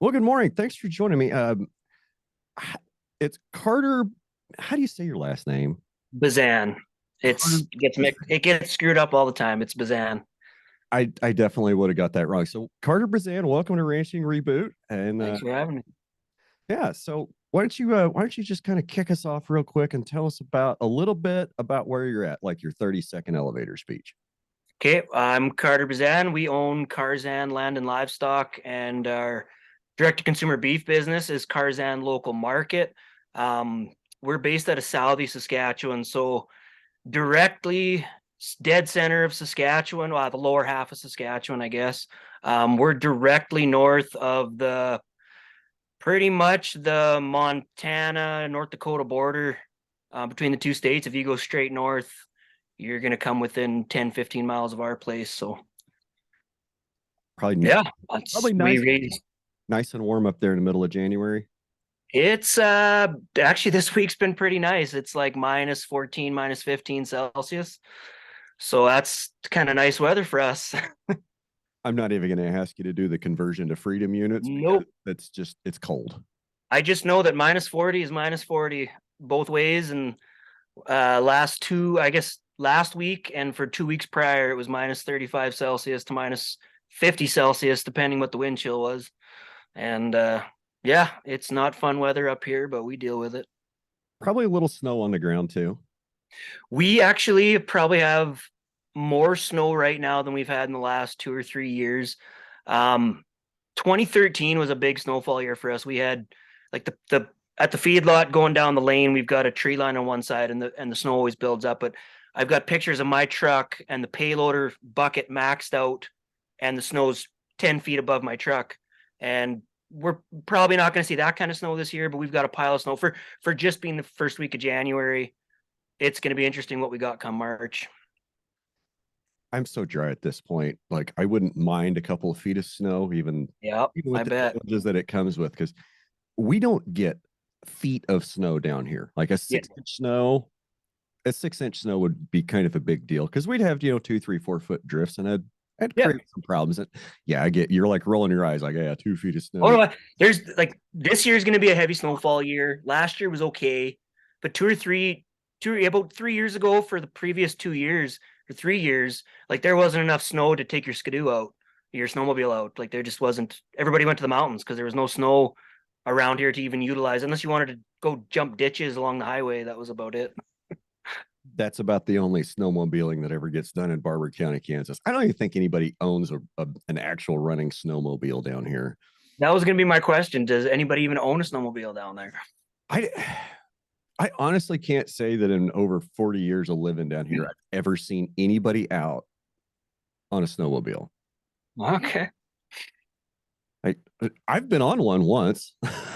Well, good morning. Thanks for joining me. It's Carter. How do you say your last name? Bezan. Carter. It gets screwed up all the time. It's Bezan. I definitely would have got that wrong. So Carter Bazan, welcome to Ranching Reboot. And Thanks for having me. yeah, so why don't you just kind of kick us off real quick and tell us about a little bit about where you're at, like your 30-second elevator speech. Okay, I'm Carter Bezan. We own Carzan Land and Livestock, and our direct-to-consumer beef business is Carzan Local Market. Um, we're based out of Southie, Saskatchewan, so directly dead center of Saskatchewan, well, the lower half of Saskatchewan, I guess. We're directly north of pretty much the Montana, North Dakota border between the two states. If you go straight north, you're going to come within 10, 15 miles of our place. So, Probably yeah, probably we nice, raise. nice and warm up there in the middle of January. It's actually this week's been pretty nice. It's like minus 14, minus 15 Celsius. So that's kind of nice weather for us. I'm not even going to ask you to do the conversion to freedom units because Nope. it's cold. I just know that minus 40 is minus 40 both ways. And I guess last week and for 2 weeks prior, it was minus 35 Celsius to minus 50 Celsius, depending what the wind chill was. And yeah, it's not fun weather up here, but we deal with it. Probably a little snow on the ground too. We actually probably have more snow right now than we've had in the last 2 or 3 years. Um, 2013 was a big snowfall year for us. We had like the at the feedlot going down the lane, we've got a tree line on one side and the snow always builds up. But I've got pictures of my truck and the payloader bucket maxed out and the snow's 10 feet above my truck. And we're probably not going to see that kind of snow this year, but we've got a pile of snow for just being the first week of January. It's going to be interesting what we got come March. I'm so dry at this point. Like I wouldn't mind a couple of feet of snow, Yep, even I with the bet. challenges that it comes with, because we don't get feet of snow down here. Like Yeah, a 6 inch snow would be kind of a big deal because we'd have 2, 3, 4 foot drifts, and I'd yeah. create some problems. And yeah, I get you're like rolling your eyes, like yeah, 2 feet of Oh snow. no, there's like this year's going to be a heavy snowfall year. Last year was okay, but about 3 years ago for the previous 2 years or 3 years, like there wasn't enough snow to take your skidoo out, your snowmobile out. Like there just wasn't. Everybody went to the mountains because there was no snow around here to even utilize unless you wanted to go jump ditches along the highway. That was about it. That's about the only snowmobiling that ever gets done in Barber County, Kansas. I don't even think anybody owns an actual running snowmobile down here. That was going to be my question. Does anybody even own a snowmobile down there? I I honestly can't say that in over 40 years of living down here, I've ever seen anybody out on a snowmobile. Okay. I I've been on one once.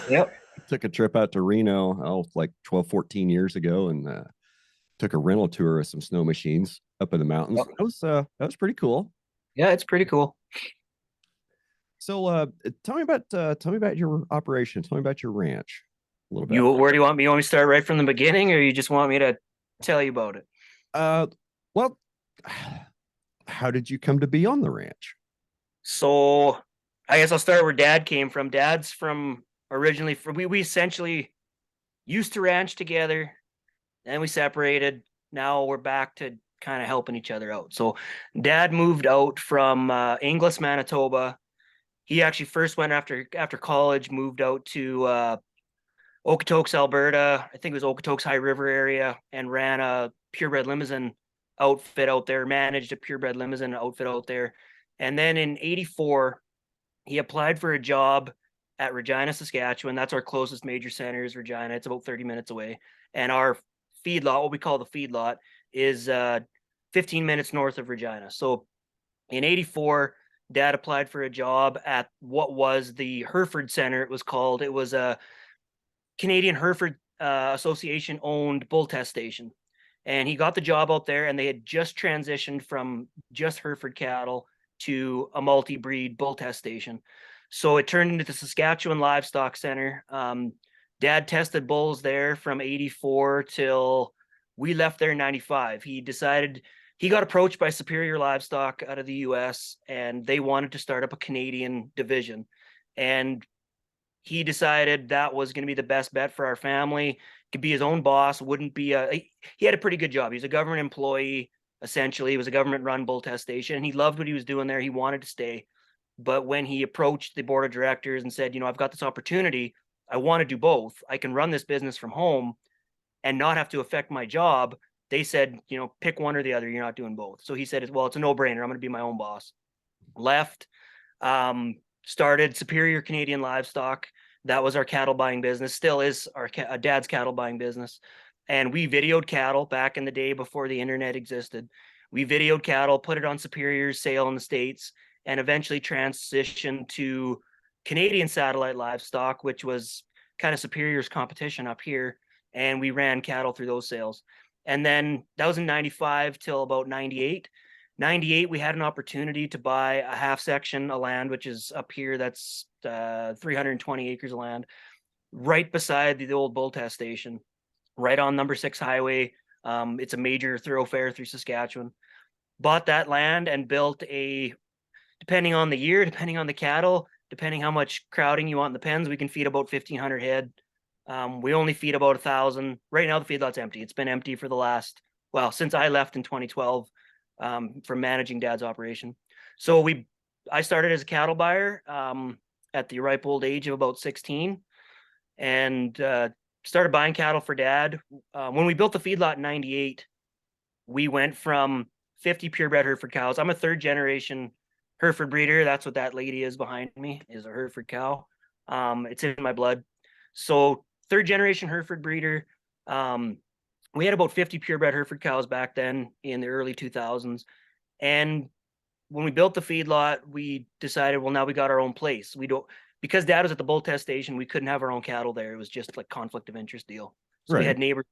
Yep. Took a trip out to Reno, like 12, 14 years ago, and took a rental tour of some snow machines up in the mountains. Yep. That was pretty cool. Yeah, it's pretty cool. So tell me about your operation. Tell me about your ranch a little bit. Where do you want me? You want me to start right from the beginning, or you just want me to tell you about it? Uh, well, how did you come to be on the ranch? So, I guess I'll start where Dad came from. Dad's from originally from we essentially used to ranch together, then we separated. Now we're back to kind of helping each other out. So, Dad moved out from Inglis, Manitoba. He actually first went after college, moved out to Okotoks, Alberta. I think it was Okotoks High River area, and ran a purebred limousine outfit out there, managed a purebred limousine outfit out there. And then in '84, he applied for a job at Regina, Saskatchewan. That's our closest major center is Regina. It's about 30 minutes away. And our feedlot, what we call the feedlot, is 15 minutes north of Regina. So in '84, Dad applied for a job at what was the Hereford Center. It was called. It was a Canadian Hereford Association owned bull test station. And he got the job out there, and they had just transitioned from just Hereford cattle to a multi breed bull test station. So it turned into the Saskatchewan Livestock Center. Dad tested bulls there from '84 till we left there in '95. He got approached by Superior Livestock out of the US, and they wanted to start up a Canadian division. And he decided that was going to be the best bet for our family. Could be his own boss, wouldn't be he had a pretty good job. He was a government employee, essentially. It was a government run bull test station, and he loved what he was doing there. He wanted to stay. But when he approached the board of directors and said, I've got this opportunity, I want to do both. I can run this business from home and not have to affect my job. They said, pick one or the other. You're not doing both. So he said, well, it's a no-brainer. I'm going to be my own boss. Left, started Superior Canadian Livestock. That was our cattle buying business, still is our dad's cattle buying business. And we videoed cattle back in the day before the internet existed. We videoed cattle, put it on Superior's sale in the States, and eventually transitioned to Canadian Satellite Livestock, which was kind of Superior's competition up here. And we ran cattle through those sales. And then that was in 95 till about 98. 98, we had an opportunity to buy a half section of land, which is up here. That's 320 acres of land right beside the old bull test station, right on number 6 highway. It's a major thoroughfare through Saskatchewan. Bought that land and built depending on the year, depending on the cattle, depending how much crowding you want in the pens, we can feed about 1,500 head. We only feed about 1,000. Right now, the feedlot's empty. It's been empty for the last, since I left in 2012 from managing dad's operation. So I started as a cattle buyer at the ripe old age of about 16 and started buying cattle for dad. When we built the feedlot in 98, we went from 50 purebred Hereford cows. I'm a 3rd generation Hereford breeder. That's what that lady is behind me, is a Hereford cow. It's in my blood. So 3rd generation Hereford breeder. We had about 50 purebred Hereford cows back then in the early 2000s. And when we built the feedlot, we decided, well, now we got our own place. Because dad was at the bull test station, we couldn't have our own cattle there. It was just like conflict of interest deal. So we had neighbors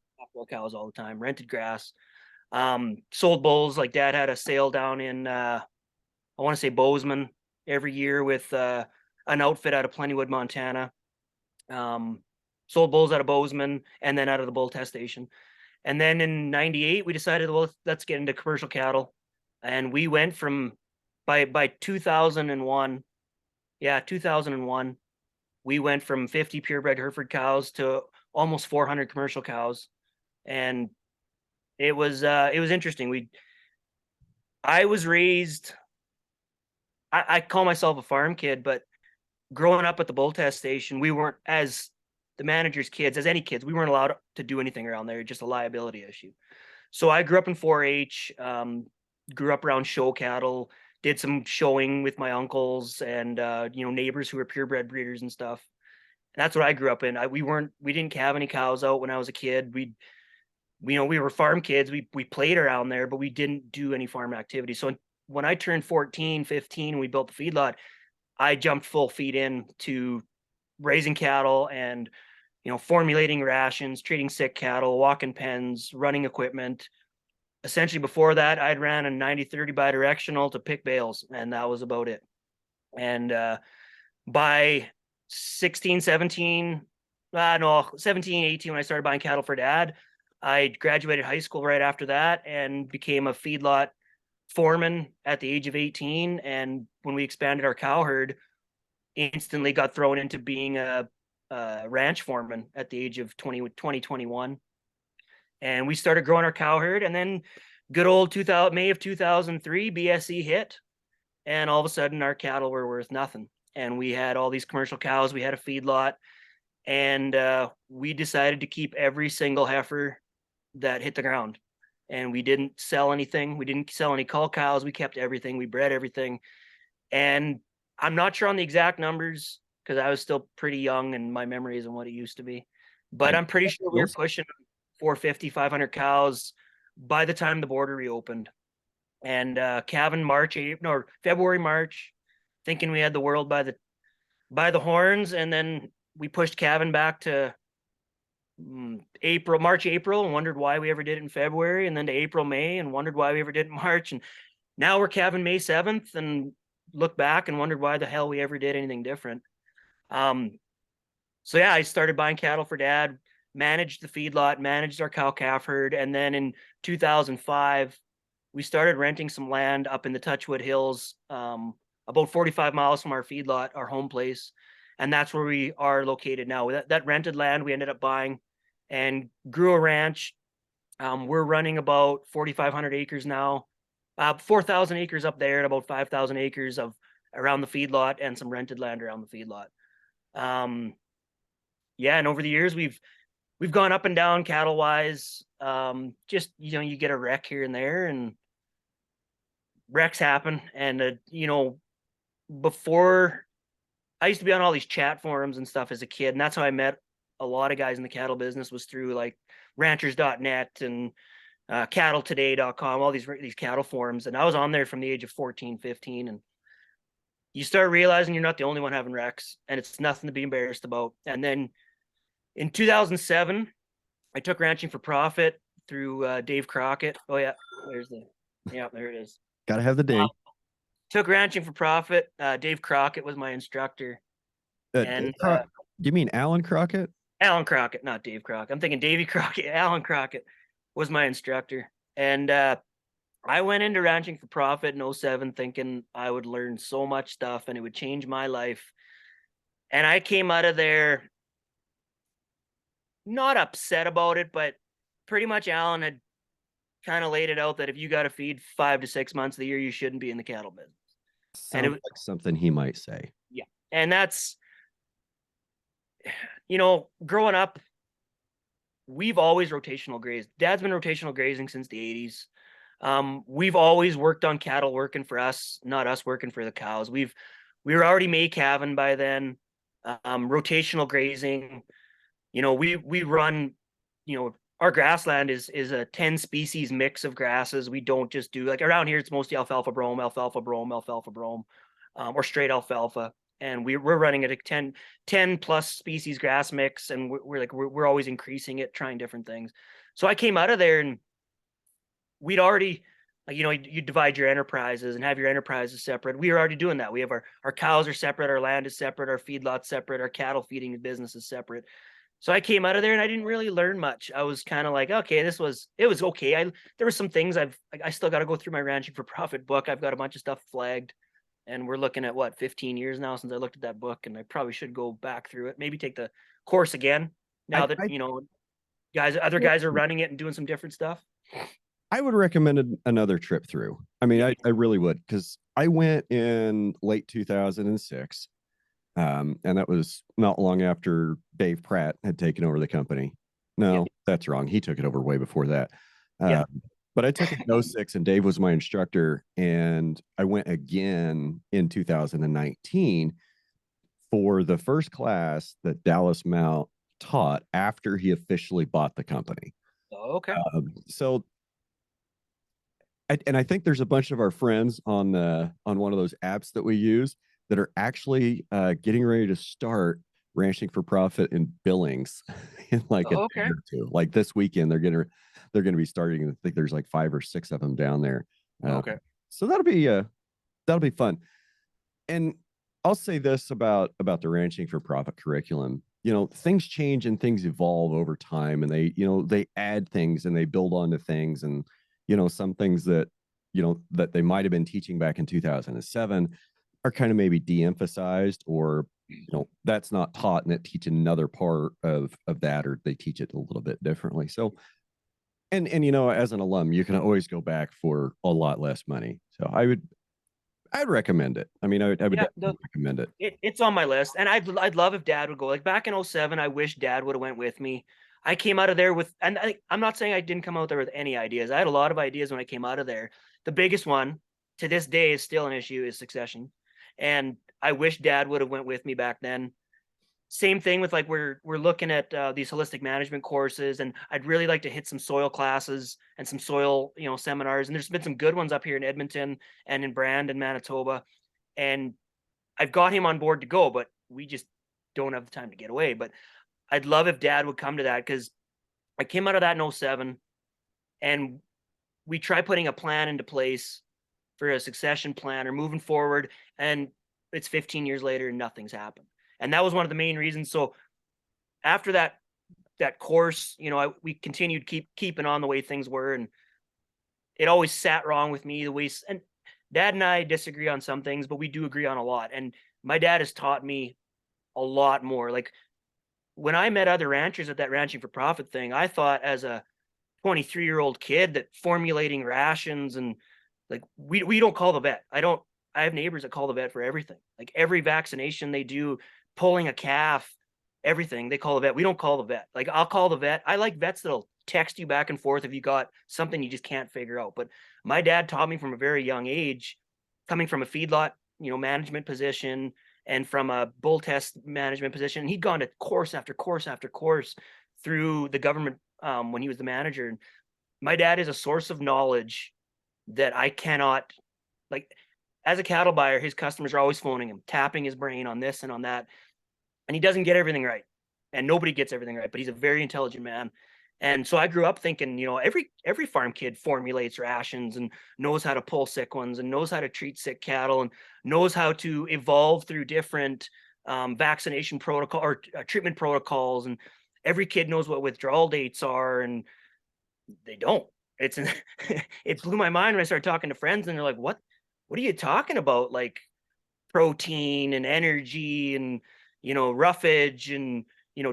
cows all the time, rented grass, sold bulls. Like dad had a sale down in, I want to say Bozeman every year with an outfit out of Plentywood, Montana. Sold bulls out of Bozeman and then out of the bull test station. And then in 98, we decided, well, let's get into commercial cattle. And we went from, by 2001, 2001, we went from 50 purebred Hereford cows to almost 400 commercial cows. And it was interesting. I was raised, I call myself a farm kid, but growing up at the bull test station, we weren't, as the manager's kids, as any kids, we weren't allowed to do anything around there, just a liability issue. So I grew up in 4-H, grew up around show cattle, did some showing with my uncles and neighbors who were purebred breeders and stuff. And that's what I grew up in. We didn't have any cows out when I was a kid. We were farm kids. We played around there, but we didn't do any farm activity. So when I turned 14, 15, and we built the feedlot, I jumped full feet into raising cattle and, formulating rations, treating sick cattle, walking pens, running equipment. Essentially before that, I'd ran a 90-30 bidirectional to pick bales, and that was about it. And by 17, 18, when I started buying cattle for dad, I graduated high school right after that and became a feedlot foreman at the age of 18. And when we expanded our cow herd, instantly got thrown into being a ranch foreman at the age of 21. And we started growing our cow herd, and then good old May of 2003 BSE hit, and all of a sudden our cattle were worth nothing. And we had all these commercial cows, we had a feedlot, and we decided to keep every single heifer that hit the ground. And we didn't sell anything. We didn't sell any cull cows. We kept everything. We bred everything. And I'm not sure on the exact numbers because I was still pretty young and my memory isn't what it used to be. But I'm pretty sure we were pushing 450, 500 cows by the time the border reopened. And calving February, March, thinking we had the world by the horns. And then we pushed calving back to March, April, and wondered why we ever did it in February, and then to April, May, and wondered why we ever did it in March. And now we're calving May 7th and look back and wondered why the hell we ever did anything different. So yeah, I started buying cattle for dad, managed the feedlot, managed our cow calf herd. And then in 2005, we started renting some land up in the Touchwood Hills, about 45 miles from our feedlot, our home place. and that's where we are located now. That rented land we ended up buying and grew a ranch. We're running about 4,500 acres now, 4,000 acres up there and about 5,000 acres of around the feedlot and some rented land around the feedlot. Yeah, and over the years we've gone up and down cattle wise. Just, you get a wreck here and there, and wrecks happen. And before, I used to be on all these chat forums and stuff as a kid, and that's how I met a lot of guys in the cattle business, was through like ranchers.net and cattletoday.com, all these cattle forums. And I was on there from the age of 14, 15, and you start realizing you're not the only one having wrecks, and it's nothing to be embarrassed about. And then in 2007, I took Ranching for Profit through Dave Crockett. Oh yeah, there it is. Gotta have the ding. Took Ranching for Profit. Dave Crockett was my instructor. And do you mean Alan Crockett? Alan Crockett, not Dave Crockett. I'm thinking Davy Crockett. Alan Crockett was my instructor. And I went into Ranching for Profit in 07 thinking I would learn so much stuff and it would change my life. And I came out of there not upset about it, but pretty much Alan had kind of laid it out that if you got to feed 5 to 6 months of the year, you shouldn't be in the cattle business. Sounds like something he might say. Yeah. And that's, growing up, we've always rotational grazed. Dad's been rotational grazing since the 80s. We've always worked on cattle working for us, not us working for the cows. We were already May calving by then. Rotational grazing, we run, our grassland is a 10 species mix of grasses. We don't just do, like, around here it's mostly alfalfa brome, or straight alfalfa. And we're running at a 10 plus species grass mix, and we're always increasing it, trying different things. So I came out of there, and we'd already, you divide your enterprises and have your enterprises separate. We were already doing that. We have our cows are separate, our land is separate, our feedlot's separate, our cattle feeding business is separate. So I came out of there and I didn't really learn much. I was kind of like, okay, it was okay. There were some things I still got to go through my Ranching for Profit book. I've got a bunch of stuff flagged, and we're looking at 15 years now since I looked at that book, and I probably should go back through it. Maybe take the course again now that, other guys are running it and doing some different stuff. I would recommend another trip through. I mean, I really would, because I went in late 2006. And that was not long after Dave Pratt had taken over the company. No, that's wrong. He took it over way before that. But I took it in 06, and Dave was my instructor. And I went again in 2019 for the first class that Dallas Mount taught after he officially bought the company. Oh, okay. And I think there's a bunch of our friends on one of those apps that we use that are actually getting ready to start Ranching for Profit in Billings in like a day or two. Like this weekend, they're gonna be starting. I think there's like 5 or 6 of them down there. So that'll be fun. And I'll say this about the Ranching for Profit curriculum. Things change and things evolve over time, and they add things and they build onto things, and some things that that they might have been teaching back in 2007 are kind of maybe de-emphasized, or that's not taught, and that teach another part of that, or they teach it a little bit differently. So and as an alum, you can always go back for a lot less money. So I'd recommend it. I mean, I would recommend it. It's on my list, and I'd love if Dad would go. Like back in 07, I wish Dad would have went with me. I came out of there with, and I'm not saying I didn't come out there with any ideas. I had a lot of ideas when I came out of there. The biggest one to this day is still an issue, is succession. And I wish Dad would have went with me back then. Same thing with, like, we're looking at these holistic management courses, and I'd really like to hit some soil classes and some soil, seminars. And there's been some good ones up here in Edmonton and in Brand and Manitoba. And I've got him on board to go, but we just don't have the time to get away. But I'd love if Dad would come to that, because I came out of that in 07, and we try putting a plan into place for a succession plan or moving forward, and it's 15 years later and nothing's happened. And that was one of the main reasons. So after that course, we continued keeping on the way things were, and it always sat wrong with me the way. And Dad and I disagree on some things, but we do agree on a lot. And my dad has taught me a lot more. Like when I met other ranchers at that ranching for profit thing, I thought as a 23-year-old kid that formulating rations and like we don't call the vet. I have neighbors that call the vet for everything. Like every vaccination they do, pulling a calf, everything, they call the vet. We don't call the vet. Like I'll call the vet. I like vets that'll text you back and forth if you got something you just can't figure out. But my dad taught me from a very young age, coming from a feedlot, management position and from a bull test management position. And he'd gone to course after course after course through the government when he was the manager. And my dad is a source of knowledge that I cannot, like, as a cattle buyer, his customers are always phoning him, tapping his brain on this and on that. And he doesn't get everything right. And nobody gets everything right, but he's a very intelligent man. And so I grew up thinking, every farm kid formulates rations and knows how to pull sick ones and knows how to treat sick cattle and knows how to evolve through different vaccination protocol or treatment protocols. And every kid knows what withdrawal dates are, and they don't. It's it blew my mind when I started talking to friends, and they're like, "What are you talking about? Like protein and energy and roughage and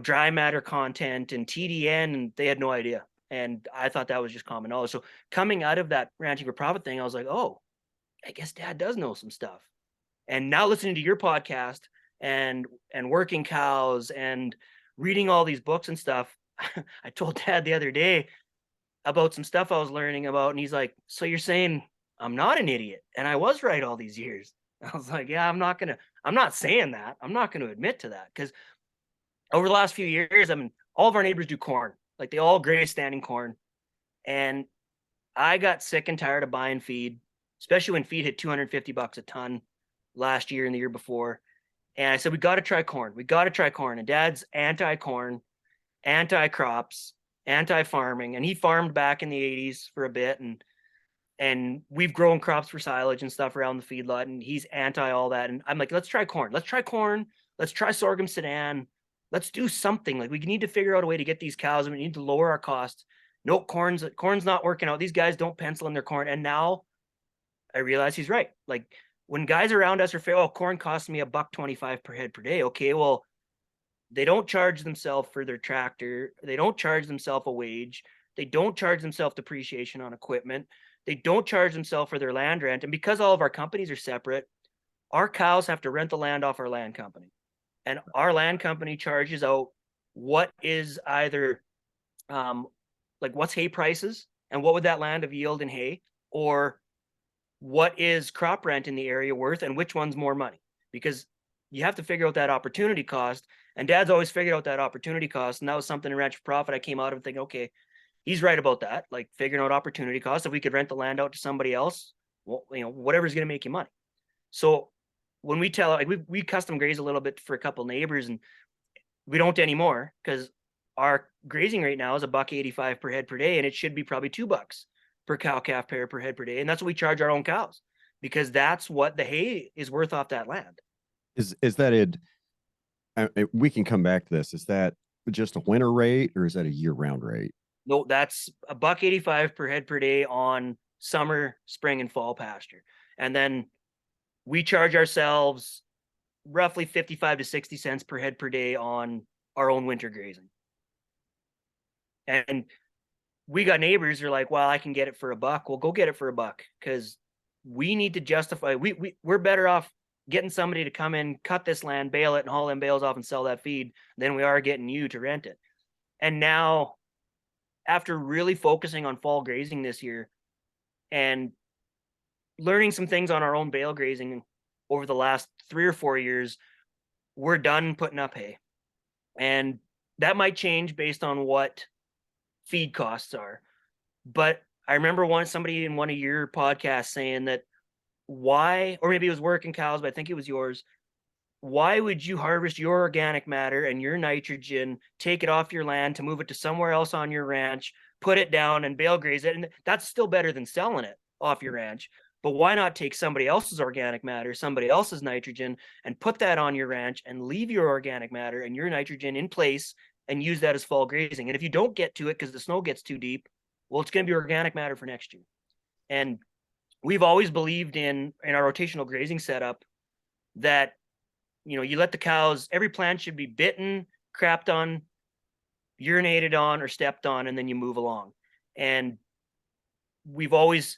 dry matter content and TDN," and they had no idea. And I thought that was just common knowledge. So coming out of that ranching for profit thing, I was like, oh, I guess Dad does know some stuff. And now listening to your podcast and working cows and reading all these books and stuff, I told Dad the other day about some stuff I was learning about, and he's like, so you're saying I'm not an idiot and I was right all these years? I was like, yeah, I'm not saying that. I'm not going to admit to that, because over the last few years, all of our neighbors do corn. Like they all graze standing corn. And I got sick and tired of buying feed, especially when feed hit $250 a ton last year and the year before. And I said, we got to try corn. We got to try corn. And Dad's anti-corn, anti-crops, anti-farming. And he farmed back in the 80s for a bit. And we've grown crops for silage and stuff around the feedlot. And he's anti all that. And I'm like, let's try corn. Let's try corn. Let's try sorghum Sudan. Let's do something. Like we need to figure out a way to get these cows, and we need to lower our costs. No, corn's not working out. These guys don't pencil in their corn. And now I realize he's right. Like when guys around us are saying, oh, corn costs me $1.25 per head per day. Okay, well, they don't charge themselves for their tractor. They don't charge themselves a wage. They don't charge themselves depreciation on equipment. They don't charge themselves for their land rent. And because all of our companies are separate, our cows have to rent the land off our land company. And our land company charges out what is either like what's hay prices and what would that land have yield in hay, or what is crop rent in the area worth and which one's more money, because you have to figure out that opportunity cost. And Dad's always figured out that opportunity cost. And that was something in Ranch for Profit I came out of thinking, okay, he's right about that. Like figuring out opportunity cost. If we could rent the land out to somebody else, well, whatever's going to make you money. So when we tell, like we custom graze a little bit for a couple neighbors, and we don't anymore because our grazing rate now is $1.85 per head per day, and it should be probably $2 per cow calf pair per head per day. And that's what we charge our own cows, because that's what the hay is worth off that land. Is that it? We can come back to this. Is that just a winter rate, or is that a year-round rate? No, that's $1.85 per head per day on summer, spring, and fall pasture. And then we charge ourselves roughly 55 to 60 cents per head per day on our own winter grazing. And we got neighbors who are like, well, I can get it for $1. Well, go get it for $1, because we need to justify, we're better off getting somebody to come in, cut this land, bale it, and haul them bales off and sell that feed than we are getting you to rent it. And now, after really focusing on fall grazing this year and learning some things on our own bale grazing over the last 3 or 4 years, we're done putting up hay. And that might change based on what feed costs are. But I remember somebody in one of your podcasts saying that why, or maybe it was Working Cows, but I think it was yours. Why would you harvest your organic matter and your nitrogen, take it off your land to move it to somewhere else on your ranch, put it down and bale graze it? And that's still better than selling it off your ranch. But why not take somebody else's organic matter, somebody else's nitrogen, and put that on your ranch and leave your organic matter and your nitrogen in place and use that as fall grazing? And if you don't get to it because the snow gets too deep, well, it's going to be organic matter for next year. And we've always believed in our rotational grazing setup that you let the cows, every plant should be bitten, crapped on, urinated on, or stepped on, and then you move along. And we've always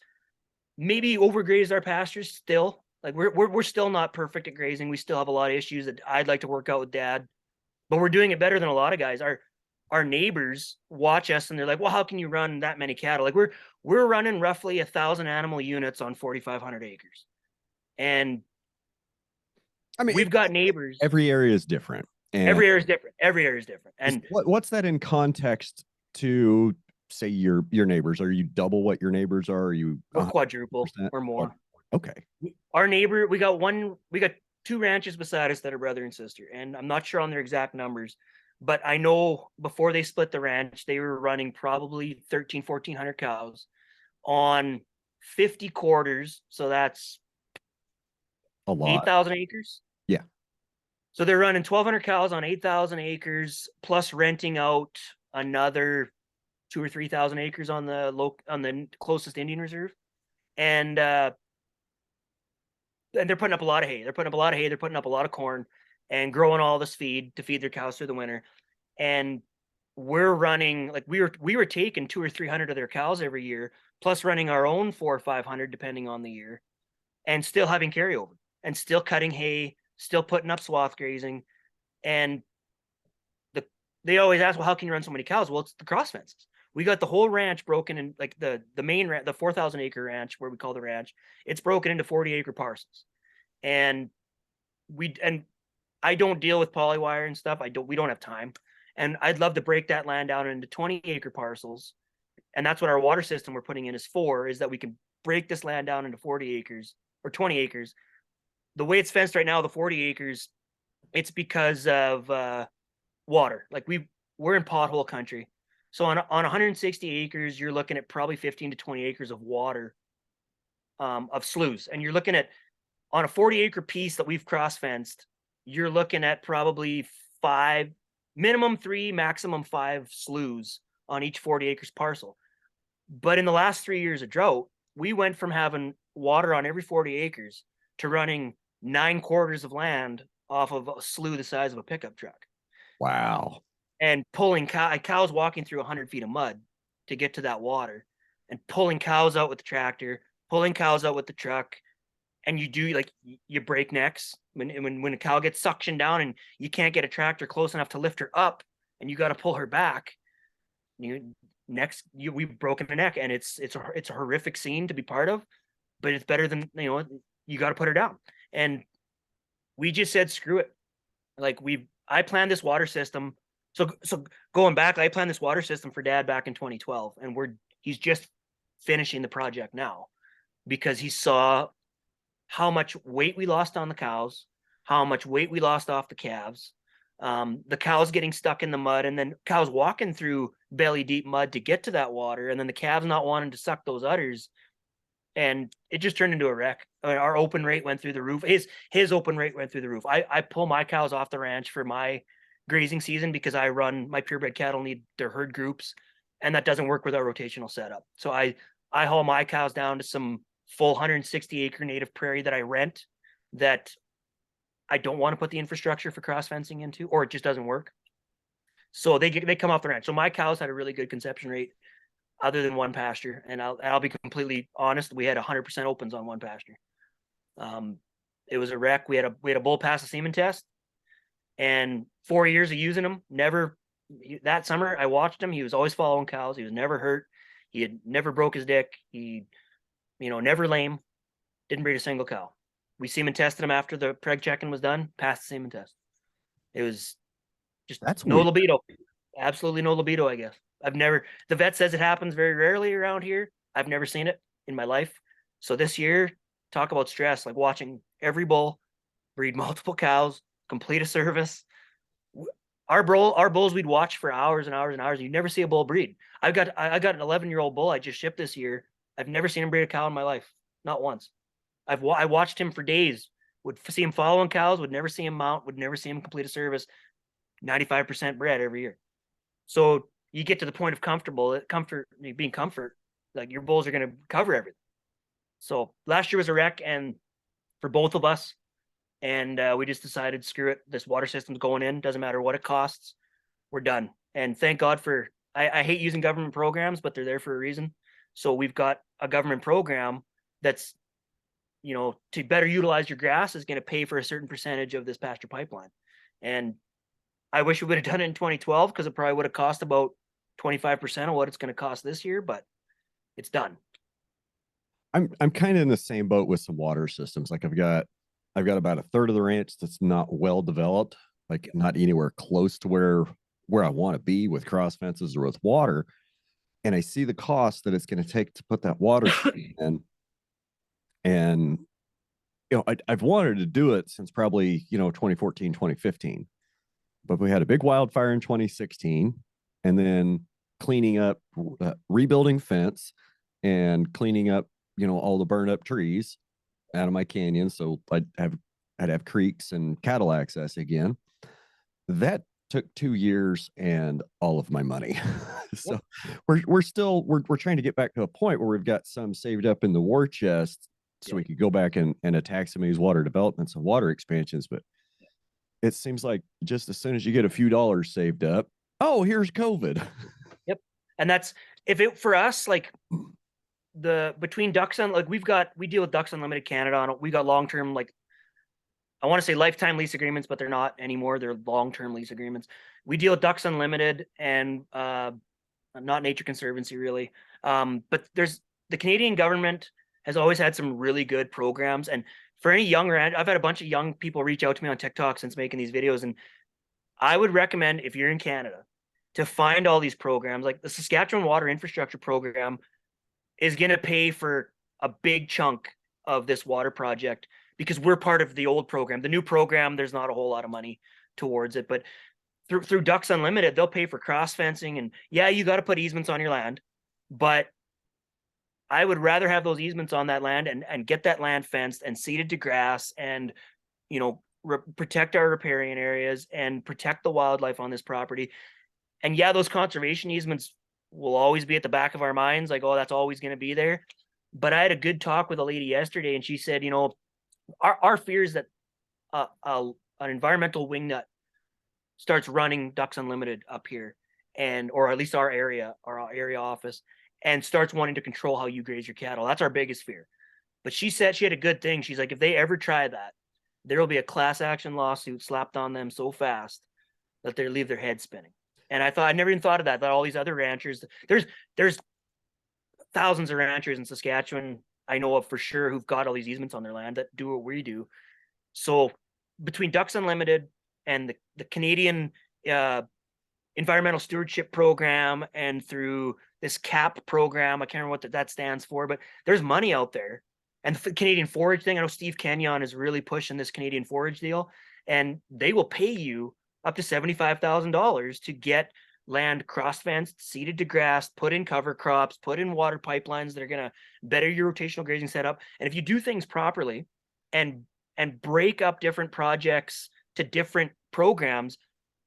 maybe overgrazed our pastures still. Like we're still not perfect at grazing. We still have a lot of issues that I'd like to work out with Dad, but we're doing it better than a lot of guys. Our neighbors watch us and they're like, well, how can you run that many cattle? Like we're running roughly 1,000 animal units on 4,500 acres. And I mean, we've got neighbors. every area is different. And every area is different. Every area is different. And what's that in context to say your neighbors? Are you double what your neighbors are? Are you we're quadruple or more? Okay. Our neighbor, we got 2 ranches beside us that are brother and sister, and I'm not sure on their exact numbers, but I know before they split the ranch, they were running probably 1,400 cows on 50 quarters. So that's a lot. 8,000 acres. Yeah. So they're running 1,200 cows on 8,000 acres, plus renting out another 2 or 3,000 acres on the closest Indian reserve, and they're putting up a lot of hay. They're putting up a lot of corn, and growing all this feed to feed their cows through the winter. And we're running, like, we were taking 200 or 300 of their cows every year, plus running our own 400 or 500 depending on the year, and still having carryover, and still cutting hay, still putting up swath grazing. And they always ask, well, how can you run so many cows? Well, it's the cross fences. We got the whole ranch broken in, like the main the 4,000 acre ranch, where we call the ranch, it's broken into 40 acre parcels. And I don't deal with polywire and stuff. We don't have time. And I'd love to break that land down into 20 acre parcels. And that's what our water system we're putting in is for, is that we can break this land down into 40 acres or 20 acres. The way it's fenced right now, the 40 acres, it's because of water. Like we're in pothole country. So on 160 acres, you're looking at probably 15 to 20 acres of water, of sloughs. And you're looking at, on a 40 acre piece that we've cross fenced, you're looking at probably 5, minimum 3, maximum 5 sloughs on each 40 acres parcel. But in the last 3 years of drought, we went from having water on every 40 acres to running 9 quarters of land off of a slough the size of a pickup truck. Wow. And pulling cows walking through 100 feet of mud to get to that water, and pulling cows out with the tractor, pulling cows out with the truck. And you do, like, you break necks when a cow gets suctioned down and you can't get a tractor close enough to lift her up, and you got to pull her back. We've broken a neck, and it's a horrific scene to be part of, but it's better than, you got to put her down. And we just said, screw it. Like, I planned this water system. So going back, I planned this water system for Dad back in 2012, and he's just finishing the project now, because he saw how much weight we lost on the cows, how much weight we lost off the calves, the cows getting stuck in the mud, and then cows walking through belly deep mud to get to that water, and then the calves not wanting to suck those udders. And it just turned into a wreck. I mean, our open rate went through the roof. His open rate went through the roof. I pull my cows off the ranch for my grazing season because I run, my purebred cattle need their herd groups, and that doesn't work with our rotational setup. So I haul my cows down to some full 160 acre native prairie that I rent, that I don't want to put the infrastructure for cross fencing into, or it just doesn't work. So they come off the ranch. So my cows had a really good conception rate, other than one pasture. And I'll be completely honest, we had 100% opens on one pasture. It was a wreck. We had a bull pass the semen test, and 4 years of using him, that summer I watched him. He was always following cows. He was never hurt. He had never broke his dick. He, never lame. Didn't breed a single cow. We semen tested him after the preg checking was done, passed the semen test. It was just no libido. Absolutely no libido, I guess. The vet says it happens very rarely around here. I've never seen it in my life. So this year, talk about stress, like watching every bull breed multiple cows, complete a service. Our bulls we'd watch for hours and hours and hours. You never see a bull breed. I got an 11-year-old bull I just shipped this year. I've never seen him breed a cow in my life, not once. I watched him for days. Would see him following cows. Would never see him mount. Would never see him complete a service. 95% bred every year. So you get to the point of being comfort. Like, your bulls are going to cover everything. So last year was a wreck, and for both of us, and we just decided, screw it, this water system's going in, doesn't matter what it costs, we're done. And thank God for, I hate using government programs, but they're there for a reason. So we've got a government program that's, to better utilize your grass is going to pay for a certain percentage of this pasture pipeline. And I wish we would have done it in 2012, because it probably would have cost about 25% of what it's going to cost this year, but it's done. I'm kind of in the same boat with some water systems. Like I've got about a third of the ranch that's not well developed, like not anywhere close to where I want to be with cross fences or with water. And I see the cost that it's going to take to put that water in. And I've wanted to do it since probably 2014, 2015. But we had a big wildfire in 2016, and then cleaning up, rebuilding fence, and cleaning up all the burned up trees out of my canyon, so I'd have creeks and cattle access again. That took 2 years and all of my money. So we're trying to get back to a point where we've got some saved up in the war chest, so we could go back and attack some of these water developments and water expansions. But it seems like just as soon as you get a few dollars saved up, oh, here's COVID. Yep. And that's, if it for us, like between Ducks like we deal with Ducks Unlimited Canada on it. We got long-term, like I want to say lifetime lease agreements, but they're not anymore. They're long-term lease agreements. We deal with Ducks Unlimited and not Nature Conservancy really. But there's the Canadian government has always had some really good programs. And for any younger, I've had a bunch of young people reach out to me on TikTok since making these videos. And I would recommend, if you're in Canada, to find all these programs. Like the Saskatchewan Water Infrastructure Program is going to pay for a big chunk of this water project, because we're part of the old program. The new program, there's not a whole lot of money towards it, but through Ducks Unlimited, they'll pay for cross fencing. And yeah, you got to put easements on your land, but I would rather have those easements on that land and get that land fenced and seeded to grass, and protect our riparian areas and protect the wildlife on this property. And yeah, those conservation easements will always be at the back of our minds, like, oh, that's always going to be there. But I had a good talk with a lady yesterday, and she said, our fear is that an environmental wingnut starts running Ducks Unlimited up here, or at least our area office, and starts wanting to control how you graze your cattle. That's our biggest fear. But she said, she had a good thing. She's like, if they ever try that, there will be a class action lawsuit slapped on them so fast that they leave their head spinning. And I never even thought of that all these other ranchers, there's thousands of ranchers in Saskatchewan I know of for sure who've got all these easements on their land that do what we do. So between Ducks Unlimited and the Canadian Environmental Stewardship Program, and through this CAP program, I can't remember what that stands for, but there's money out there. And the Canadian Forage thing, I know Steve Kenyon is really pushing this Canadian Forage deal, and they will pay you up to $75,000 to get land cross-fenced, seeded to grass, put in cover crops, put in water pipelines that are going to better your rotational grazing setup. And if you do things properly and break up different projects to different programs,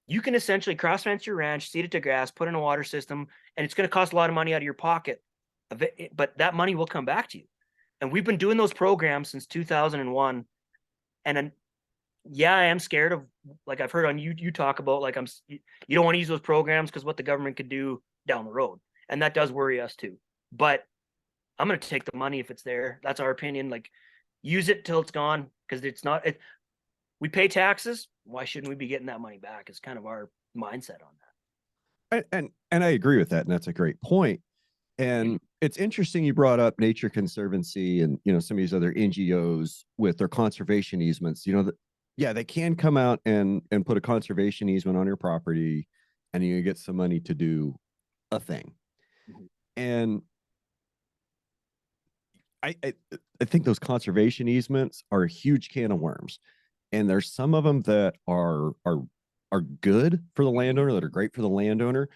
you can essentially cross-fence your ranch, seed it to grass, put in a water system, and it's going to cost a lot of money out of your pocket, but that money will come back to you. And we've been doing those programs since 2001. And yeah, I am scared of, like I've heard on you talk about, like you don't want to use those programs because what the government could do down the road. And that does worry us too. But I'm going to take the money if it's there. That's our opinion. Like, use it till it's gone, because it's not, we pay taxes. Why shouldn't we be getting that money back? Is kind of our mindset on that. And I agree with that. And that's a great point. And it's interesting you brought up Nature Conservancy and some of these other NGOs with their conservation easements. Yeah, they can come out and put a conservation easement on your property, and you get some money to do a thing. Mm-hmm. And I think those conservation easements are a huge can of worms. And there's some of them that are good for the landowner, that are great for the landowner.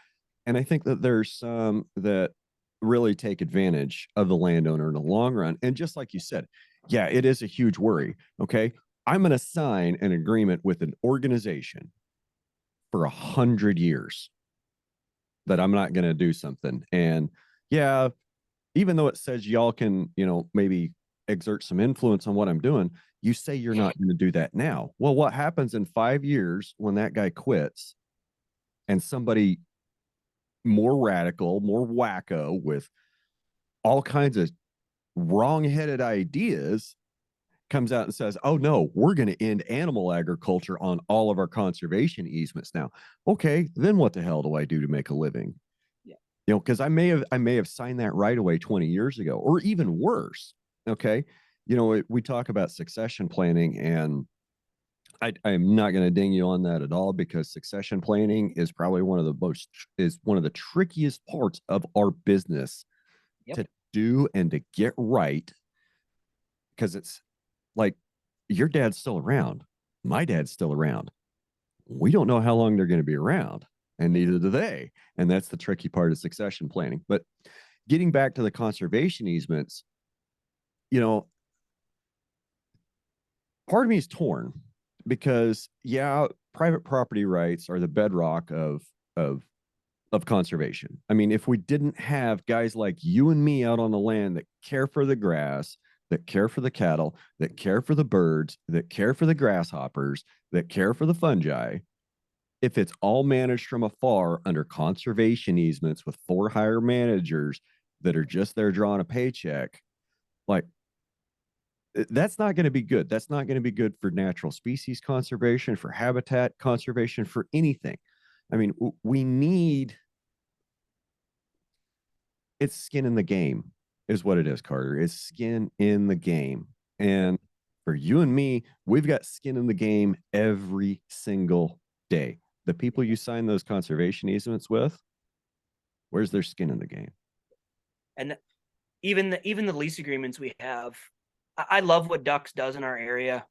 And I think that there's some that really take advantage of the landowner in the long run. And just like you said, yeah, it is a huge worry. Okay, I'm going to sign an agreement with an organization for 100 years that I'm not going to do something. And yeah, even though it says y'all can, maybe exert some influence on what I'm doing. You say you're not going to do that now. Well, what happens in 5 years when that guy quits and somebody more radical, more wacko with all kinds of wrong-headed ideas comes out and says, oh no, we're going to end animal agriculture on all of our conservation easements now. Okay, then what the hell do I do to make a living? Yeah. You know, because I may have signed that right away 20 years ago, or even worse. Okay. You know, we talk about succession planning, and I'm not going to ding you on that at all, because succession planning is probably one of the trickiest parts of our business to do and to get right, because it's like, your dad's still around, my dad's still around, we don't know how long they're going to be around, and neither do they. And that's the tricky part of succession planning. But getting back to the conservation easements, you know, part of me is torn, because yeah, private property rights are the bedrock of conservation. I mean, if we didn't have guys like you and me out on the land that care for the grass, that care for the cattle, that care for the birds, that care for the grasshoppers, that care for the fungi, if it's all managed from afar under conservation easements with for hire managers that are just there drawing a paycheck, like, that's not going to be good. That's not going to be good for natural species conservation, for habitat conservation, for anything. I mean, we need, it's skin in the game is what it is, Carter. It's skin in the game. And for you and me, we've got skin in the game every single day. The people you sign those conservation easements with, where's their skin in the game? And even the lease agreements we have, I love what Ducks does in our area.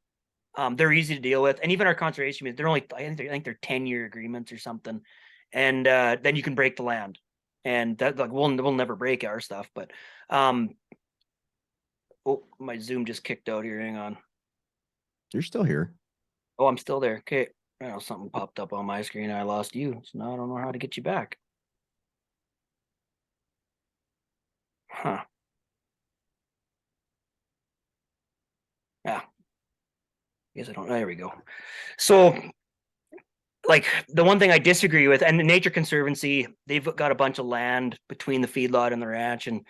They're easy to deal with, and even our conservation, they're only, I think they're 10-year agreements or something, and then you can break the land, and that, like, we'll never break our stuff. But oh, my Zoom just kicked out here. Hang on. You're still here. Oh, I'm still there. Okay, oh, something popped up on my screen. I lost you, so now I don't know how to get you back. Huh. Yeah. Guess I don't. There we go. So, like, the one thing I disagree with, and the Nature Conservancy, they've got a bunch of land between the feedlot and the ranch, and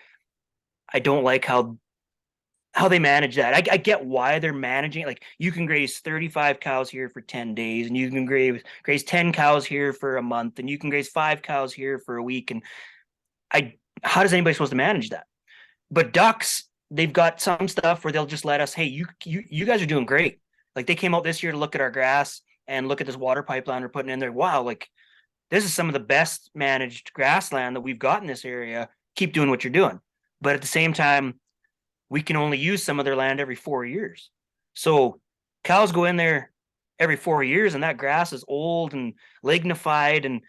I don't like how they manage that. I get why they're managing it. Like, you can graze 35 cows here for 10 days, and you can graze 10 cows here for a month, and you can graze 5 cows here for a week. And how does anybody supposed to manage that? But ducks, they've got some stuff where they'll just let us, hey, you guys are doing great. Like, they came out this year to look at our grass and look at this water pipeline we're putting in there. Wow, like, this is some of the best managed grassland that we've got in this area. Keep doing what you're doing. But at the same time, we can only use some of their land every 4 years. So cows go in there every 4 years, and that grass is old and lignified, and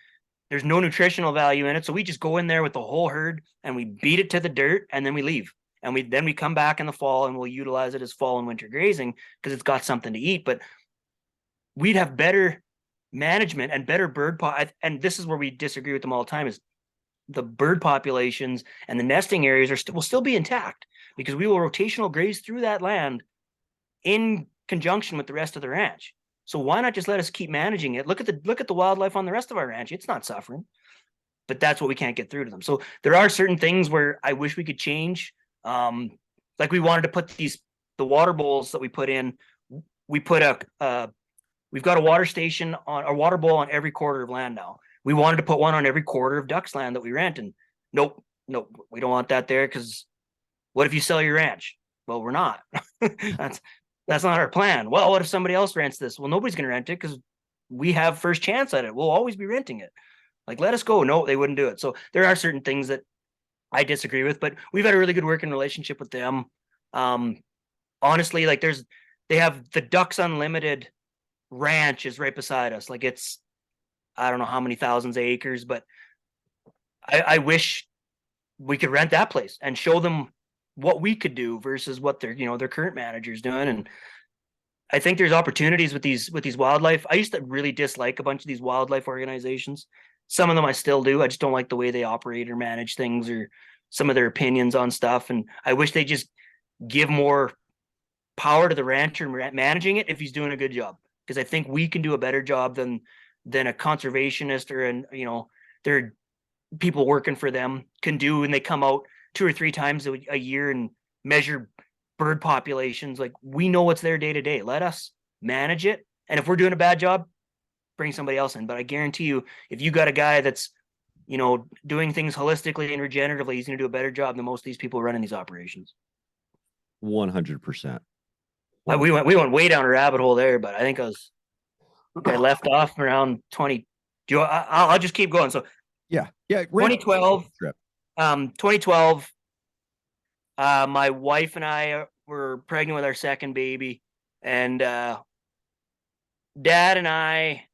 there's no nutritional value in it. So we just go in there with the whole herd and we beat it to the dirt, and then we leave. And we come back in the fall and we'll utilize it as fall and winter grazing because it's got something to eat. But we'd have better management and better and this is where we disagree with them all the time, is the bird populations and the nesting areas will still be intact, because we will rotational graze through that land in conjunction with the rest of the ranch. So why not just let us keep managing it? Look at the wildlife on the rest of our ranch. It's not suffering, but that's what we can't get through to them. So there are certain things where I wish we could change. Like, we wanted to put the water bowls that we put in. We've got a water station on a water bowl on every quarter of land now. We wanted to put one on every quarter of ducks land that we rent, and nope, we don't want that there, because what if you sell your ranch? Well, we're not. that's not our plan. Well, what if somebody else rents this? Well, nobody's going to rent it because we have first chance at it. We'll always be renting it. Like, let us go. No, they wouldn't do it. So there are certain things that I disagree with, but we've had a really good working relationship with them. Honestly, like, they have the Ducks Unlimited ranch is right beside us. Like, it's, I don't know how many thousands of acres, but I wish we could rent that place and show them what we could do versus what their current manager's doing. And I think there's opportunities with these wildlife. I used to really dislike a bunch of these wildlife organizations. Some of them I still do. I just don't like the way they operate or manage things, or some of their opinions on stuff. And I wish they just give more power to the rancher managing it if he's doing a good job. Because I think we can do a better job than a conservationist or their people working for them can do, and they come out 2 or 3 times a year and measure bird populations. Like, we know what's there day to day. Let us manage it. And if we're doing a bad job, bring somebody else in. But I guarantee you, if you got a guy that's, doing things holistically and regeneratively, he's going to do a better job than most of these people running these operations. 100%. We went way down a rabbit hole there, but I think I left off around 20. I'll just keep going. So Yeah. 2012, 2012, my wife and I were pregnant with our second baby, and Dad and I,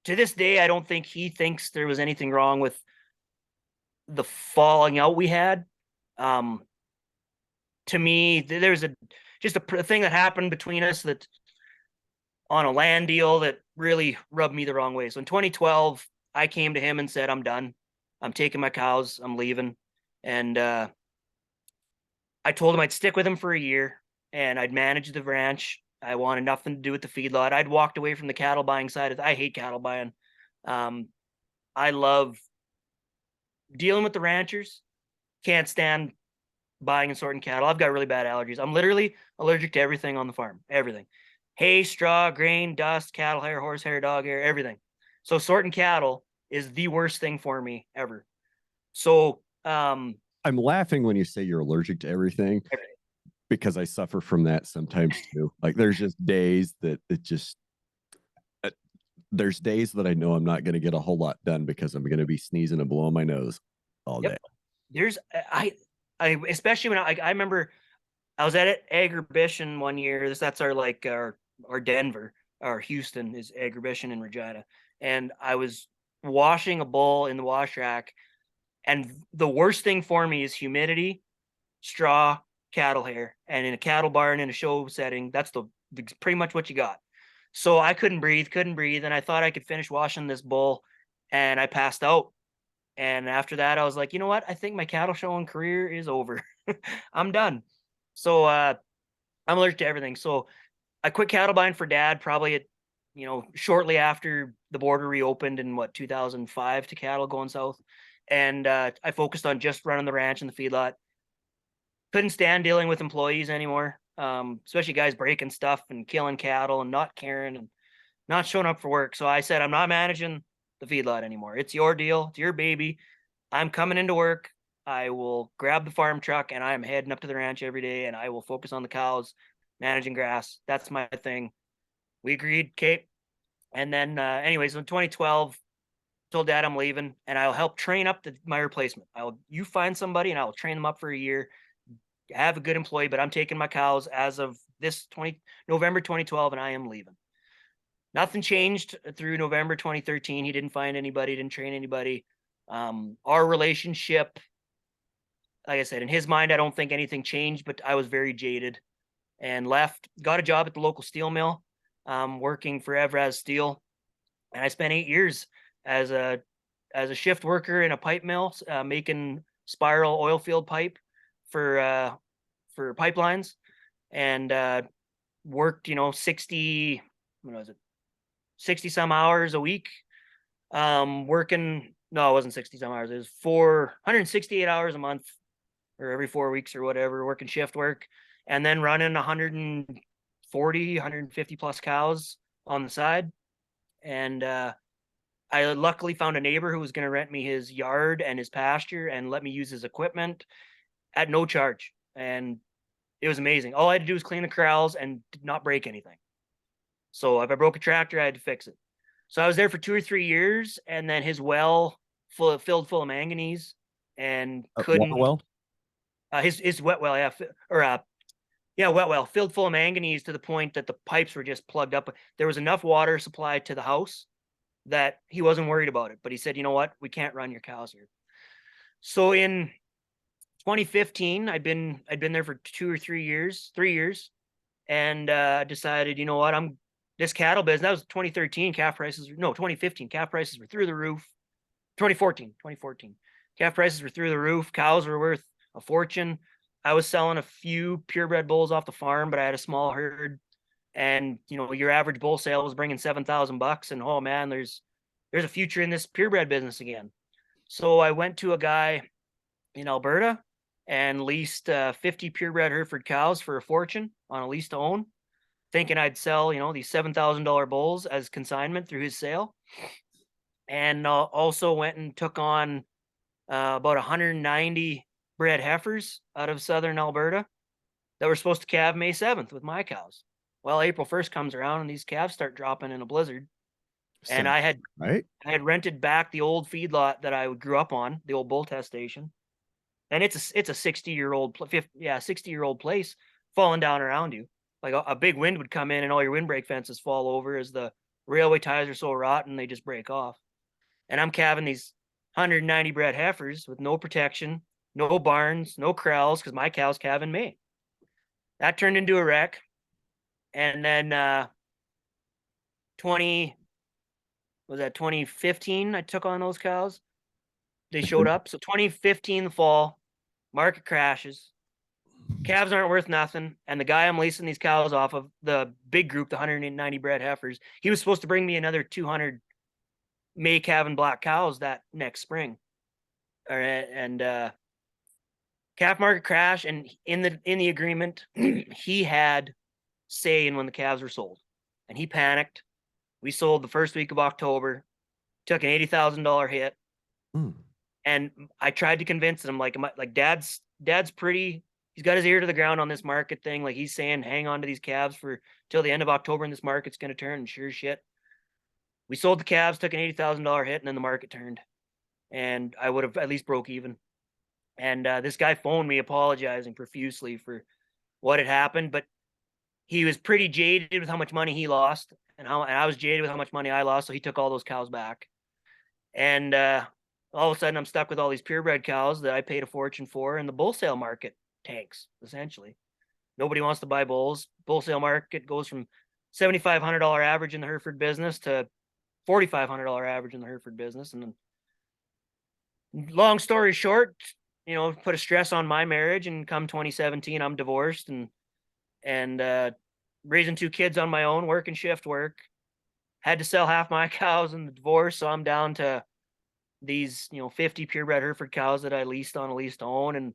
to this day, I don't think he thinks there was anything wrong with the falling out we had. To me, there's just a thing that happened between us that on a land deal that really rubbed me the wrong way. So in 2012, I came to him and said, I'm done. I'm taking my cows. I'm leaving. And I told him I'd stick with him for a year and I'd manage the ranch. I wanted nothing to do with the feedlot. I'd walked away from the cattle buying side. I hate cattle buying. I love dealing with the ranchers. Can't stand buying and sorting cattle. I've got really bad allergies. I'm literally allergic to everything on the farm. Everything. Hay, straw, grain, dust, cattle hair, horse hair, dog hair, everything. So sorting cattle is the worst thing for me ever. So I'm laughing when you say you're allergic to everything because I suffer from that sometimes too. Like there's just days that there's days that I know I'm not going to get a whole lot done because I'm going to be sneezing and blowing my nose all day. There's I especially when I remember I was at Agribition one year. That's our Denver, our Houston is Agribition in Regina, and I was washing a bull in the wash rack, and the worst thing for me is humidity, straw, cattle hair, and in a cattle barn in a show setting, that's pretty much what you got. So I couldn't breathe, and I thought I could finish washing this bull, and I passed out. And after that, I was like, you know what? I think my cattle showing career is over. I'm done. So I'm allergic to everything. So I quit cattle buying for Dad probably shortly after the border reopened in 2005 to cattle going south. And I focused on just running the ranch and the feedlot. Couldn't stand dealing with employees anymore, especially guys breaking stuff and killing cattle and not caring and not showing up for work. So I said, I'm not managing the feedlot anymore. It's your deal. It's your baby. I'm coming into work. I will grab the farm truck and I'm heading up to the ranch every day and I will focus on the cows, managing grass. That's my thing. We agreed, Kate. And then, anyways, in 2012, told Dad I'm leaving and I'll help train up my replacement. You find somebody and I will train them up for a year, have a good employee, but I'm taking my cows as of November 2012 and I am leaving. Nothing changed through November 2013. He didn't find anybody, didn't train anybody. Our relationship, like I said, in his mind, I don't think anything changed, but I was very jaded and left, got a job at the local steel mill, working for Evraz Steel. And I spent 8 years as a shift worker in a pipe mill, making spiral oil field pipe for pipelines, and worked 60 some hours a week, working. No, it wasn't 60 some hours. It was 168 hours a month or every 4 weeks or whatever, working shift work, and then running 140, 150 plus cows on the side. And I luckily found a neighbor who was going to rent me his yard and his pasture and let me use his equipment at no charge. And it was amazing. All I had to do was clean the corrals and not break anything. So if I broke a tractor, I had to fix it. So I was there for 2 or 3 years, and then his well filled full of manganese, and couldn't. Well, his wet well, wet well filled full of manganese to the point that the pipes were just plugged up. There was enough water supply to the house that he wasn't worried about it. But he said, you know what, we can't run your cows here. So in 2015, I'd been there for 2 or 3 years, and decided, you know what, this cattle business. That was 2013. 2015 calf prices were through the roof. 2014 calf prices were through the roof. Cows were worth a fortune. I was selling a few purebred bulls off the farm, but I had a small herd, and your average bull sale was bringing $7,000, and oh man, there's a future in this purebred business again. So I went to a guy in Alberta and leased 50 purebred Hereford cows for a fortune on a lease to own, thinking I'd sell these $7,000 bulls as consignment through his sale, and also went and took on about 190 bred heifers out of southern Alberta that were supposed to calve May 7th with my cows. Well, April 1st comes around and these calves start dropping in a blizzard. And Sounds right. I had rented back the old feedlot that I grew up on, the old bull test station. And it's a 60-year-old 60-year-old place falling down around you. Like a big wind would come in and all your windbreak fences fall over as the railway ties are so rotten they just break off. And I'm calving these 190 bred heifers with no protection, no barns, no corrals, because my cows calve in May. That turned into a wreck. And then 2015, I took on those cows. They showed up. So 2015, the fall, market crashes. Calves aren't worth nothing. And the guy I'm leasing these cows off of, the big group, the 190 bred heifers, he was supposed to bring me another 200 May calving black cows that next spring. All right. And calf market crash. And in the agreement, he had say in when the calves were sold. And he panicked. We sold the first week of October, took an $80,000 hit. And I tried to convince him, like dad's pretty, he's got his ear to the ground on this market thing. Like he's saying, hang on to these calves for till the end of October and this market's going to turn. And sure as shit, we sold the calves, took an $80,000 hit, and then the market turned. And I would have at least broke even. And this guy phoned me apologizing profusely for what had happened, but he was pretty jaded with how much money he lost, and I was jaded with how much money I lost. So he took all those cows back. And all of a sudden I'm stuck with all these purebred cows that I paid a fortune for, and the bull sale market tanks, essentially. Nobody wants to buy bulls. Bull sale market goes from $7,500 average in the Hereford business to $4,500 average in the Hereford business. And then, long story short, put a stress on my marriage, and come 2017, I'm divorced and raising two kids on my own, working shift work. Had to sell half my cows in the divorce, so I'm down to these 50 purebred Hereford cows that I leased on a lease to own, and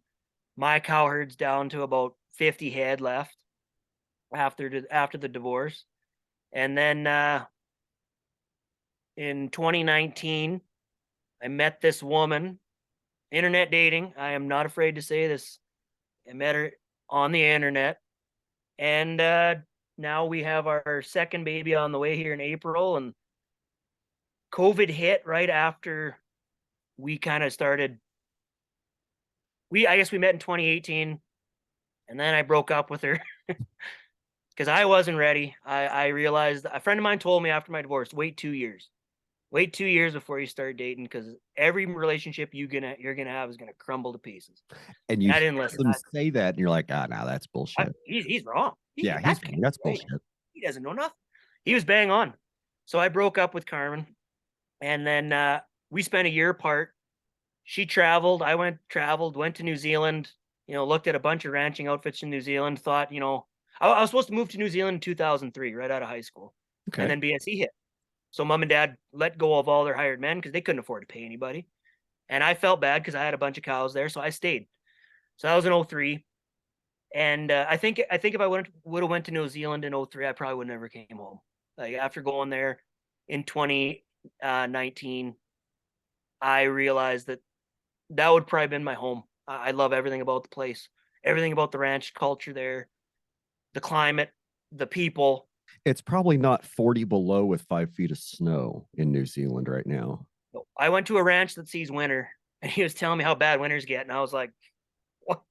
my cow herd's down to about 50 head left after the divorce. And then in 2019, I met this woman, internet dating. I am not afraid to say this. I met her on the internet, and now we have our second baby on the way here in April. And COVID hit right after we kind of started. I guess we met in 2018, and then I broke up with her because I wasn't ready. I realized, a friend of mine told me after my divorce, wait 2 years. Wait 2 years before you start dating, because every relationship you're gonna have is gonna crumble to pieces. And you I didn't hear listen. them say that, and you're like, ah, no, that's bullshit. He's wrong. That's bullshit. He doesn't know nothing. He was bang on. So I broke up with Carmen, and then we spent a year apart. She traveled. I went to New Zealand. Looked at a bunch of ranching outfits in New Zealand. Thought, I was supposed to move to New Zealand in 2003, right out of high school. Okay. And then BSE hit. So mom and dad let go of all their hired men because they couldn't afford to pay anybody. And I felt bad because I had a bunch of cows there, so I stayed. So that was in 03. And I think if I would have went to New Zealand in 03, I probably would never came home. Like after going there in 2019, I realized that would probably been my home. I love everything about the place, everything about the ranch culture there, the climate, the people. It's probably not 40 below with 5 feet of snow in New Zealand right now. I went to a ranch that sees winter, and he was telling me how bad winters get, and I was like, what?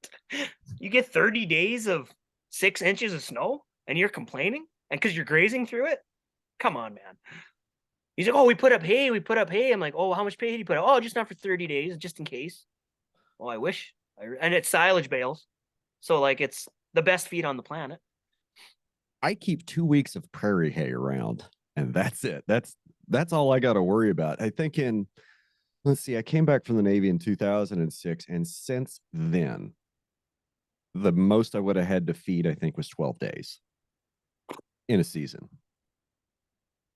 You get 30 days of 6 inches of snow and you're complaining? And because you're grazing through it? Come on, man. He's like, oh, we put up hay. I'm like, oh, how much hay did you put up? Oh, just not for 30 days, just in case. Well, I wish. And it's silage bales. So, like, it's the best feed on the planet. I keep 2 weeks of prairie hay around, and that's it. That's all I got to worry about. I think let's see, I came back from the Navy in 2006, and since then, The most I would have had to feed, I think, was 12 days in a season.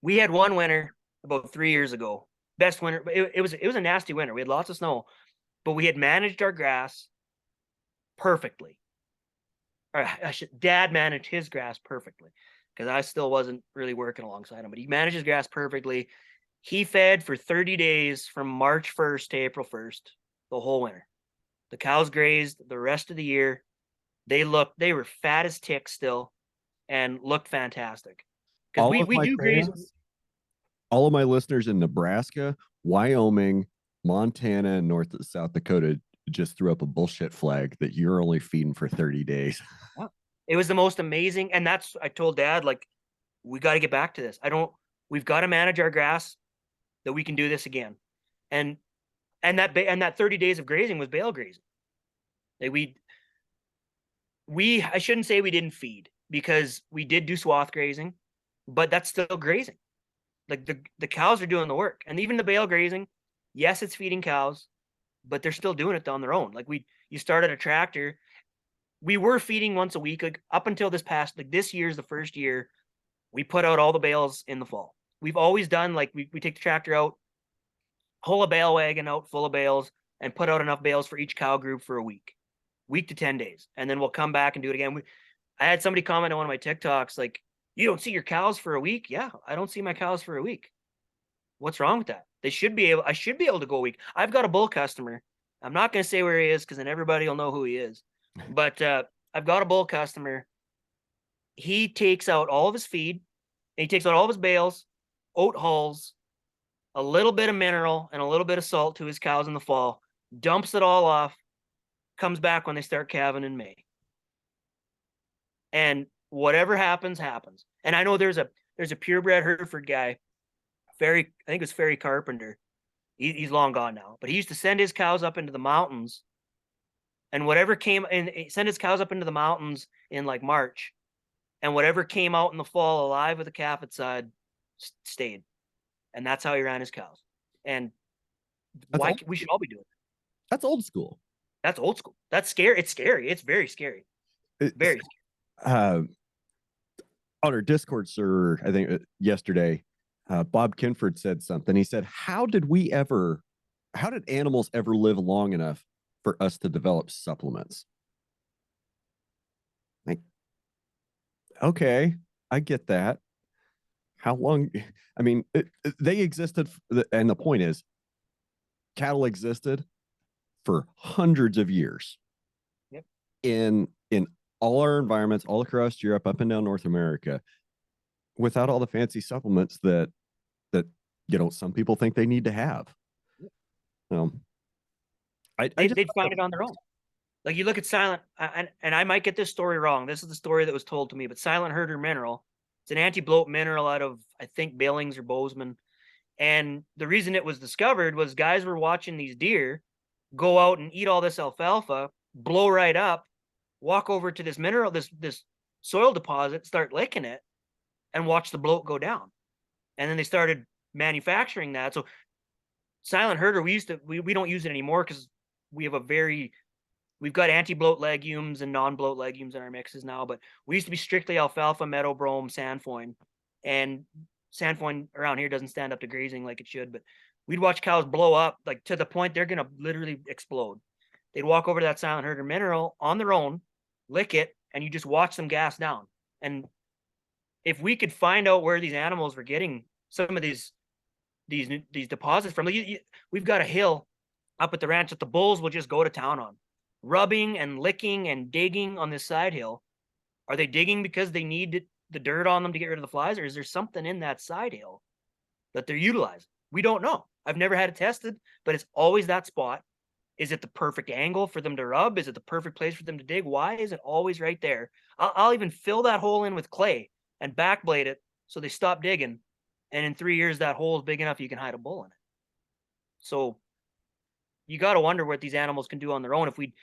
We had one winter about 3 years ago. Best winter. It was a nasty winter. We had lots of snow, but we had managed our grass perfectly. Or Dad managed his grass perfectly because I still wasn't really working alongside him. But he managed his grass perfectly. He fed for 30 days from March 1st to April 1st, the whole winter. The cows grazed the rest of the year. They were fat as ticks still and looked fantastic. Because All we of we my do graze. fans, all of my listeners in Nebraska, Wyoming, Montana, and South Dakota just threw up a bullshit flag that you're only feeding for 30 days. It was the most amazing. And I told Dad, like, we got to get back to this. We've got to manage our grass that we can do this again. And that 30 days of grazing was bale grazing. Like I shouldn't say we didn't feed because we did do swath grazing, but that's still grazing. Like the cows are doing the work. And even the bale grazing, yes, it's feeding cows, but they're still doing it on their own. Like you started a tractor. We were feeding once a week, like up until this year's the first year we put out all the bales in the fall. We've always done like we take the tractor out, pull a bale wagon out full of bales, and put out enough bales for each cow group for a week to 10 days. And then we'll come back and do it again. I had somebody comment on one of my TikToks, like, you don't see your cows for a week? Yeah, I don't see my cows for a week. What's wrong with that? I should be able to go a week. I've got a bull customer. I'm not going to say where he is because then everybody will know who he is. But I've got a bull customer. He takes out all of his feed, and he takes out all of his bales, oat hulls, a little bit of mineral, and a little bit of salt to his cows in the fall, dumps it all off, comes back when they start calving in May. And whatever happens, happens. And I know there's a purebred Hereford guy, I think it was Ferry Carpenter. He's long gone now, but he used to send his cows up into the mountains, and whatever came and send his cows up into the mountains in like March, and whatever came out in the fall alive with a calf inside stayed, and that's how he ran his cows. And we should all be doing it. That's old school. That's old school. That's scary. It's scary. It's very scary. Very scary. On our Discord server, I think yesterday, Bob Kinford said something. He said, how did animals ever live long enough for us to develop supplements? Like, okay, I get that. How long? I mean, they existed, and the point is, cattle existed for hundreds of years. Yep. In all our environments, all across Europe, up and down North America, without all the fancy supplements that some people think they need to have. They'd find it on their own. Like you look at Silent, and I might get this story wrong. This is the story that was told to me, but Silent Herder mineral, it's an anti-bloat mineral out of, I think, Billings or Bozeman. And the reason it was discovered was guys were watching these deer go out and eat all this alfalfa, blow right up, walk over to this mineral, this soil deposit, start licking it, and watch the bloat go down. And then they started manufacturing that. So Silent Herder, we don't use it anymore because we've got anti-bloat legumes and non-bloat legumes in our mixes now, but we used to be strictly alfalfa, meadow brome, sandfoin, and sandfoin around here doesn't stand up to grazing like it should, but we'd watch cows blow up like to the point they're going to literally explode. They'd walk over to that Silent Herder mineral on their own, lick it, and you just watch them gas down. And if we could find out where these animals were getting some of these deposits from, we've got a hill up at the ranch that the bulls will just go to town on, rubbing and licking and digging on this side hill. Are they digging because they need the dirt on them to get rid of the flies, or is there something in that side hill that they're utilizing? We don't know. I've never had it tested, but it's always that spot. Is it the perfect angle for them to rub? Is it the perfect place for them to dig? Why is it always right there? I'll even fill that hole in with clay and backblade it so they stop digging. And in 3 years, that hole is big enough you can hide a bull in it. So you got to wonder what these animals can do on their own. We'd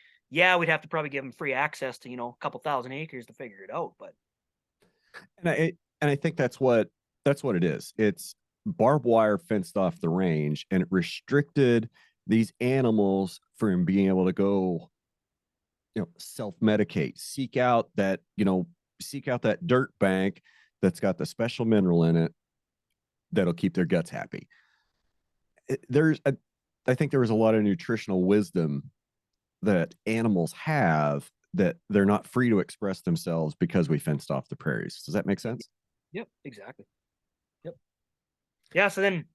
have to probably give them free access to, a couple thousand acres to figure it out. But and I think that's what it is. It's barbed wire fenced off the range, and it restricted these animals from being able to go self-medicate, seek out that dirt bank that's got the special mineral in it that'll keep their guts happy. I think there was a lot of nutritional wisdom that animals have that they're not free to express themselves because we fenced off the prairies. Does that make sense? Yep, exactly. Yep. Yeah. So then,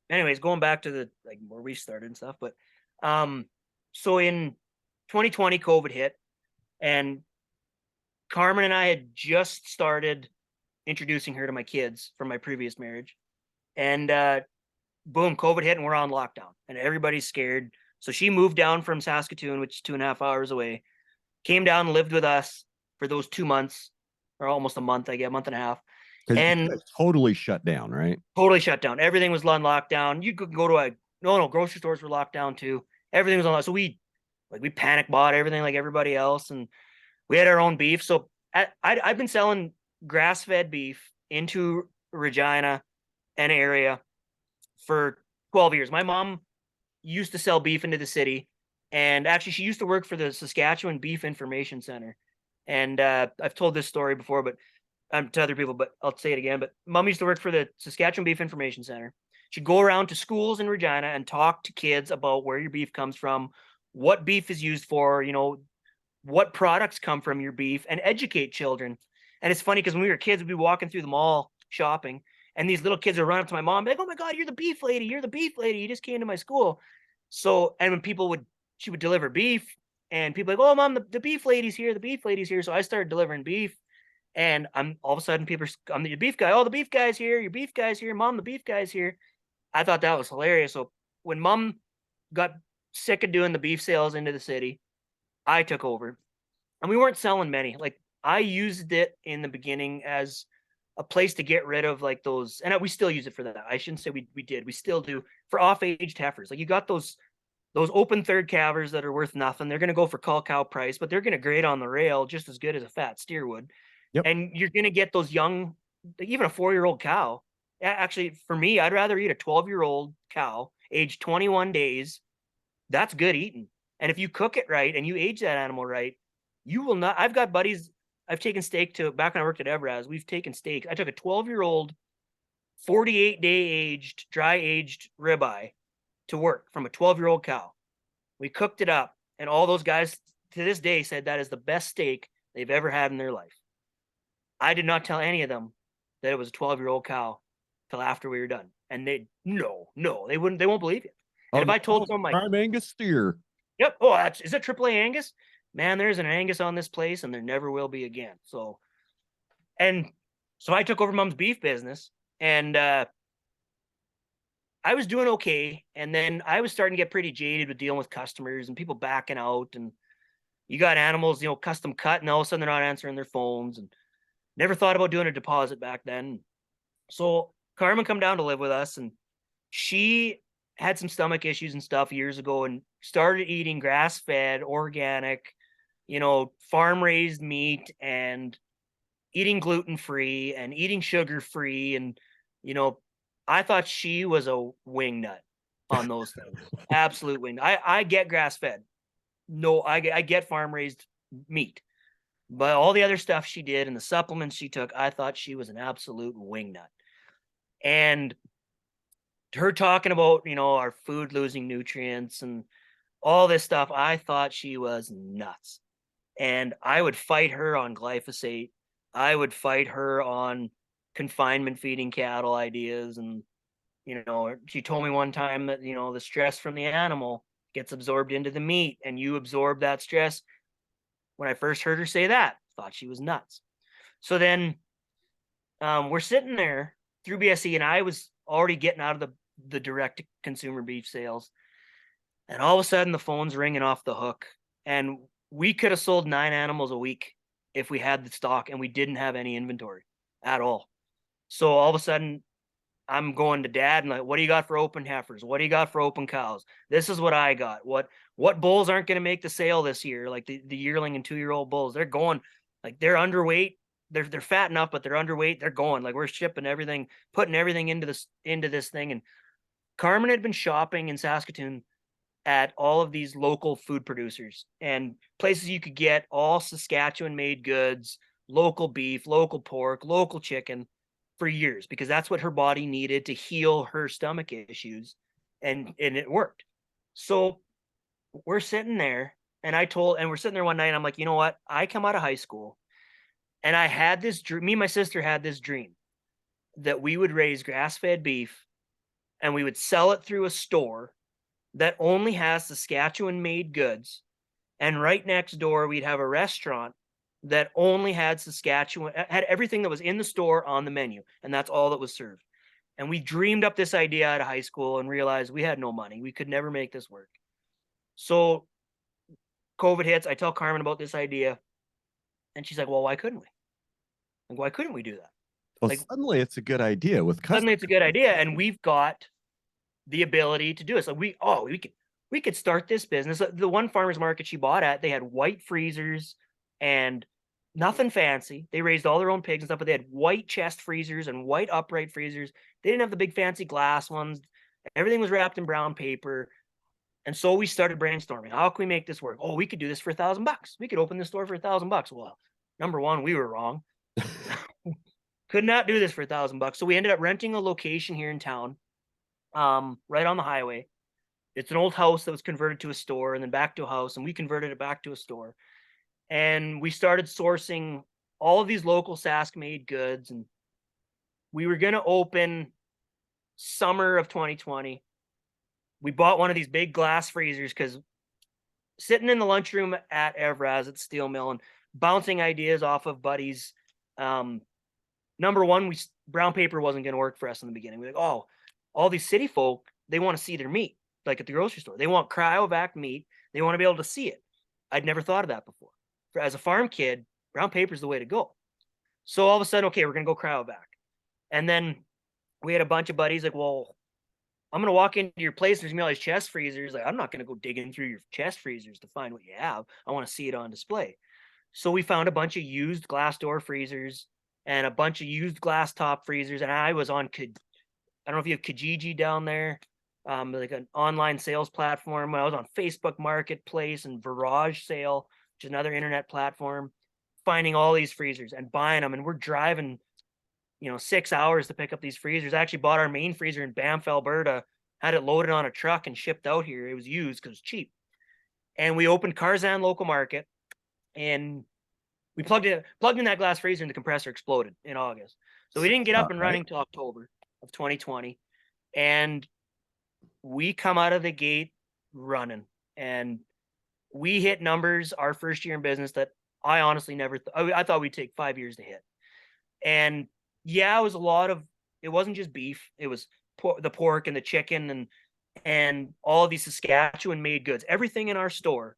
anyways, going back to the like where we started and stuff, but so in 2020, COVID hit, and Carmen and I had just started introducing her to my kids from my previous marriage, and boom, COVID hit, and we're on lockdown, and everybody's scared. So she moved down from Saskatoon, which is 2.5 hours away, came down and lived with us for those 2 months, or almost a month, I guess, a month and a half, Because and totally shut down, right? totally shut down. Everything was on lockdown. You could go to grocery stores were locked down too. Everything was on. So we panic bought everything like everybody else, and we had our own beef. So I've been selling grass fed beef into Regina and area for 12 years. My mom used to sell beef into the city, and actually she used to work for the Saskatchewan Beef Information Center. And I've told this story before, but to other people, but I'll say it again. But mom used to work for the Saskatchewan Beef Information Center. She'd go around to schools in Regina and talk to kids about where your beef comes from, what beef is used for, what products come from your beef, and educate children. And it's funny because when we were kids, we'd be walking through the mall shopping, and these little kids would run up to my mom, like, "Oh my God, you're the beef lady! You're the beef lady! You just came to my school." So, and when she would deliver beef, and people like, "Oh, mom, the beef lady's here! The beef lady's here!" So I started delivering beef, and I'm all of a sudden I'm the beef guy. Oh, the beef guy's here! Your beef guy's here! Mom, the beef guy's here! I thought that was hilarious. So when mom got sick of doing the beef sales into the city, I took over, and we weren't selling many. Like I used it in the beginning as a place to get rid of like those, and we still use it for that. I shouldn't say we did. We still do for off-aged heifers. Like you got those open third calvers that are worth nothing. They're going to go for call cow price, but they're going to grade on the rail just as good as a fat steer would. Yep. And you're going to get those young, even a 4-year-old cow. Actually, for me, I'd rather eat a 12-year-old cow aged 21 days. That's good eating. And if you cook it right and you age that animal right, you will not. I've got buddies. I've taken steak to back when I worked at Evraz. We've taken steak. I took a 12-year-old, 48-day aged, dry aged ribeye to work from a 12-year-old cow. We cooked it up, and all those guys to this day said that is the best steak they've ever had in their life. I did not tell any of them that it was a 12-year-old cow till after we were done, and they won't believe you. And if I told someone like prime Angus steer, yep, oh, is that AAA Angus? Man, there's an Angus on this place, and there never will be again. So I took over mom's beef business, and I was doing okay. And then I was starting to get pretty jaded with dealing with customers and people backing out. And you got animals, custom cut, and all of a sudden they're not answering their phones. And never thought about doing a deposit back then. So Carmen come down to live with us, and she had some stomach issues and stuff years ago, and started eating grass-fed, organic, farm-raised meat, and eating gluten-free and eating sugar-free. And, I thought she was a wingnut on those things. Absolute wing. I get grass-fed. No, I get farm-raised meat. But all the other stuff she did and the supplements she took, I thought she was an absolute wingnut. And her talking about, our food losing nutrients and all this stuff, I thought she was nuts. And I would fight her on glyphosate. I would fight her on confinement feeding cattle ideas. And, she told me one time that, the stress from the animal gets absorbed into the meat, and you absorb that stress. When I first heard her say that, I thought she was nuts. So then we're sitting there through BSE, and I was already getting out of the direct consumer beef sales. And all of a sudden the phone's ringing off the hook, and we could have sold 9 animals a week if we had the stock, and we didn't have any inventory at all. So all of a sudden I'm going to dad and like, what do you got for open heifers? What do you got for open cows? This is what I got. What bulls aren't going to make the sale this year? Like the yearling and 2-year-old bulls, they're going like they're underweight. They're fat enough, but they're underweight. They're going like we're shipping everything, putting everything into this thing. And Carmen had been shopping in Saskatoon at all of these local food producers and places you could get all Saskatchewan made goods, local beef, local pork, local chicken for years, because that's what her body needed to heal her stomach issues. And it worked. So we're sitting there, and we're sitting there one night and I'm like, you know what? I come out of high school and I had this dream. Me and my sister had this dream that we would raise grass-fed beef and we would sell it through a store that only has Saskatchewan made goods. And right next door, we'd have a restaurant that only had Saskatchewan, had everything that was in the store on the menu. And that's all that was served. And we dreamed up this idea out of high school and realized we had no money. We could never make this work. So COVID hits. I tell Carmen about this idea. And she's like, well, why couldn't we? Like, why couldn't we do that? Well, Like, suddenly it's a good idea with suddenly customers. it's a good idea. And we've got the ability to do it. So we could start this business. The one farmer's market she bought at, they had white freezers and nothing fancy. They raised all their own pigs and stuff, but they had white chest freezers and white upright freezers. They didn't have the big fancy glass ones. Everything was wrapped in brown paper. And so we started brainstorming. How can we make this work? Oh, we could do this for $1,000. We could open this store for $1,000. Well, number one, we were wrong. Could not do this for $1,000. So we ended up renting a location here in town, right on the highway. It's an old house that was converted to a store and then back to a house, and we converted it back to a store. And we started sourcing all of these local Sask made goods. And we were going to open summer of 2020. We bought one of these big glass freezers because sitting in the lunchroom at Evraz at Steel Mill and bouncing ideas off of buddies. Number one, brown paper wasn't going to work for us in the beginning. We're like, oh, all these city folk, they want to see their meat, like at the grocery store. They want cryovac meat. They want to be able to see it. I'd never thought of that before. As a farm kid, brown paper is the way to go. So all of a sudden, okay, we're going to go cryovac. And then we had a bunch of buddies like, well, I'm going to walk into your place. There's going to be all these chest freezers. Like, I'm not going to go digging through your chest freezers to find what you have. I want to see it on display. So we found a bunch of used glass door freezers and a bunch of used glass top freezers. And I was on, I don't know if you have Kijiji down there, like an online sales platform. I was on Facebook Marketplace and Virage Sale, which is another internet platform, finding all these freezers and buying them. And we're driving, 6 hours to pick up these freezers. I actually bought our main freezer in Banff, Alberta, had it loaded on a truck and shipped out here. It was used because it's cheap. And we opened Carzan local market, and we plugged in that glass freezer, and the compressor exploded in August. So we didn't get up and running till October of 2020. And we come out of the gate running, and we hit numbers our first year in business that I honestly never I thought we'd take 5 years to hit. And yeah, it was it wasn't just beef. It was the pork and the chicken and all of these Saskatchewan made goods. Everything in our store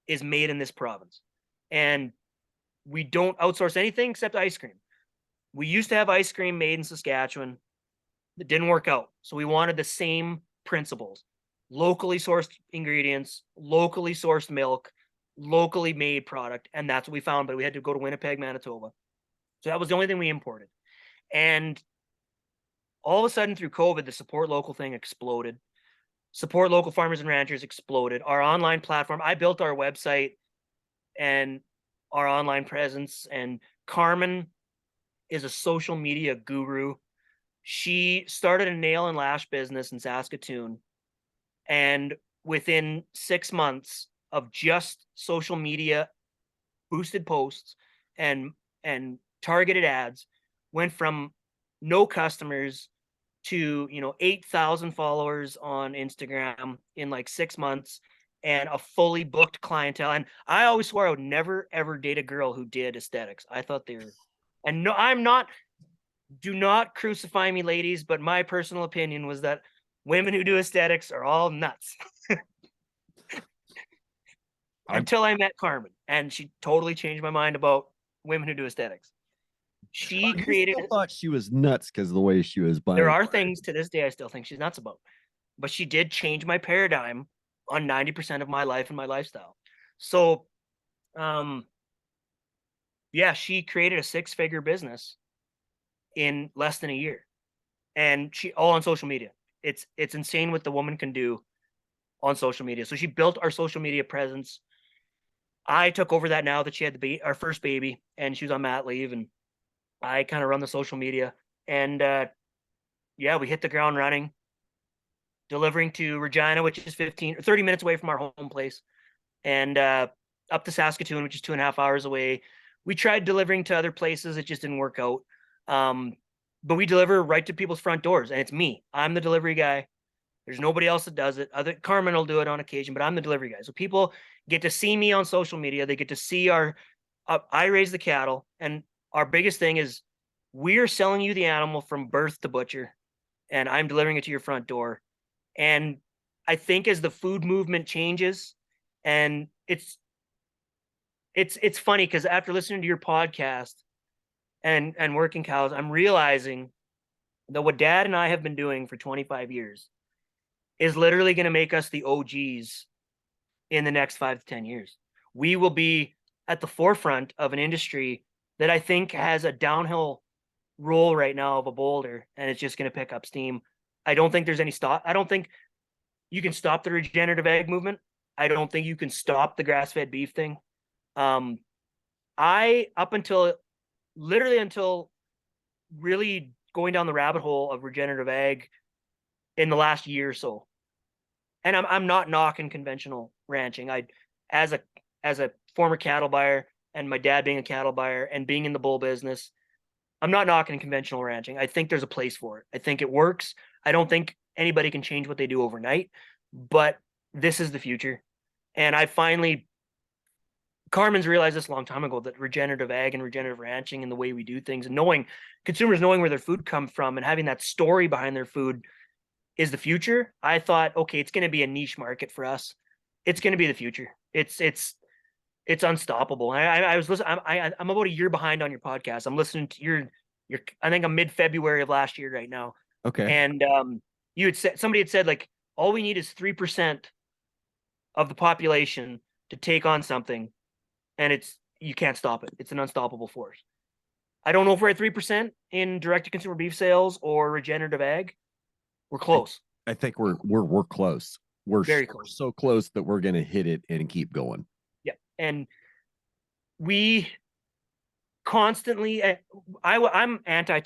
is made in this province. And we don't outsource anything except ice cream. We used to have ice cream made in Saskatchewan that didn't work out. So we wanted the same principles: locally sourced ingredients, locally sourced milk, locally made product. And that's what we found. But we had to go to Winnipeg, Manitoba. So that was the only thing we imported. And all of a sudden through COVID, the support local thing exploded. Support local farmers and ranchers exploded. Our online platform, I built our website and our online presence. And Carmen is a social media guru. She started a nail and lash business in Saskatoon. And within 6 months of just social media boosted posts and targeted ads, went from no customers to 8,000 followers on Instagram in like 6 months and a fully booked clientele. And I always swore I would never ever date a girl who did aesthetics. I thought they were, and no, I'm not, do not crucify me, ladies, but my personal opinion was that women who do aesthetics are all nuts. Until I met Carmen, and she totally changed my mind about women who do aesthetics. She created. I thought she was nuts because of the way she was buying. There are things to this day I still think she's nuts about, but she did change my paradigm on 90% of my life and my lifestyle. So, yeah, she created a 6-figure business in less than a year, and she all on social media. It's insane what the woman can do on social media. So she built our social media presence. I took over that now that she had our first baby and she was on mat leave, and I kind of run the social media. And yeah, we hit the ground running, delivering to Regina, which is 15 or 30 minutes away from our home place, and up to Saskatoon, which is 2.5 hours away. We tried delivering to other places. It just didn't work out. But we deliver right to people's front doors, and it's me. I'm the delivery guy. There's nobody else that does it. Carmen will do it on occasion, but I'm the delivery guy. So people get to see me on social media. They get to see I raise the cattle, and our biggest thing is we're selling you the animal from birth to butcher, and I'm delivering it to your front door. And I think as the food movement changes, and it's funny because after listening to your podcast and working cows, I'm realizing that what Dad and I have been doing for 25 years is literally going to make us the OGs in the next 5 to 10 years. We will be at the forefront of an industry that I think has a downhill roll right now of a boulder, and it's just going to pick up steam. I don't think there's any stop. I don't think you can stop the regenerative ag movement. I don't think you can stop the grass-fed beef thing. Up until really going down the rabbit hole of regenerative ag in the last year or so. And I'm not knocking conventional ranching. As a former cattle buyer, and my dad being a cattle buyer and being in the bull business, I'm not knocking conventional ranching. I think there's a place for it. I think it works. I don't think anybody can change what they do overnight, but this is the future. And Carmen's realized this a long time ago, that regenerative ag and regenerative ranching and the way we do things, and consumers knowing where their food comes from and having that story behind their food is the future. I thought, okay, it's going to be a niche market for us. It's going to be the future. It's unstoppable. I was listening. I'm about a year behind on your podcast. I'm listening to your. I think I'm mid-February of last year right now. Okay. And somebody had said, like, all we need is 3% of the population to take on something, and you can't stop it. It's an unstoppable force. I don't know if we're at 3% in direct-to-consumer beef sales or regenerative ag. We're close. I think we're close. We're very close. We're so close that we're going to hit it and keep going. Yeah, and we constantly. I was anti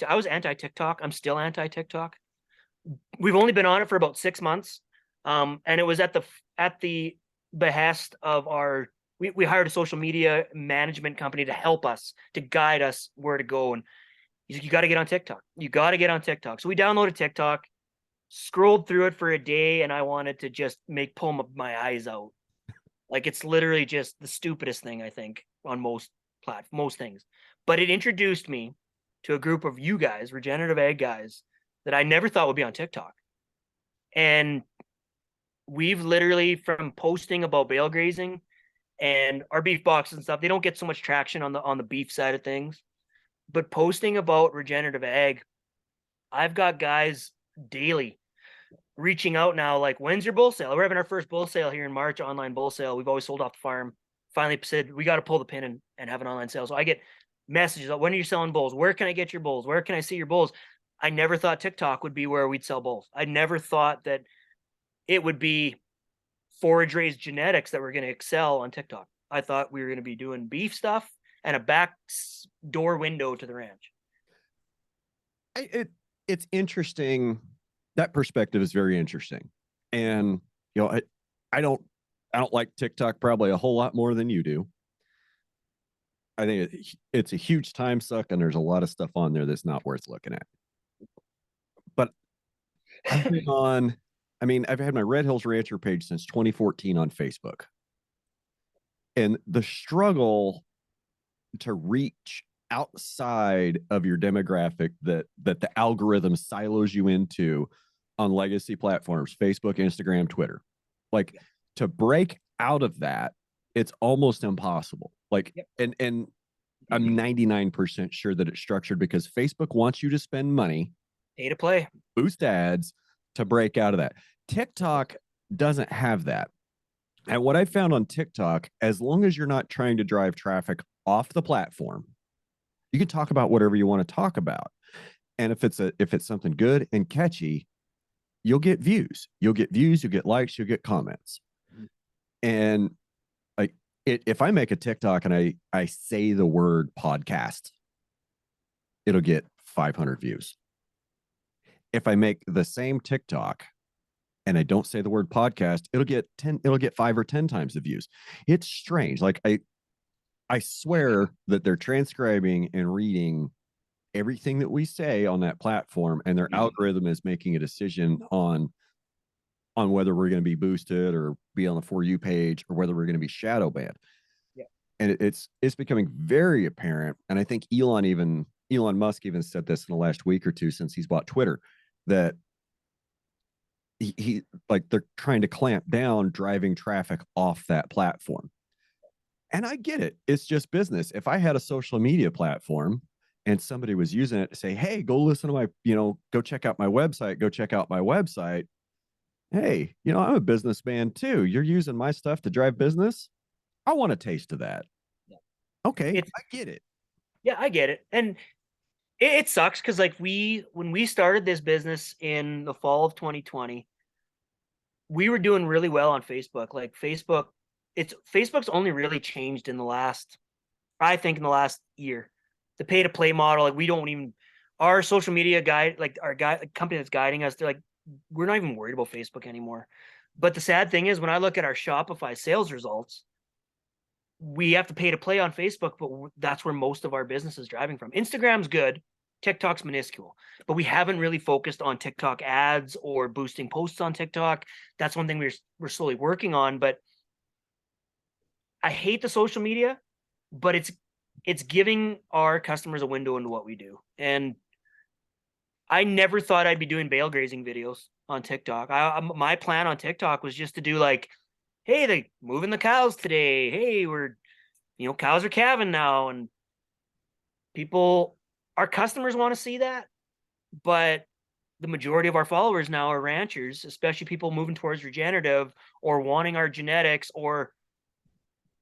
TikTok. I'm still anti TikTok. We've only been on it for about 6 months, and it was at the behest of our. We hired a social media management company to help us, to guide us where to go. And he's like, you got to get on TikTok. You got to get on TikTok. So we downloaded TikTok, scrolled through it for a day, and I wanted to just pull my eyes out. Like, it's literally just the stupidest thing, I think, on most things. But it introduced me to a group of you guys, regenerative ag guys, that I never thought would be on TikTok. And we've literally, from posting about bale grazing and our beef boxes and stuff, they don't get so much traction on the beef side of things. But posting about regenerative ag, I've got guys daily reaching out now, like, when's your bull sale? We're having our first bull sale here in March, online bull sale. We've always sold off the farm. Finally said, we got to pull the pin and have an online sale. So I get messages, when are you selling bulls? Where can I get your bulls? Where can I see your bulls? I never thought TikTok would be where we'd sell bulls. I never thought that it would be forage raised genetics that were going to excel on TikTok. I thought we were going to be doing beef stuff and a back door window to the ranch. It's interesting. That perspective is very interesting. And, I don't like TikTok probably a whole lot more than you do. I think it's a huge time suck, and there's a lot of stuff on there that's not worth looking at. But I've had my Red Hills Rancher page since 2014 on Facebook. And the struggle to reach outside of your demographic that the algorithm silos you into on legacy platforms, Facebook, Instagram, Twitter, like, to break out of that, it's almost impossible. Like, yep. And I'm 99% sure that it's structured because Facebook wants you to spend money, pay to play, boost ads to break out of that. TikTok doesn't have that. And what I found on TikTok, as long as you're not trying to drive traffic off the platform, you can talk about whatever you want to talk about. And if it's something good and catchy, you'll get views. You'll get views, you'll get likes, you'll get comments. And like if I make a TikTok and I say the word podcast, it'll get 500 views. If I make the same TikTok and I don't say the word podcast, it'll get 5 or 10 times the views. It's strange. Like I swear that they're transcribing and reading everything that we say on that platform, and their algorithm is making a decision on whether we're going to be boosted or be on the For You page, or whether we're going to be shadow banned. Yeah. And it's becoming very apparent. And I think Elon Musk even said this in the last week or two since he's bought Twitter, that he like they're trying to clamp down driving traffic off that platform. And I get it. It's just business. If I had a social media platform and somebody was using it to say, hey, go listen to my, go check out my website, go check out my website. Hey, I'm a businessman too. You're using my stuff to drive business. I want a taste of that. Yeah. Okay. I get it. Yeah, I get it. And it sucks because like when we started this business in the fall of 2020, we were doing really well on Facebook. Like Facebook's only really changed in the last year. The pay to play model, like we don't even, our social media guide, like the company that's guiding us, they're like, we're not even worried about Facebook anymore. But the sad thing is when I look at our Shopify sales results, we have to pay to play on Facebook, but that's where most of our business is driving from. Instagram's good, TikTok's minuscule, but we haven't really focused on TikTok ads or boosting posts on TikTok. That's one thing we're slowly working on. But I hate the social media, but it's giving our customers a window into what we do. And I never thought I'd be doing bale grazing videos on TikTok. My plan on TikTok was just to do like, hey, they moving the cows today. Hey, cows are calving now. And our customers want to see that. But the majority of our followers now are ranchers, especially people moving towards regenerative or wanting our genetics, or,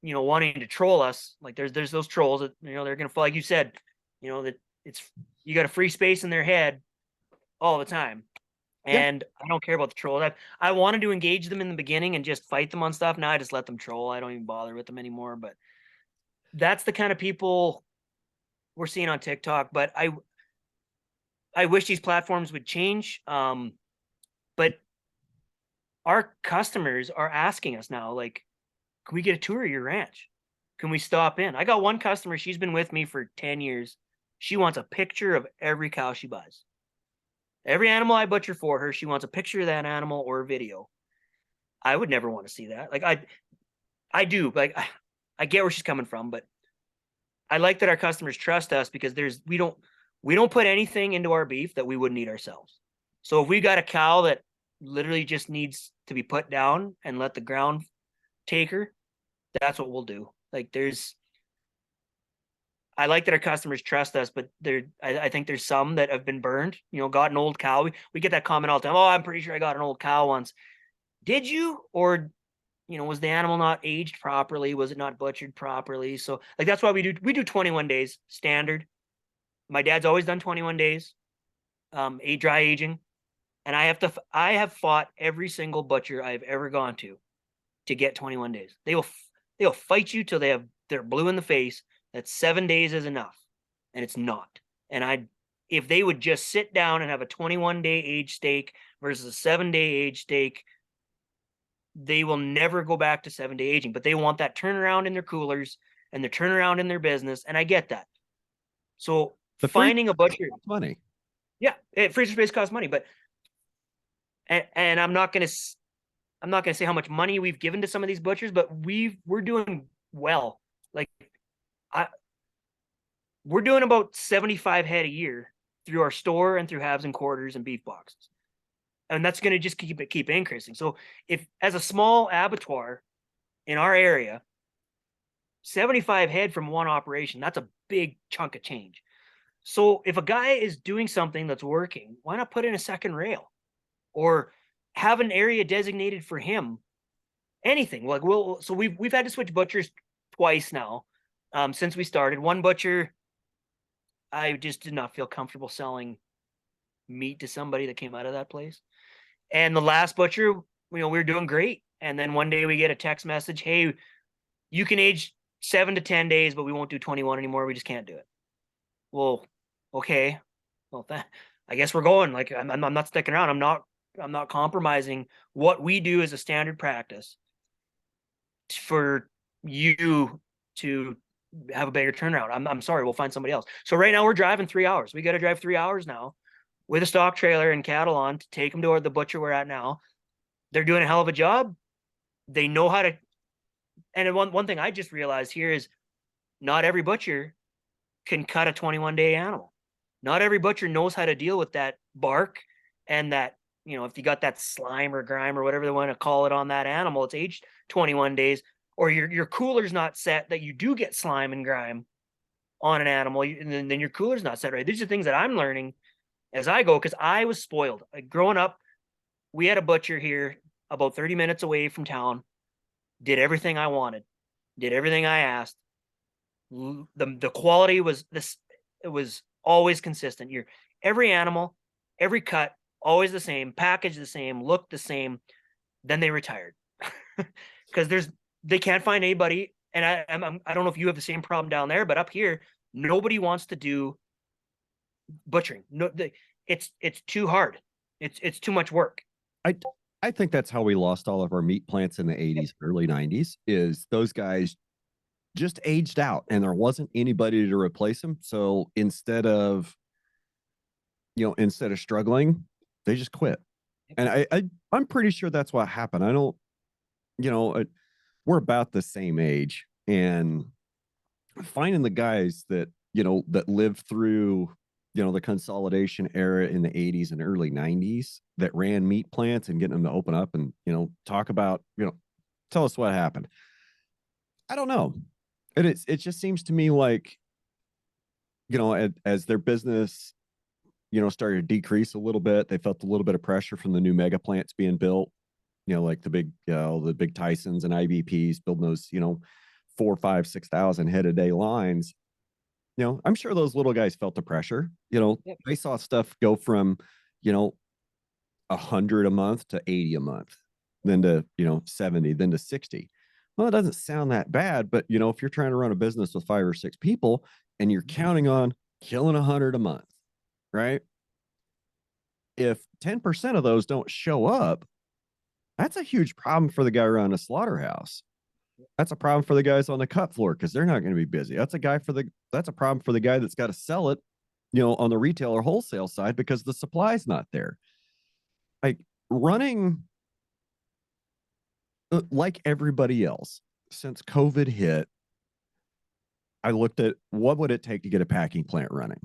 wanting to troll us. Like there's those trolls that, they're going to, like you said, that you got a free space in their head all the time. And yeah. I don't care about the trolls. I wanted to engage them in the beginning and just fight them on stuff. Now I just let them troll. I don't even bother with them anymore. But that's the kind of people we're seeing on TikTok. But I wish these platforms would change. But our customers are asking us now, like, can we get a tour of your ranch? Can we stop in? I got one customer. She's been with me for 10 years. She wants a picture of every cow she buys. Every animal I butcher for her, she wants a picture of that animal or a video. I would never want to see that. Like I do, like I get where she's coming from, but I like that our customers trust us because we don't put anything into our beef that we wouldn't eat ourselves. So if we got a cow that literally just needs to be put down and let the ground take her, that's what we'll do. Like I like that our customers trust us, but I think there's some that have been burned, got an old cow. We get that comment all the time. Oh, I'm pretty sure I got an old cow once. Did you? Or, was the animal not aged properly? Was it not butchered properly? So like, that's why we do 21 days standard. My dad's always done 21 days, dry aging. And I have fought every single butcher I've ever gone to get 21 days. They'll fight you till they're blue in the face. That 7 days is enough, and it's not. And if they would just sit down and have a 21-day age steak versus a 7-day age steak, they will never go back to 7-day aging. But they want that turnaround in their coolers and the turnaround in their business, and I get that. So finding a butcher, money, yeah, freezer space costs money, but and I'm not gonna say how much money we've given to some of these butchers, but we're doing well. Like we're doing about 75 head a year through our store and through halves and quarters and beef boxes. And that's going to just keep increasing. So if as a small abattoir in our area, 75 head from one operation, that's a big chunk of change. So if a guy is doing something that's working, why not put in a second rail or have an area designated for him? Anything. Like we've had to switch butchers twice now. Since we started. One butcher, I just did not feel comfortable selling meat to somebody that came out of that place. And the last butcher, we were doing great. And then one day we get a text message, hey, you can age 7 to 10 days, but we won't do 21 anymore. We just can't do it. Well, okay. Well, I guess we're going. Like, I'm not sticking around. I'm not compromising what we do as a standard practice for you to have a bigger turnaround. I'm sorry. We'll find somebody else. So right now we're driving 3 hours. We got to drive 3 hours now with a stock trailer and cattle on to take them to the butcher we're at now. They're doing a hell of a job. They know how to. And one thing I just realized here is not every butcher can cut a 21-day animal. Not every butcher knows how to deal with that bark and that, if you got that slime or grime or whatever they want to call it on that animal, it's aged 21 days, or your cooler's not set that you do get slime and grime on an animal, and then your cooler's not set right. These are things that I'm learning as I go, because I was spoiled. Like, growing up, we had a butcher here about 30 minutes away from town, did everything I wanted, did everything I asked. The quality was this, it was always consistent. Every animal, every cut, always the same, package the same, looked the same. Then they retired because they can't find anybody. And I don't know if you have the same problem down there, but up here, nobody wants to do butchering. No, it's too hard. It's too much work. I think that's how we lost all of our meat plants in the 80s, early 90s, is those guys just aged out and there wasn't anybody to replace them. So instead of struggling, they just quit. And I'm pretty sure that's what happened. I don't, we're about the same age, and finding the guys that, that lived through, the consolidation era in the 80s and early 90s that ran meat plants and getting them to open up and, talk about, tell us what happened. I don't know. It just seems to me like, as their business, started to decrease a little bit, they felt a little bit of pressure from the new mega plants being built, like the big Tysons and IBPs building those, 4, 5, 6,000 head a day lines. I'm sure those little guys felt the pressure. Yep. They saw stuff go from, 100 a month to 80 a month, then to, 70, then to 60. Well, it doesn't sound that bad, but if you're trying to run a business with 5 or 6 people and you're counting on killing 100 a month, right? If 10% of those don't show up, that's a huge problem for the guy running a slaughterhouse. That's a problem for the guys on the cut floor because they're not going to be busy. That's a problem for the guy that's got to sell it, on the retail or wholesale side because the supply's not there. Like, running like everybody else since COVID hit, I looked at what would it take to get a packing plant running.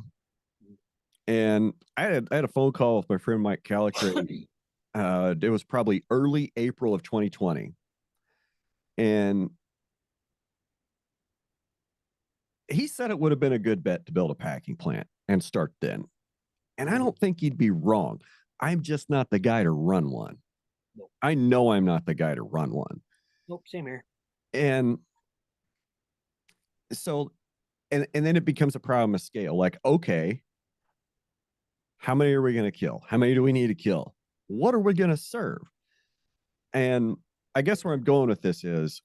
And I had a phone call with my friend Mike Calicre. It was probably early April of 2020. And he said it would have been a good bet to build a packing plant and start then. And I don't think he'd be wrong. I'm just not the guy to run one. Nope. I know I'm not the guy to run one. Nope, same here. And so, and then it becomes a problem of scale. Like, okay, how many are we going to kill? How many do we need to kill? What are we going to serve? And I guess where I'm going with this is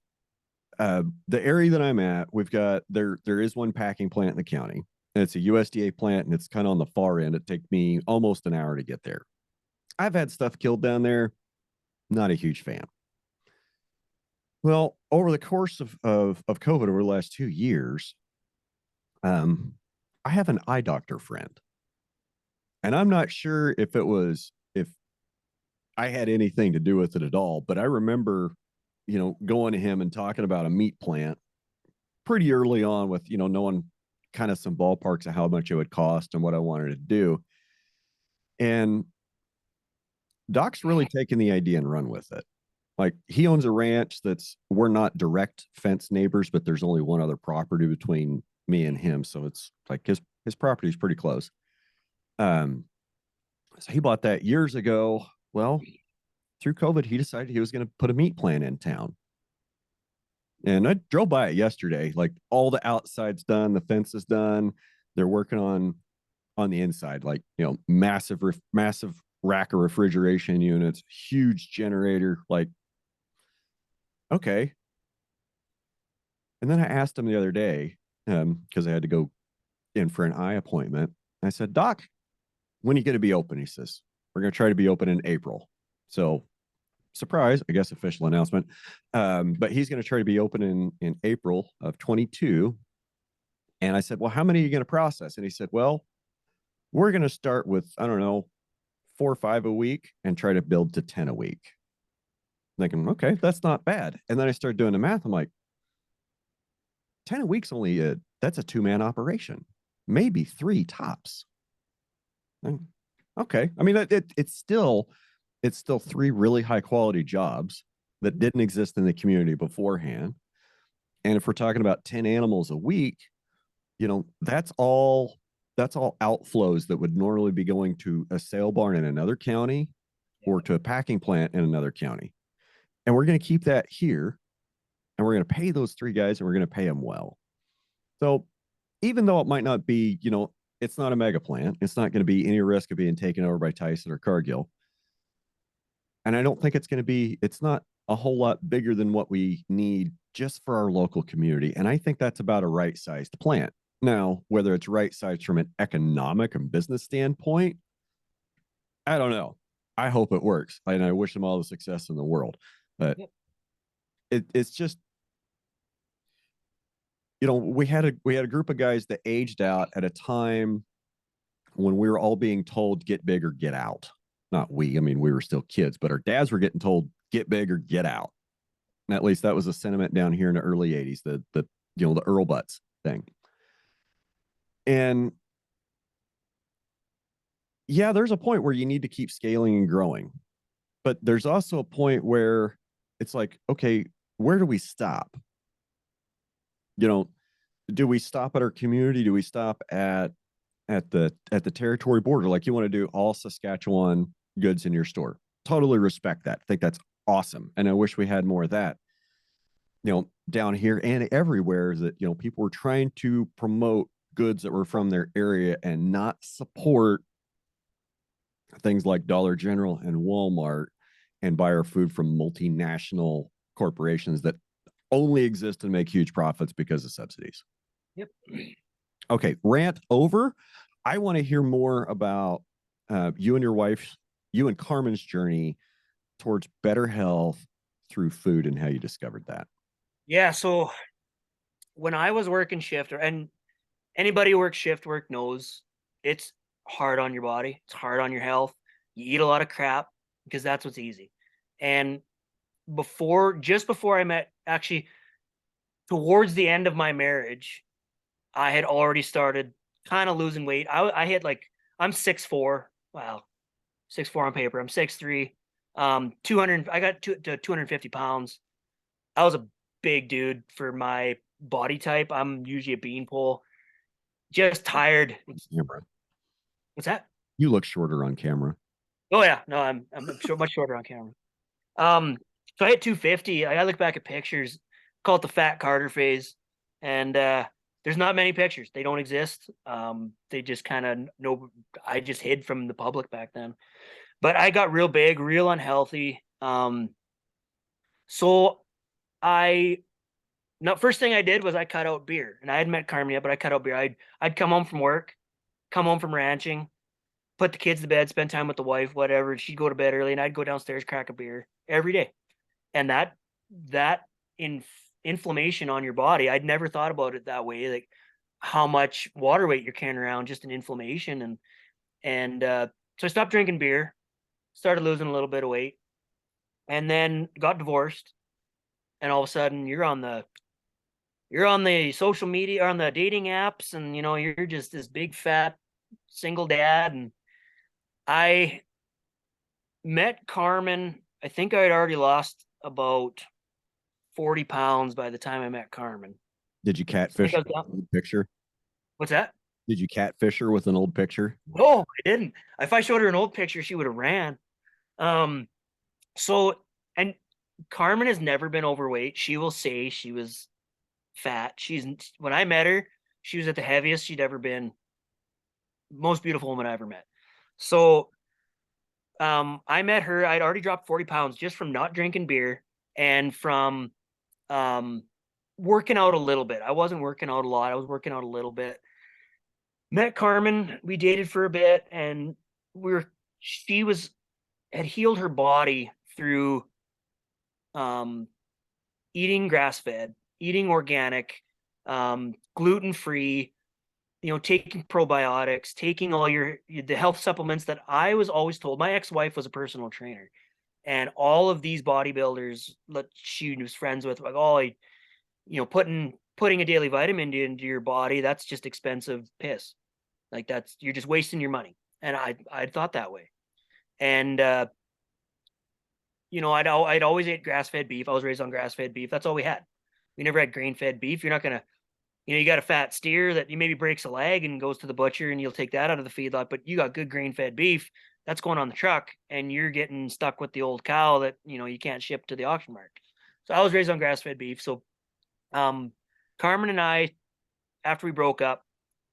the area that I'm at, we've got, there is one packing plant in the county. And it's a USDA plant, and it's kind of on the far end. It takes me almost an hour to get there. I've had stuff killed down there. Not a huge fan. Well, over the course of COVID over the last 2 years, I have an eye doctor friend. And I'm not sure if I had anything to do with it at all, but I remember, going to him and talking about a meat plant pretty early on with, knowing kind of some ballparks of how much it would cost and what I wanted to do. And Doc's really taken the idea and run with it. Like, he owns a ranch we're not direct fence neighbors, but there's only one other property between me and him. So it's like his property is pretty close. So he bought that years ago. Well, through COVID, he decided he was going to put a meat plant in town. And I drove by it yesterday. Like, all the outside's done, the fence is done. They're working on the inside, like, massive rack of refrigeration units, huge generator. Like, okay. And then I asked him the other day, because I had to go in for an eye appointment. I said, Doc, when are you going to be open? He says, we're going to try to be open in April. So, surprise, I guess, official announcement. But he's going to try to be open in April of 22. And I said, well, how many are you going to process? And he said, well, we're going to start with, I don't know, 4 or 5 a week and try to build to 10 a week. Thinking, okay, that's not bad. And then I started doing the math. I'm like, 10 a week's only that's a 2-man operation, maybe 3 tops. And, okay. I mean, it's still 3 really high quality jobs that didn't exist in the community beforehand. And if we're talking about 10 animals a week, that's all outflows that would normally be going to a sale barn in another county or to a packing plant in another county. And we're going to keep that here, and we're going to pay those 3 guys, and we're going to pay them well. So even though it might not be, it's not a mega plant, it's not going to be any risk of being taken over by Tyson or Cargill. And I don't think it's not a whole lot bigger than what we need just for our local community. And I think that's about a right sized plant. Now, whether it's right sized from an economic and business standpoint, I don't know. I hope it works. And I wish them all the success in the world. But it's just, we had a group of guys that aged out at a time when we were all being told, get big or get out. Not we, I mean, we were still kids, but our dads were getting told, get big or get out. And at least that was a sentiment down here in the early 80s, the Earl Butts thing. And yeah, there's a point where you need to keep scaling and growing. But there's also a point where it's like, okay, where do we stop? Do we stop at our community? Do we stop at the territory border? Like, you want to do all Saskatchewan goods in your store? Totally respect that. I think that's awesome. And I wish we had more of that, down here and everywhere, is that, people were trying to promote goods that were from their area and not support things like Dollar General and Walmart and buy our food from multinational corporations that only exist and make huge profits because of subsidies. Yep. Okay, rant over. I want to hear more about you and your wife, you and Carmen's journey towards better health through food and how you discovered that. Yeah, so when I was working shift, and anybody who works shift work knows it's hard on your body, it's hard on your health. You eat a lot of crap because that's what's easy. And just before I met, actually, towards the end of my marriage, I had already started kind of losing weight. I had I'm 6'4". Wow. 6'4" on paper. I'm 6'3". 200, I got to 250 pounds. I was a big dude for my body type. I'm usually a beanpole. Just tired. What's that? You look shorter on camera. Oh yeah, no, I'm much shorter on camera. So I hit 250. I look back at pictures, call it the Fat Carter phase, and there's not many pictures. They don't exist. They just kind of know. I just hid from the public back then, but I got real big, real unhealthy. So first thing I did was I cut out beer, and I hadn't met Carmen yet, but I cut out beer. I'd come home from work, come home from ranching, put the kids to bed, spend time with the wife, whatever. She'd go to bed early, and I'd go downstairs, crack a beer every day. And that inflammation on your body, I'd never thought about it that way, like how much water weight you're carrying around just in inflammation. And so I stopped drinking beer, started losing a little bit of weight, and then got divorced. And all of a sudden you're on the social media or on the dating apps, and you're just this big fat single dad. And I met Carmen. I think I had already lost about 40 pounds by the time I met Carmen. Did you catfish an old picture? What's that? Did you catfish her with an old picture? No, I didn't. If I showed her an old picture, she would have ran. So, and Carmen has never been overweight. She will say she was fat. When I met her, she was at the heaviest she'd ever been. Most beautiful woman I ever met. So, I met her. I'd already dropped 40 pounds just from not drinking beer and from um, working out a little bit. I wasn't working out a lot. I was working out a little bit. Met Carmen. We dated for a bit, and she was had healed her body through um, eating grass fed, eating organic, gluten free, taking probiotics, taking all the health supplements that I was always told. My ex-wife was a personal trainer, and all of these bodybuilders that she was friends with, like, oh, putting a daily vitamin into your body, that's just expensive piss. Like, you're just wasting your money. And I thought that way. And I'd always ate grass fed beef. I was raised on grass fed beef. That's all we had. We never had grain fed beef. You're not gonna, you got a fat steer that you maybe breaks a leg and goes to the butcher, and you'll take that out of the feedlot. But you got good grain fed beef that's going on the truck, and you're getting stuck with the old cow that you can't ship to the auction market. So I was raised on grass fed beef. So Carmen and I, after we broke up,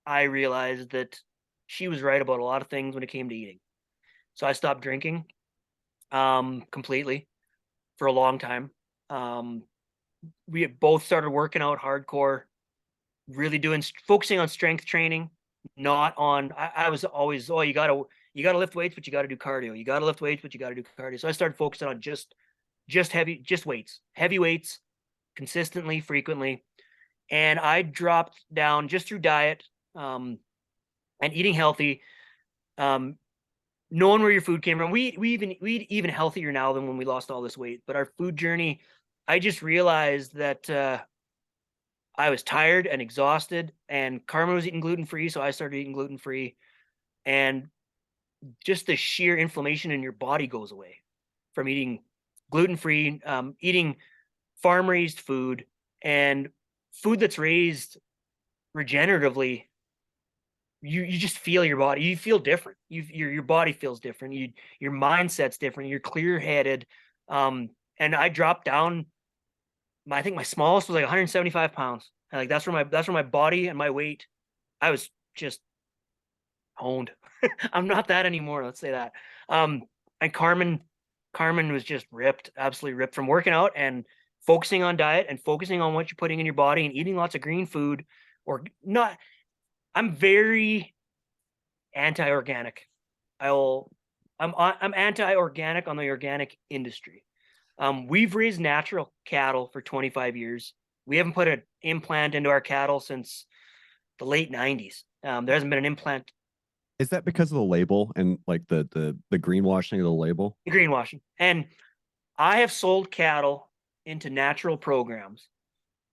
I realized that she was right about a lot of things when it came to eating. So I stopped drinking completely for a long time. We both started working out hardcore, really focusing on strength training, not on. I was always, oh, you gotta lift weights, but you gotta do cardio. You gotta lift weights, but you gotta do cardio. So I started focusing on just weights, heavy weights, consistently, frequently, and I dropped down just through diet and eating healthy. Um, Knowing where your food came from. We even healthier now than when we lost all this weight. But our food journey, I just realized that I was tired and exhausted, and Carmen was eating gluten free, so I started eating gluten free, and just the sheer inflammation in your body goes away from eating gluten free, eating farm raised food and food that's raised regeneratively. You just feel your body. You feel different. Your body feels different. Your mindset's different. You're clear headed. And I dropped down. I think my smallest was like 175 pounds. And like that's where my body and my weight. I was just honed. I'm not that anymore. Let's say that. And Carmen was just ripped, absolutely ripped from working out and focusing on diet and focusing on what you're putting in your body and eating lots of green food or not. I'm very anti-organic. I'm anti-organic on the organic industry. We've raised natural cattle for 25 years. We haven't put an implant into our cattle since the late 90s. There hasn't been an implant. Is that because of the label and like the greenwashing of the label? Greenwashing. And I have sold cattle into natural programs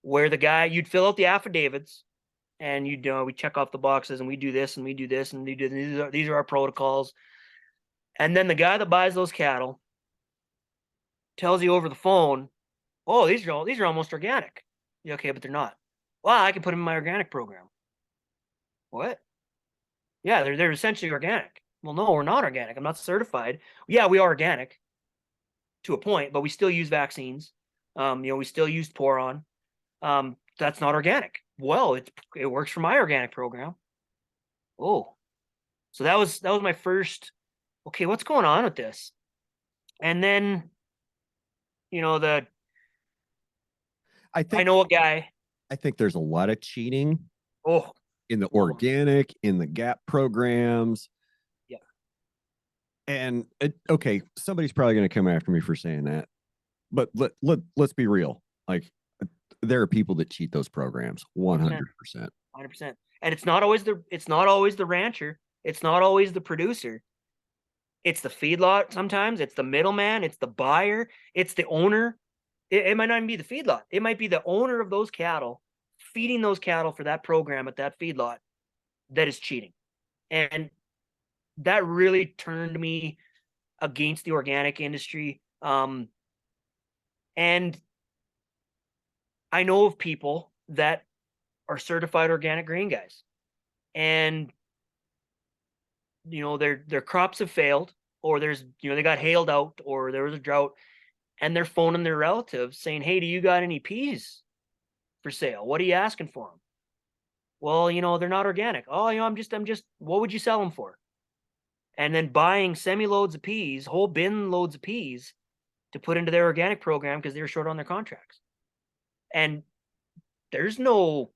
where you'd fill out the affidavits and we check off the boxes and we do this and we do this and we do this. These are our protocols. And then the guy that buys those cattle tells you over the phone, oh, these are almost organic. Yeah, okay, but they're not. Well, I can put them in my organic program. What? Yeah, they're essentially organic. Well, no, we're not organic. I'm not certified. Yeah, we are organic to a point, but we still use vaccines. We still use Poron. That's not organic. Well, it works for my organic program. Oh, so that was my first. Okay, what's going on with this? And then, the I I think know a guy. I think there's a lot of cheating Oh, in the love him. organic, in the gap programs. Yeah. And okay, somebody's probably going to come after me for saying that. But let's be real. Like there are people that cheat those programs 100%. 100%. And it's not always the rancher. It's not always the producer. It's the feedlot sometimes. It's the middleman. It's the buyer. It's the owner. It might not even be the feedlot. It might be the owner of those cattle feeding those cattle for that program at that feedlot that is cheating. And that really turned me against the organic industry. And I know of people that are certified organic grain guys, and their crops have failed, or they got hailed out, or there was a drought, and they're phoning their relatives saying, "Hey, do you got any peas for sale? What are you asking for them?" Well, they're not organic. Oh, I'm just. What would you sell them for? and then buying semi-loads of peas, whole bin loads of peas to put into their organic program because they were short on their contracts. And there's no,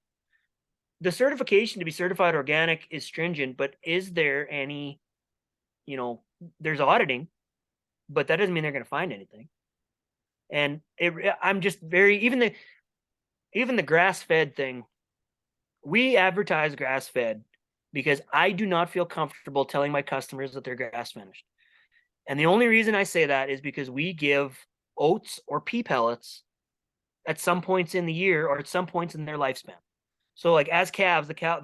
the certification to be certified organic is stringent, but is there any, there's auditing, but that doesn't mean they're going to find anything. And I'm just very, even the grass fed thing, we advertise grass fed because I do not feel comfortable telling my customers that they're grass finished. And the only reason I say that is because we give oats or pea pellets at some points in the year or at some points in their lifespan. So like as calves, the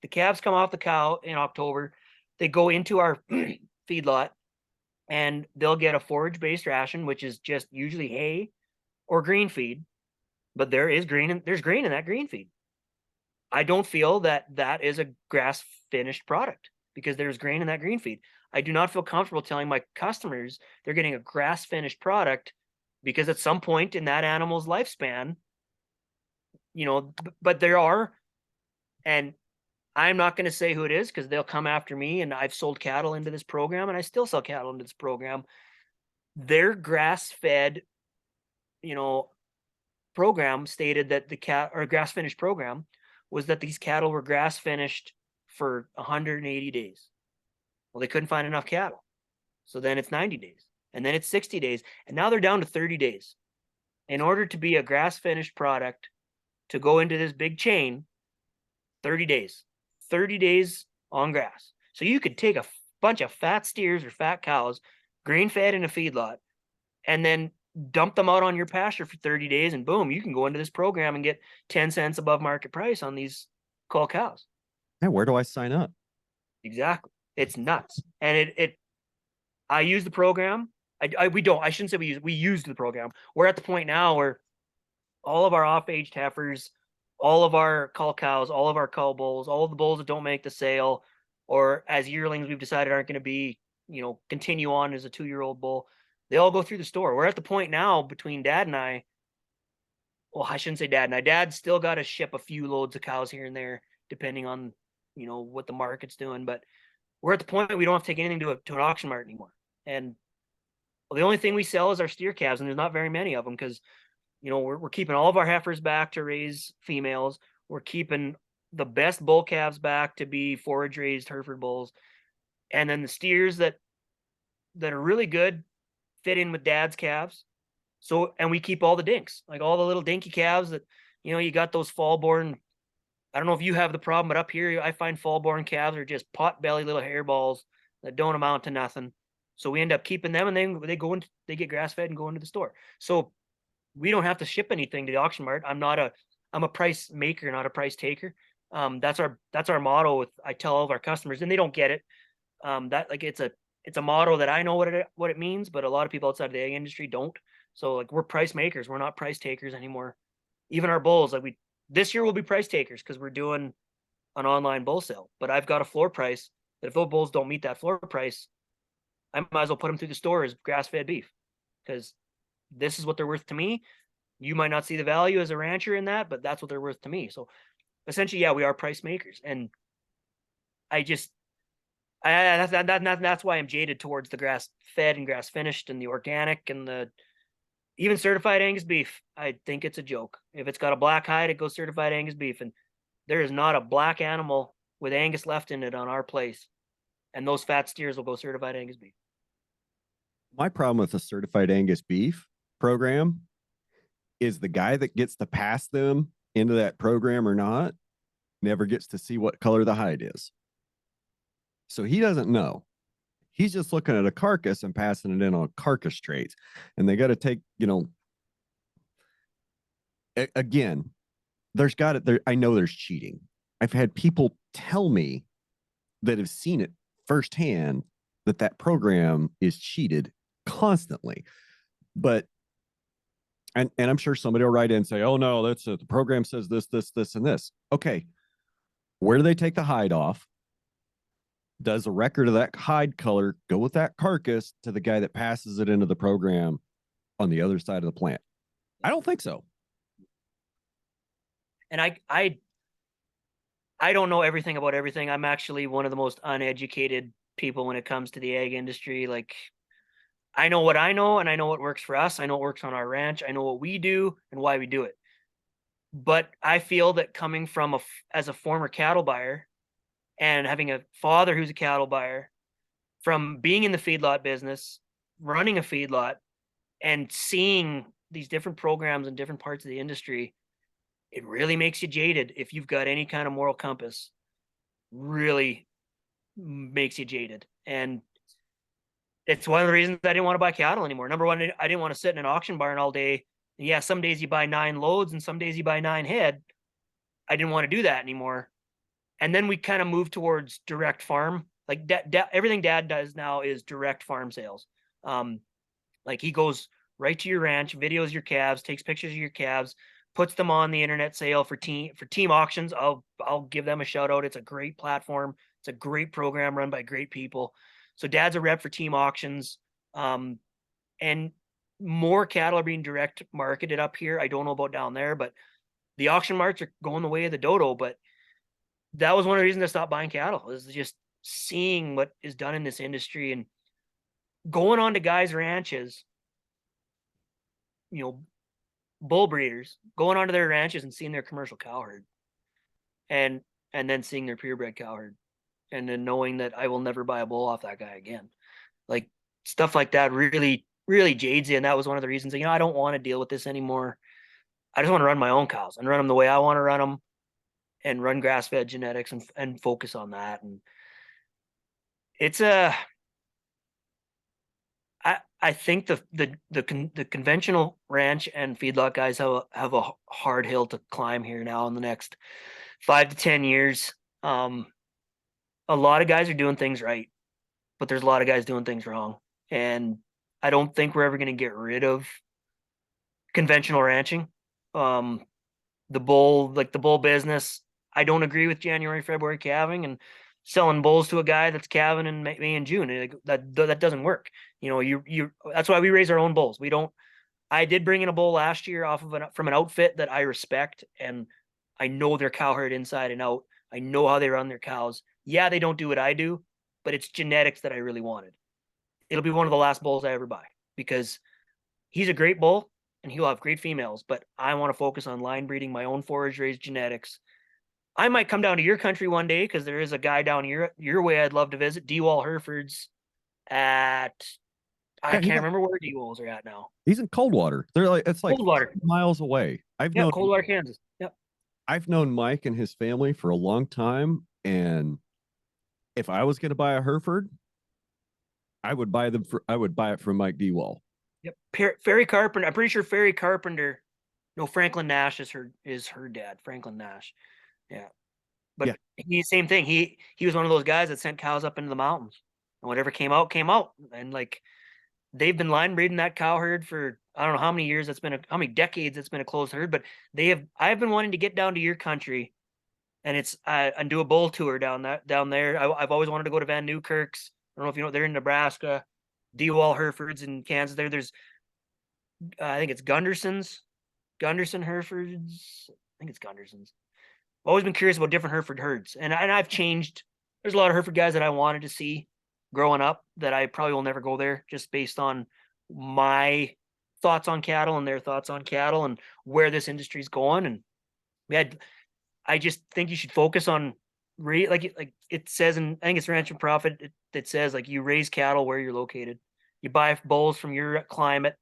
calves come off the cow in October, they go into our feedlot and they'll get a forage based ration, which is just usually hay or green feed. But there's grain in that green feed. I don't feel that that is a grass finished product because there's grain in that green feed. I do not feel comfortable telling my customers they're getting a grass finished product because at some point in that animal's lifespan, but there are, and I'm not going to say who it is because they'll come after me, and I've sold cattle into this program and I still sell cattle into this program. Their grass fed, program stated that the grass finished program was that these cattle were grass finished for 180 days. Well, they couldn't find enough cattle. So then it's 90 days and then it's 60 days. And now they're down to 30 days. In order to be a grass finished product to go into this big chain, 30 days on grass. So you could take a bunch of fat steers or fat cows, grain fed in a feedlot, and then dump them out on your pasture for 30 days and boom, you can go into this program and get 10 cents above market price on these cull cows. Yeah, where do I sign up? Exactly. It's nuts. And I use the program. I shouldn't say we used the program. We're at the point now where all of our off-aged heifers, all of our cull cows, all of our cull bulls, all of the bulls that don't make the sale, or as yearlings we've decided aren't going to be, continue on as a 2-year-old bull, they all go through the store. We're at the point now between Dad and I. Well, I shouldn't say Dad and I. Dad's still got to ship a few loads of cows here and there, depending on, what the market's doing. But we're at the point we don't have to take anything to an auction mart anymore. And the only thing we sell is our steer calves, and there's not very many of them because, we're keeping all of our heifers back to raise females. We're keeping the best bull calves back to be forage raised Hereford bulls. And then the steers that are really good fit in with Dad's calves. So, and we keep all the dinks, like all the little dinky calves that, you got those fall born. I don't know if you have the problem, but up here, I find fall born calves are just pot belly little hairballs that don't amount to nothing. So we end up keeping them, and then they get grass fed and go into the store. So we don't have to ship anything to the auction mart. I'm a price maker, not a price taker. That's our motto. I tell all of our customers, and they don't get it. That like it's a motto that I know what it means, but a lot of people outside of the egg industry don't. So like we're price makers, we're not price takers anymore. Even our bulls, like this year we'll be price takers because we're doing an online bull sale. But I've got a floor price that if those bulls don't meet that floor price, I might as well put them through the store as grass fed beef because this is what they're worth to me. You might not see the value as a rancher in that, but that's what they're worth to me. So essentially, yeah, we are price makers, and that's why I'm jaded towards the grass fed and grass finished and the organic and the even certified Angus beef. I think it's a joke. If it's got a black hide, it goes certified Angus beef, and there is not a black animal with Angus left in it on our place, and those fat steers will go certified Angus beef. My problem with the certified Angus beef program is the guy that gets to pass them into that program or not never gets to see what color the hide is. So he doesn't know. He's just looking at a carcass and passing it in on carcass traits. And they got to take, again, I know there's cheating. I've had people tell me that have seen it firsthand that program is cheated constantly. But and I'm sure somebody will write in and say, oh no, the program says this, and this. Okay. Where do they take the hide off? Does a record of that hide color go with that carcass to the guy that passes it into the program on the other side of the plant? I don't think so. And I don't know everything about everything. I'm actually one of the most uneducated people when it comes to the ag industry. Like, I know what I know, and I know what works for us. I know what works on our ranch. I know what we do and why we do it. But I feel that coming from as a former cattle buyer and having a father who's a cattle buyer, from being in the feedlot business, running a feedlot, and seeing these different programs in different parts of the industry, it really makes you jaded if you've got any kind of moral compass. Really makes you jaded. And it's one of the reasons I didn't want to buy cattle anymore. Number one, I didn't want to sit in an auction barn all day. Yeah, some days you buy 9 loads and some days you buy 9 head. I didn't want to do that anymore. And then we kind of moved towards direct farm. Like everything Dad does now is direct farm sales. Like he goes right to your ranch, videos your calves, takes pictures of your calves, puts them on the internet sale for team auctions. I'll give them a shout out. It's a great platform. It's a great program run by great people. So Dad's a rep for team auctions. And more cattle are being direct marketed up here. I don't know about down there, but the auction marts are going the way of the dodo. But that was one of the reasons I stopped buying cattle, is just seeing what is done in this industry and going on to guys' ranches, bull breeders, going onto their ranches and seeing their commercial cow herd, and then seeing their purebred cow herd, and then knowing that I will never buy a bull off that guy again. Like, stuff like that really, really jades you. And that was one of the reasons, I don't want to deal with this anymore. I just want to run my own cows and run them the way I want to run them, and run grass-fed genetics and focus on that. And it's I think the conventional ranch and feedlot guys have a hard hill to climb here now in the next 5 to 10 years. A lot of guys are doing things right, but there's a lot of guys doing things wrong. And I don't think we're ever going to get rid of conventional ranching. The bull business, I don't agree with January, February calving and selling bulls to a guy that's calving in May and June. That doesn't work. That's why we raise our own bulls. We don't. I did bring in a bull last year from an outfit that I respect, and I know their cow herd inside and out. I know how they run their cows. Yeah, they don't do what I do, but it's genetics that I really wanted. It'll be one of the last bulls I ever buy, because he's a great bull and he'll have great females, but I want to focus on line breeding my own forage raised genetics. I might come down to your country one day, because there is a guy down your way I'd love to visit, D-Wall Herefords I can't remember where D-Walls are at now. He's in Coldwater. It's like Coldwater, miles away. Coldwater, Kansas. Yep. I've known Mike and his family for a long time, and if I was going to buy a Hereford, I would buy it from Mike D-Wall. Yep. Ferry Carpenter. I'm pretty sure Ferry Carpenter. No, Franklin Nash is her dad. Franklin Nash. Yeah. But he's same thing. He was one of those guys that sent cows up into the mountains, and whatever came out. And like, they've been line breeding that cow herd for, I don't know how many years how many decades it's been a closed herd, but I've been wanting to get down to your country and do a bull tour down there. I've always wanted to go to Van Newkirk's. I don't know if you know, they're in Nebraska. D-Wall Herefords in Kansas. There's I think it's Gunderson Herefords. I think it's Gunderson's. I've always been curious about different Hereford herds, and I've changed. There's a lot of Hereford guys that I wanted to see growing up that I probably will never go there, just based on my thoughts on cattle and their thoughts on cattle and where this industry is going. And I just think you should focus on like it says in, I think it's Ranch and Profit. It says, like, you raise cattle where you're located. You buy bulls from your climate.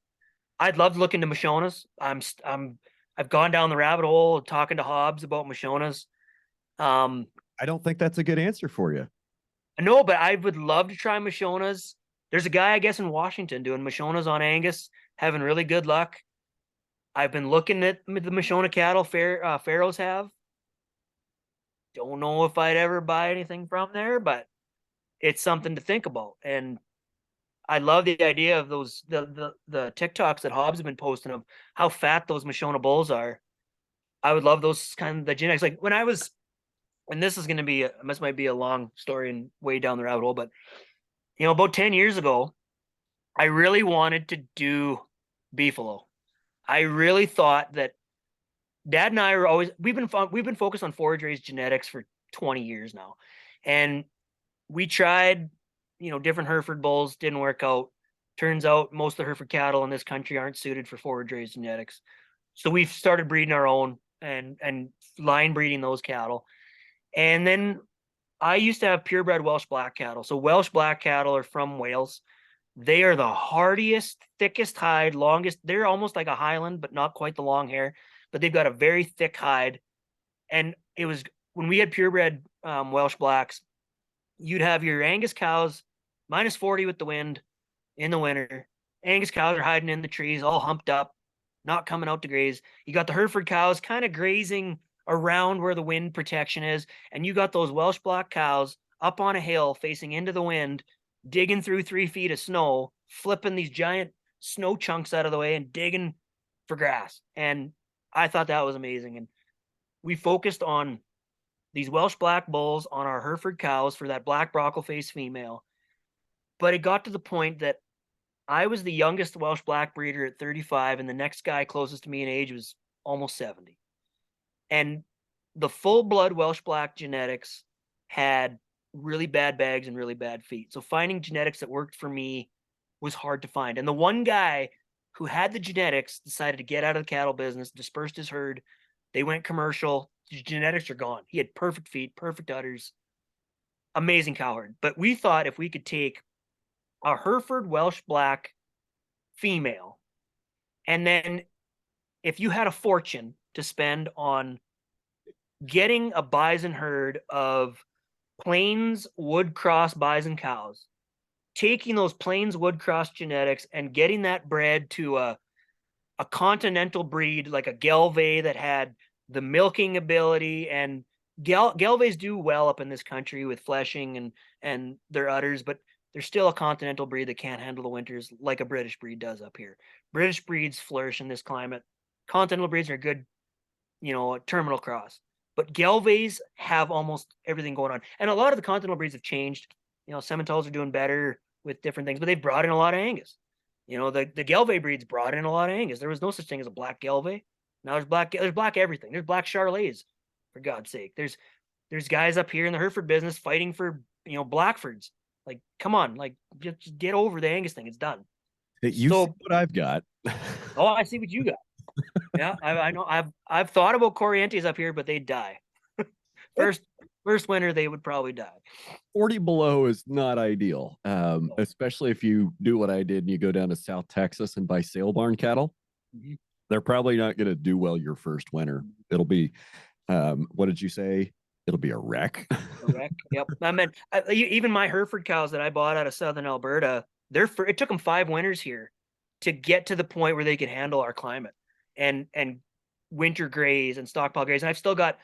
I'd love to look into Moshonas. I've gone down the rabbit hole talking to Hobbs about Moshonas. I don't think that's a good answer for you. No, but I would love to try Moshonas. There's a guy, I guess, in Washington doing Moshonas on Angus, having really good luck. I've been looking at the Moshona cattle Pharaohs have. Don't know if I'd ever buy anything from there, but it's something to think about. And I love the idea of those the TikToks that Hobbs have been posting of how fat those Moshona bulls are. I would love those kind of the genetics. Like, when I was, and this is going to be this might be a long story and way down the rabbit hole, but about 10 years ago, I really wanted to do beefalo. I really thought that Dad and I are always we've been focused on forage raised genetics for 20 years now, and we tried different Hereford bulls, didn't work out. Turns out most of the Hereford cattle in this country aren't suited for forward raised genetics. So we've started breeding our own and line breeding those cattle. And then I used to have purebred Welsh black cattle. So Welsh black cattle are from Wales. They are the hardiest, thickest hide, longest. They're almost like a Highland, but not quite the long hair. But they've got a very thick hide. And it was when we had purebred Welsh blacks, you'd have your Angus cows minus 40 with the wind in the winter. Angus cows are hiding in the trees, all humped up, not coming out to graze. You got the Hereford cows kind of grazing around where the wind protection is. And you got those Welsh black cows up on a hill facing into the wind, digging through 3 feet of snow, flipping these giant snow chunks out of the way and digging for grass. And I thought that was amazing. And we focused on these Welsh black bulls on our Hereford cows for that black brockle face female. But it got to the point that I was the youngest Welsh black breeder at 35, and the next guy closest to me in age was almost 70. And the full blood Welsh black genetics had really bad bags and really bad feet. So finding genetics that worked for me was hard to find. And the one guy who had the genetics decided to get out of the cattle business, dispersed his herd. They went commercial. His genetics are gone. He had perfect feet, perfect udders, amazing cow herd. But we thought if we could take a Hereford Welsh black female, and then if you had a fortune to spend on getting a bison herd of Plains wood cross bison cows, taking those Plains wood cross genetics and getting that bred to a continental breed like a Gelve that had the milking ability, and Gelves do well up in this country with fleshing and their udders, but they're still a continental breed that can't handle the winters like a British breed does up here. British breeds flourish in this climate. Continental breeds are good, terminal cross. But Gelves have almost everything going on. And a lot of the continental breeds have changed. Simmentals are doing better with different things, but they've brought in a lot of Angus. The Gelve breeds brought in a lot of Angus. There was no such thing as a black Gelve. Now there's black everything. There's black Charolais, for God's sake. There's guys up here in the Hereford business fighting for Blackfords. Like, come on, like just get over the Angus thing. It's done. You see what I've got. Oh, I see what you got. Yeah, I know. I've thought about Corrientes up here, but they'd die. First winter, they would probably die. 40 below is not ideal, especially if you do what I did and you go down to South Texas and buy sale barn cattle. Mm-hmm. They're probably not going to do well your first winter. It'll be, what did you say? It'll be a wreck. A wreck. Yep. I mean, even my Hereford cows that I bought out of Southern Alberta, it took them 5 winters here to get to the point where they could handle our climate and winter graze and stockpile graze. And I've still got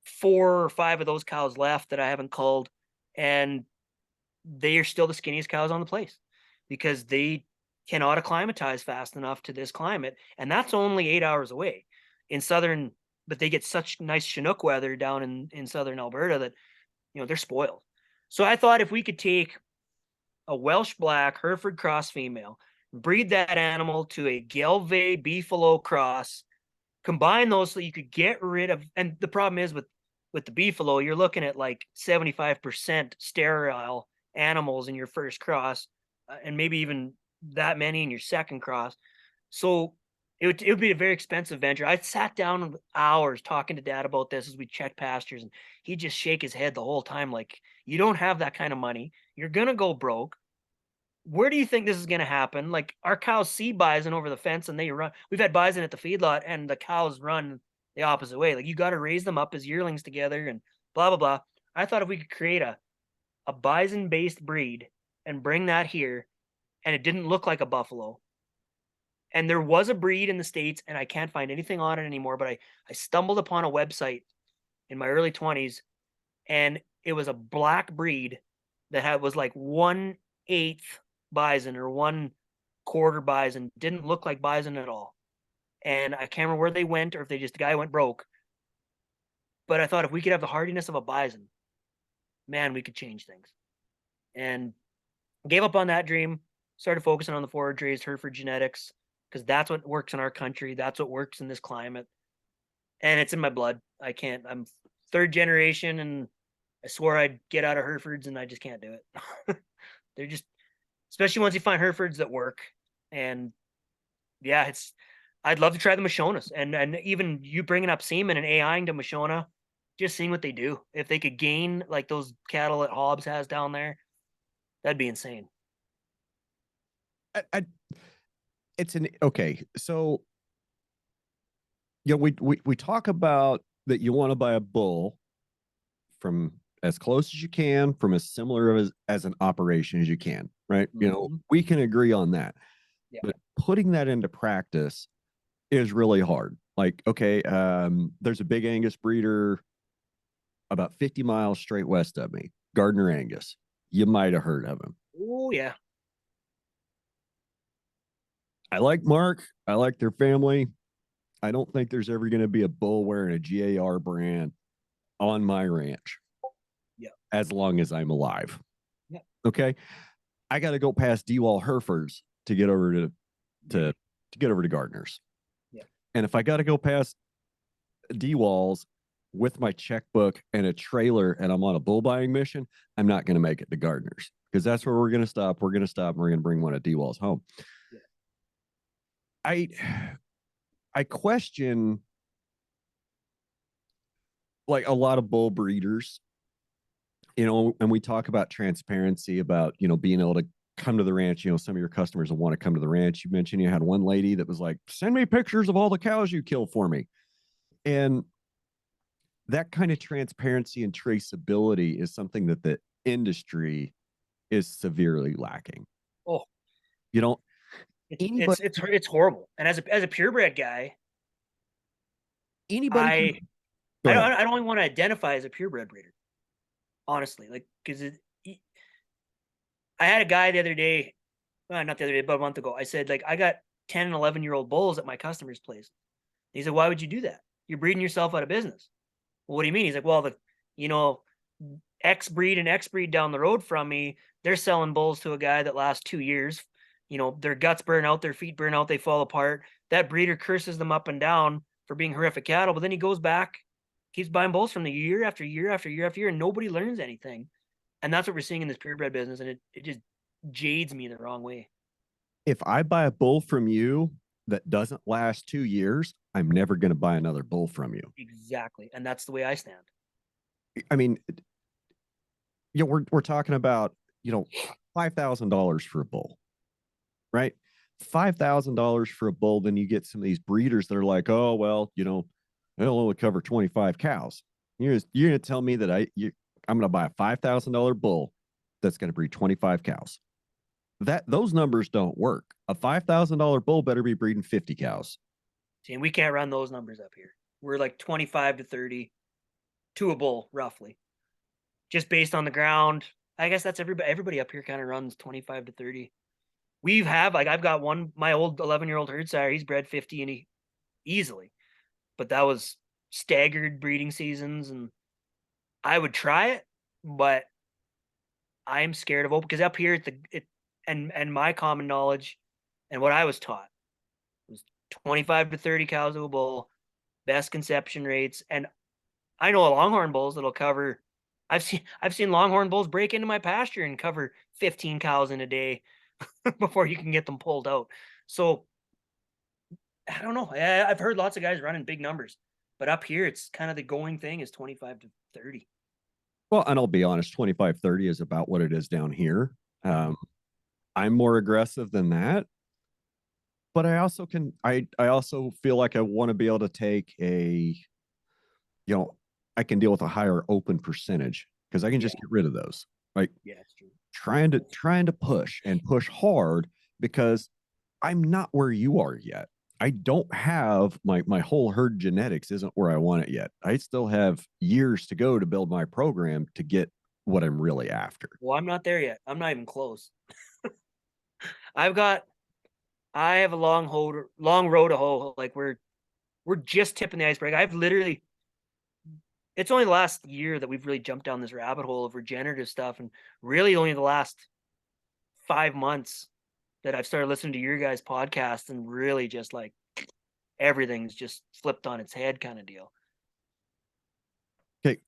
4 or 5 of those cows left that I haven't culled, and they are still the skinniest cows on the place because they cannot acclimatize fast enough to this climate. And that's only 8 hours away in southern, but they get such nice Chinook weather down in southern Alberta that, they're spoiled. So I thought if we could take a Welsh black Hereford cross female, breed that animal to a Gelve Beefalo cross, combine those so you could get rid of, and the problem is with the Beefalo, you're looking at like 75% sterile animals in your first cross, and maybe even that many in your second cross. So it would be a very expensive venture. I sat down hours talking to Dad about this as we checked pastures, and he'd just shake his head the whole time like, you don't have that kind of money. You're going to go broke. Where do you think this is going to happen? Like, our cows see bison over the fence and they run. We've had bison at the feedlot and the cows run the opposite way. Like, you got to raise them up as yearlings together and blah, blah, blah. I thought if we could create a bison based breed and bring that here, and it didn't look like a buffalo. And there was a breed in the States, and I can't find anything on it anymore, but I stumbled upon a website in my early 20s, and it was a black breed that was like 1/8 bison or 1/4 bison. Didn't look like bison at all. And I can't remember where they went or if the guy went broke. But I thought if we could have the hardiness of a bison, man, we could change things. And gave up on that dream, started focusing on the forage raised Hereford genetics, because that's what works in our country. That's what works in this climate. And it's in my blood. I'm 3rd generation, and I swore I'd get out of Herefords, and I just can't do it. They're just, especially once you find Herefords that work. And yeah, I'd love to try the Moshonas, and even you bringing up semen and AIing to Moshona, just seeing what they do. If they could gain like those cattle that Hobbs has down there, that'd be insane. It's an okay. So we talk about that you want to buy a bull from as close as you can, from as similar as an operation as you can, right? Mm-hmm. We can agree on that. Yeah. But putting that into practice is really hard. Like, okay, there's a big Angus breeder about 50 miles straight west of me, Gardner Angus. You might have heard of him. Oh yeah. I like Mark. I like their family. I don't think there's ever going to be a bull wearing a GAR brand on my ranch. Yeah. As long as I'm alive. Yeah. Okay. I got to go past D-Wall Herefords to get over to get over to Gardner's. Yeah. And if I got to go past D-Walls with my checkbook and a trailer and I'm on a bull buying mission, I'm not going to make it to Gardner's because that's where we're going to stop. We're going to stop and we're going to bring one of D-Walls home. Yeah. I question like a lot of bull breeders, and we talk about transparency, about, being able to come to the ranch. Some of your customers will want to come to the ranch. You mentioned you had one lady that was like, send me pictures of all the cows you kill for me. And that kind of transparency and traceability is something that the industry is severely lacking. Oh, anybody, it's horrible. And as a purebred guy, anybody I don't even want to identify as a purebred breeder, honestly. Like, because I had a guy the other day, well, not the other day, but a month ago. I said, like, I got 10 and 11-year-old bulls at my customer's place. He said, why would you do that? You're breeding yourself out of business. Well, what do you mean? He's like, well, X breed and X breed down the road from me, they're selling bulls to a guy that lasts 2 years. Their guts burn out, their feet burn out, they fall apart. That breeder curses them up and down for being horrific cattle, but then he goes back, keeps buying bulls from the year after year after year after year, and nobody learns anything. And that's what we're seeing in this purebred business, and it just jades me the wrong way. If I buy a bull from you that doesn't last 2 years, I'm never going to buy another bull from you. Exactly. And that's the way I stand. I mean, we're talking about, $5,000 for a bull, right? $5,000 for a bull. Then you get some of these breeders that are like, oh, well, they'll only cover 25 cows. You're going to tell me that I'm going to buy a $5,000 bull that's going to breed 25 cows. Those numbers don't work. A $5,000 bull better be breeding 50 cows. See, and we can't run those numbers up here. We're like 25 to 30 to a bull, roughly. Just based on the ground. I guess that's everybody up here kind of runs 25 to 30. I've got my old 11-year-old herd sire, he's bred 50 and he easily. But that was staggered breeding seasons, and I would try it, but I'm scared of open, because up here and my common knowledge and what I was taught was 25 to 30 cows to a bull, best conception rates. And I know longhorn bulls that'll cover. I've seen longhorn bulls break into my pasture and cover 15 cows in a day before you can get them pulled out. So I don't know. I've heard lots of guys running big numbers, but up here it's kind of the going thing is 25 to 30. Well, and I'll be honest, 25, 30 is about what it is down here. I'm more aggressive than that, but I also feel like I want to be able to take I can deal with a higher open percentage because I can just get rid of those. Like, yeah, it's true. Trying to push hard because I'm not where you are yet. I don't have my whole herd genetics isn't where I want it yet. I still have years to go to build my program to get what I'm really after. Well, I'm not there yet. I'm not even close. I have a long road to hoe. Like we're just tipping the iceberg. It's only the last year that we've really jumped down this rabbit hole of regenerative stuff, and really only the last 5 months that I've started listening to your guys' podcast, and really just like everything's just flipped on its head kind of deal. Okay.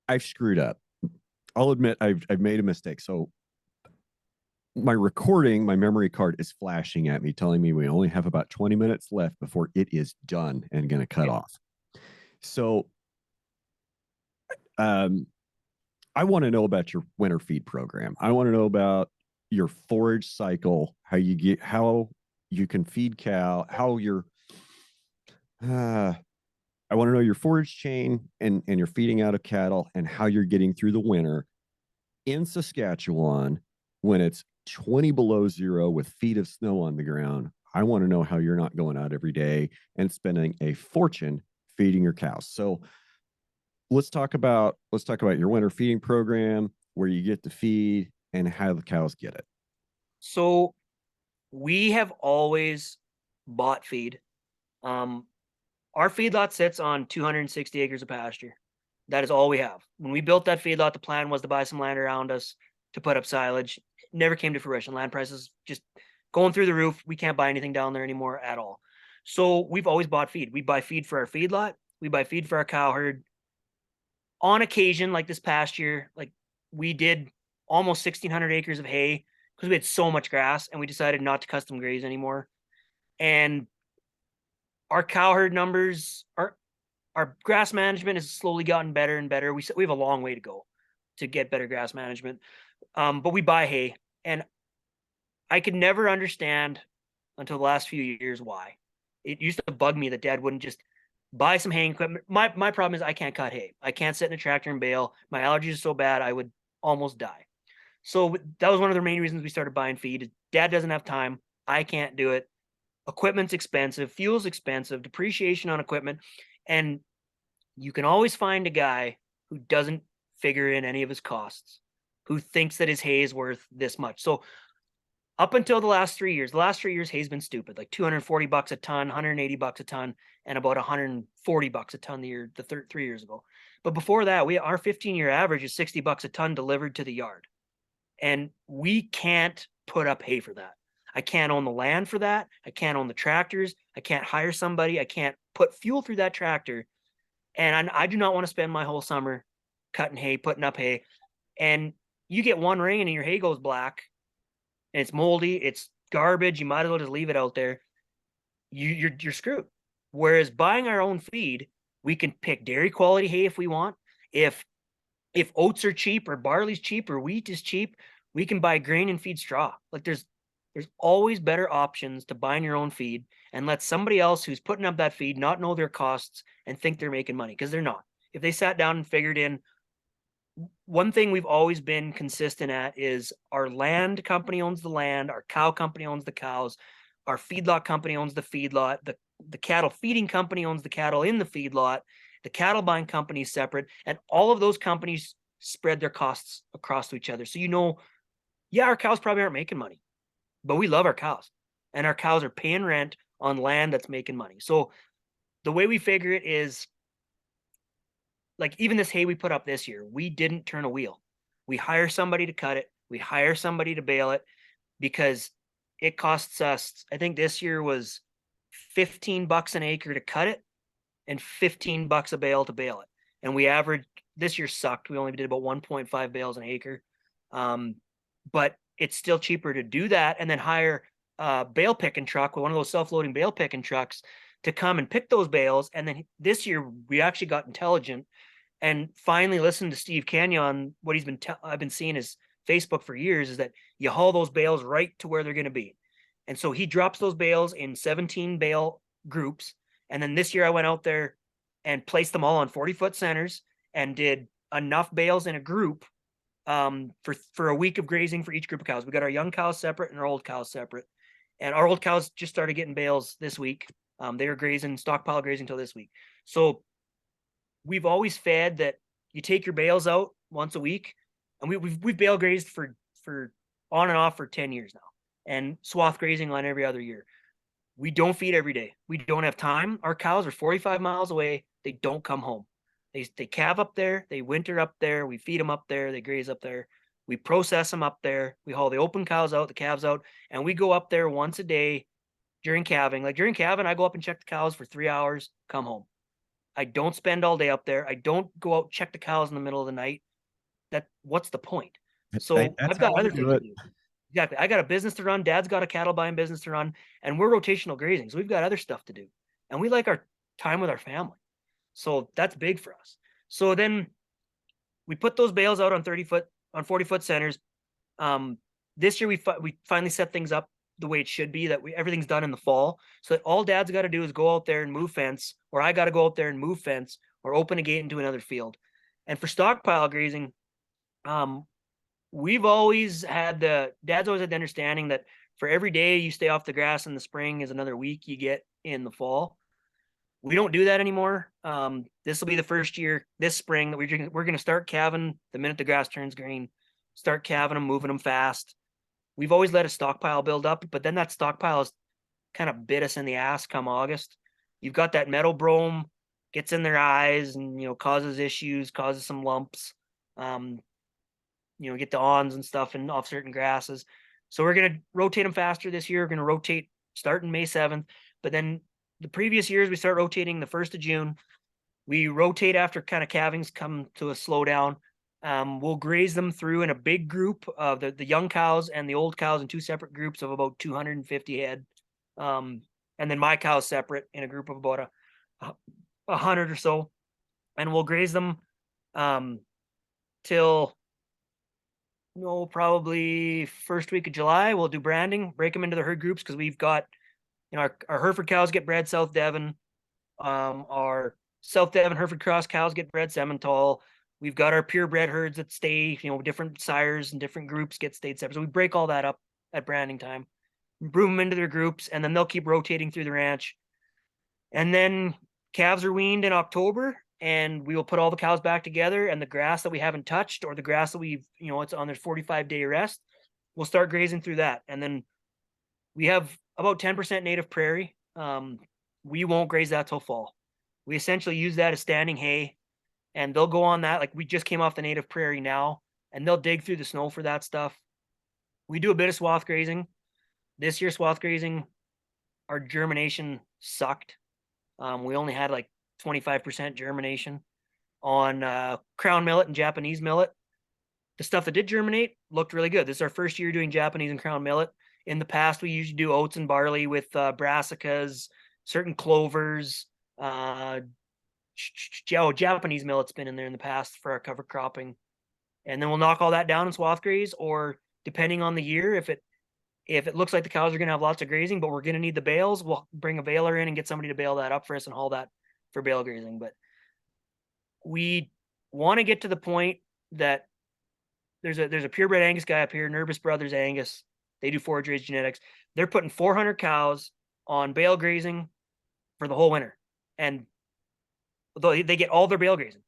I've screwed up. I'll admit I've made a mistake. So my recording, my memory card is flashing at me, telling me we only have about 20 minutes left before it is done and going to cut off. So I want to know about your winter feed program. I want to know about your forage cycle, how you can feed cow, how you're I want to know your forage chain and your feeding out of cattle and how you're getting through the winter in Saskatchewan when it's 20 below zero with feet of snow on the ground. I want to know how you're not going out every day and spending a fortune feeding your cows. So let's talk about your winter feeding program, where you get the feed and how the cows get it. So we have always bought feed. Our feedlot sits on 260 acres of pasture. That is all we have. When we built that feedlot, the plan was to buy some land around us to put up silage. It never came to fruition. Land prices just going through the roof. We can't buy anything down there anymore at all. So we've always bought feed. We buy feed for our feedlot. We buy feed for our cow herd. On occasion, like this past year, like we did almost 1,600 acres of hay because we had so much grass, and we decided not to custom graze anymore. And our cow herd numbers, our grass management has slowly gotten better and better. We have a long way to go to get better grass management. But we buy hay, and I could never understand until the last few years why. It used to bug me that Dad wouldn't just buy some haying equipment. My problem is I can't cut hay. I can't sit in a tractor and bale. My allergies are so bad I would almost die. So that was one of the main reasons we started buying feed. Dad doesn't have time. I can't do it. Equipment's expensive, fuel's expensive, depreciation on equipment, and you can always find a guy who doesn't figure in any of his costs, who thinks that his hay is worth this much. So up until the last 3 years, hay's been stupid, like $240 a ton, $180 a ton, and about $140 a ton the 3 years ago. But before that, our 15-year average is $60 a ton delivered to the yard. And we can't put up hay for that. I can't own the land for that. I can't own the tractors. I can't hire somebody. I can't put fuel through that tractor. And I do not want to spend my whole summer cutting hay, putting up hay. And you get one rain and your hay goes black and it's moldy, it's garbage. You might as well just leave it out there. You're screwed. Whereas buying our own feed, we can pick dairy quality hay if we want. If oats are cheap or barley's cheap or wheat is cheap, we can buy grain and feed straw. Like there's always better options to buying your own feed and let somebody else who's putting up that feed not know their costs and think they're making money, because they're not. If they sat down and figured in, one thing we've always been consistent at is our land company owns the land, our cow company owns the cows, our feedlot company owns the feedlot, the cattle feeding company owns the cattle in the feedlot, the cattle buying company is separate, and all of those companies spread their costs across to each other. So yeah, our cows probably aren't making money, but we love our cows, and our cows are paying rent on land that's making money. So the way we figure it is, like, even this hay we put up this year, we didn't turn a wheel. We hire somebody to cut it. We hire somebody to bale it, because it costs us, I think this year was $15 an acre to cut it and $15 a bale to bale it. And we averaged, this year sucked. We only did about 1.5 bales an acre. But it's still cheaper to do that and then hire a bale picking truck with one of those self-loading bale picking trucks to come and pick those bales. And then this year we actually got intelligent and finally listened to Steve Canyon. What I've been seeing his Facebook for years is that you haul those bales right to where they're going to be. And so he drops those bales in 17 bale groups. And then this year I went out there and placed them all on 40-foot centers and did enough bales in a group for a week of grazing for each group of cows. We got our young cows separate and our old cows separate. And our old cows just started getting bales this week. They were grazing, stockpile grazing until this week. So we've always fed that you take your bales out once a week, and we've bale grazed for on and off for 10 years now, and swath grazing on every other year. We don't feed every day. We don't have time. Our cows are 45 miles away. They don't come home. They calve up there. They winter up there. We feed them up there. They graze up there. We process them up there. We haul the open cows out, the calves out, and we go up there once a day during calving. Like during calving, I go up and check the cows for 3 hours, come home. I don't spend all day up there. I don't go out and check the cows in the middle of the night. what's the point? That, So that's I've got how I other do things to it. do. Exactly. I got a business to run. Dad's got a cattle buying business to run, and we're rotational grazing. So we've got other stuff to do. And we like our time with our family. So that's big for us. So then we put those bales out on 30-foot, on 40-foot centers. Um, this year we finally set things up the way it should be, that everything's done in the fall. So that all Dad's got to do is go out there and move fence, or I got to go out there and move fence, or open a gate into another field. And for stockpile grazing, um, we've always had Dad's always had the understanding that for every day you stay off the grass in the spring is another week you get in the fall. We don't do that anymore. This will be the first year this spring that we're going to start calving the minute the grass turns green. Start calving them, moving them fast. We've always let a stockpile build up, but then that stockpile has kind of bit us in the ass come August. You've got that metal brome gets in their eyes and causes issues, causes some lumps. Um, get the awns and stuff and off certain grasses. So we're going to rotate them faster this year. We're going to rotate starting May 7th, but then the previous years we start rotating the 1st of June. We rotate after kind of calvings come to a slowdown. We'll graze them through in a big group of the young cows and the old cows in two separate groups of about 250 head. And then my cows separate in a group of about 100 or so. And we'll graze them till probably first week of July. We'll do branding, break them into the herd groups, because we've got, our Hereford cows get bred South Devon. Our South Devon Hereford Cross cows get bred Simmental. We've got our purebred herds that stay, different sires and different groups get stayed separate. So we break all that up at branding time, broom them into their groups, and then they'll keep rotating through the ranch. And then calves are weaned in October, and we will put all the cows back together, and the grass that we haven't touched, or the grass that we've, it's on their 45-day rest, we'll start grazing through that. And then we have about 10% native prairie. We won't graze that till fall. We essentially use that as standing hay, and they'll go on that. Like, we just came off the native prairie now, and they'll dig through the snow for that stuff. We do a bit of swath grazing. This year, swath grazing, our germination sucked. We only had like 25% germination on crown millet and Japanese millet. The stuff that did germinate looked really good. This is our first year doing Japanese and crown millet. In the past, we usually do oats and barley with brassicas, certain clovers. Japanese millet's been in there in the past for our cover cropping. And then we'll knock all that down in swath graze, or depending on the year, if it looks like the cows are going to have lots of grazing, but we're going to need the bales, we'll bring a baler in and get somebody to bale that up for us and haul that for bale grazing. But we want to get to the point that there's a purebred Angus guy up here, Nervous Brothers Angus. They do forage raised genetics. They're putting 400 cows on bale grazing for the whole winter. And they get all their bale grazing.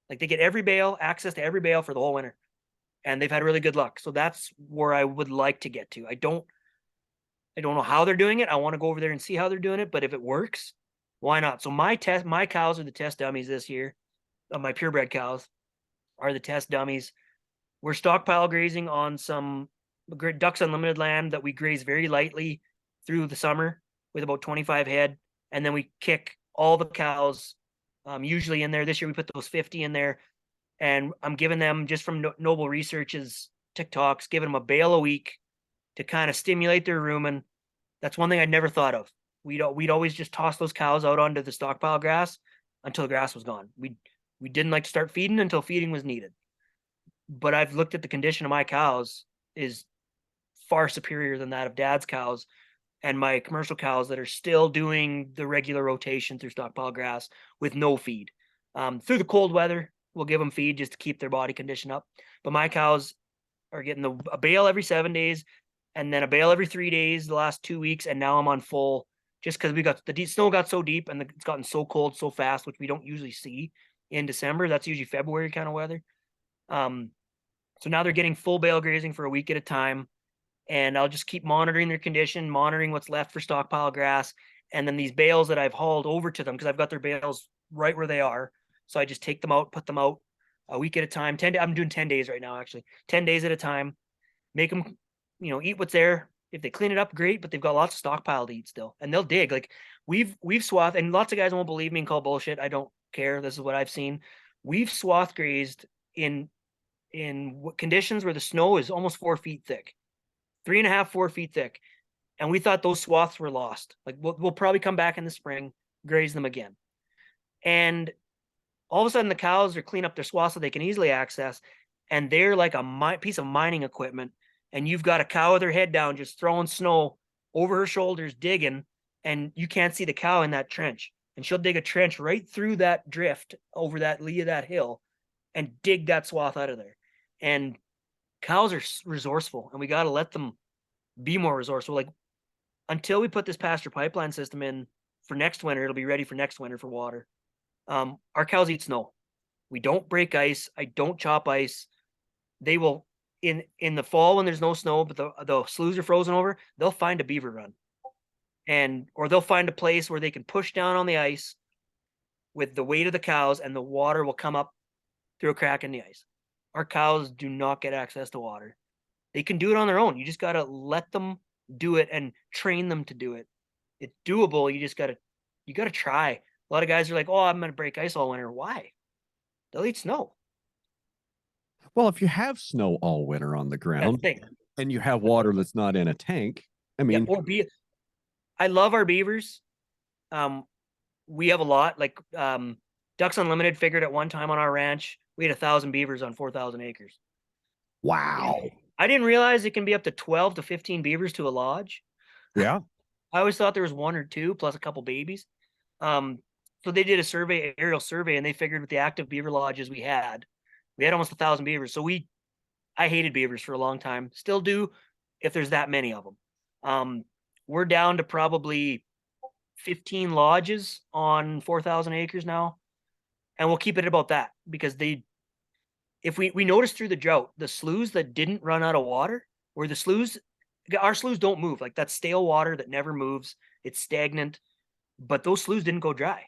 Like, they get every bale, access to every bale for the whole winter. And they've had really good luck. So that's where I would like to get to. I don't know how they're doing it. I want to go over there and see how they're doing it, but if it works, why not? So my cows are the test dummies this year. My purebred cows are the test dummies. We're stockpile grazing on some Ducks Unlimited land that we graze very lightly through the summer with about 25 head. And then we kick all the cows usually in there. This year we put those 50 in there. And I'm giving them, just from Noble Research's TikToks, giving them a bale a week to kind of stimulate their rumen. That's one thing I'd never thought of. We'd always just toss those cows out onto the stockpile grass until the grass was gone. We didn't like to start feeding until feeding was needed. But I've looked at the condition of my cows is far superior than that of Dad's cows and my commercial cows that are still doing the regular rotation through stockpile grass with no feed. Through the cold weather, we'll give them feed just to keep their body condition up. But my cows are getting a bale every 7 days, and then a bale every 3 days the last 2 weeks. And now I'm on full, just because the snow got so deep and it's gotten so cold so fast, which we don't usually see in December. That's usually February kind of weather. So now they're getting full bale grazing for a week at a time. And I'll just keep monitoring their condition, monitoring what's left for stockpile grass. And then these bales that I've hauled over to them, because I've got their bales right where they are. So I just take them out, put them out a week at a time. I'm doing 10 days right now, actually. 10 days at a time. Make them, eat what's there. If they clean it up, great, but they've got lots of stockpile to eat still. And they'll dig. Like, we've swathed, and lots of guys won't believe me and call bullshit. I don't care. This is what I've seen. We've swath grazed in conditions where the snow is almost 4 feet thick, 3.5, 4 feet thick. And we thought those swaths were lost. Like we'll probably come back in the spring, graze them again. And all of a sudden the cows are clean up their swaths so they can easily access. And they're like a piece of mining equipment. And you've got a cow with her head down, just throwing snow over her shoulders, digging, and you can't see the cow in that trench. And she'll dig a trench right through that drift over that lee of that hill and dig that swath out of there. And cows are resourceful, and we got to let them be more resourceful. Like until we put this pasture pipeline system in for next winter, it'll be ready for next winter for water. Our cows eat snow. We don't break ice. I don't chop ice. They will in the fall when there's no snow, but the sloughs are frozen over, they'll find a beaver run. Or they'll find a place where they can push down on the ice with the weight of the cows, and the water will come up through a crack in the ice. Our cows do not get access to water. They can do it on their own. You just got to let them do it and train them to do it. It's doable. You got to try. A lot of guys are like, oh, I'm going to break ice all winter. Why? They'll eat snow. Well, if you have snow all winter on the ground and you have water that's not in a tank, I mean, I love our beavers. We have a lot. Like Ducks Unlimited figured at one time on our ranch we had 1,000 beavers on 4,000 acres. Wow. I didn't realize it can be up to 12 to 15 beavers to a lodge. Yeah. I always thought there was 1 or 2 plus a couple babies. So they did a aerial survey, and they figured with the active beaver lodges we had almost 1,000 beavers. So I hated beavers for a long time. Still do if there's that many of them. We're down to probably 15 lodges on 4,000 acres now. And we'll keep it about that because if we noticed through the drought, the sloughs that didn't run out of water were our sloughs don't move. Like that stale water that never moves. It's stagnant, but those sloughs didn't go dry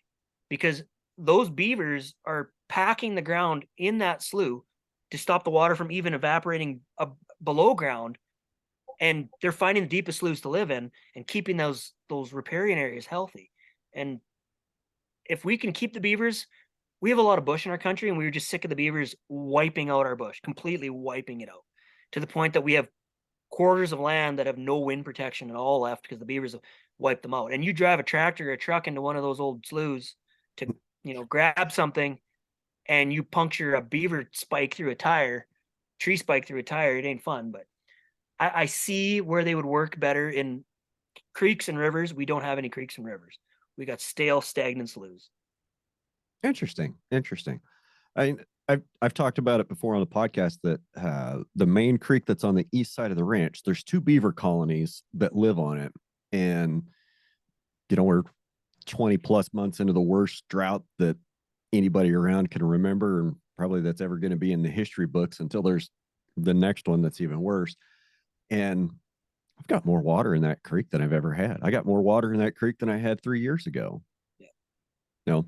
because those beavers are packing the ground in that slough to stop the water from even evaporating below ground. And they're finding the deepest sloughs to live in and keeping those riparian areas healthy. And if we can keep the beavers, we have a lot of bush in our country, and we were just sick of the beavers wiping out our bush, completely wiping it out to the point that we have quarters of land that have no wind protection at all left because the beavers have wiped them out. And you drive a tractor or a truck into one of those old sloughs to, grab something, and you puncture a beaver spike through a tire, tree spike through a tire. It ain't fun, but I see where they would work better in creeks and rivers. We don't have any creeks and rivers. We got stale, stagnant sloughs. Interesting. I've talked about it before on the podcast that the main creek that's on the east side of the ranch, there's 2 beaver colonies that live on it. And, we're 20 plus months into the worst drought that anybody around can remember. And probably that's ever going to be in the history books until there's the next one that's even worse. And I've got more water in that creek than I've ever had. I got more water in that creek than I had 3 years ago. Yeah.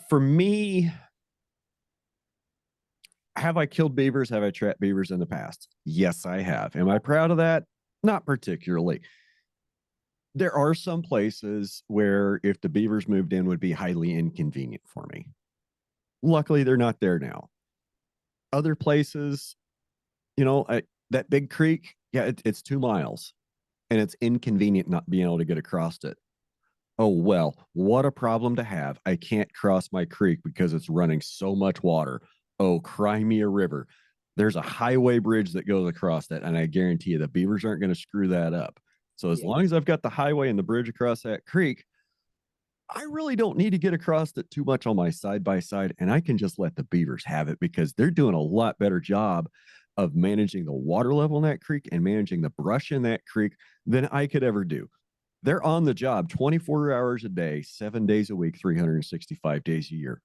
For me, have I killed beavers? Have I trapped beavers in the past? Yes, I have. Am I proud of that? Not particularly. There are some places where if the beavers moved in would be highly inconvenient for me. Luckily, they're not there now. Other places, that big creek, yeah, it's 2 miles and it's inconvenient not being able to get across it. Oh, well, what a problem to have. I can't cross my creek because it's running so much water. Oh, cry me a river. There's a highway bridge that goes across that, and I guarantee you the beavers aren't going to screw that up. So as long as I've got the highway and the bridge across that creek, I really don't need to get across it too much on my side by side, and I can just let the beavers have it because they're doing a lot better job of managing the water level in that creek and managing the brush in that creek than I could ever do. They're on the job 24 hours a day, 7 days a week, 365 days a year.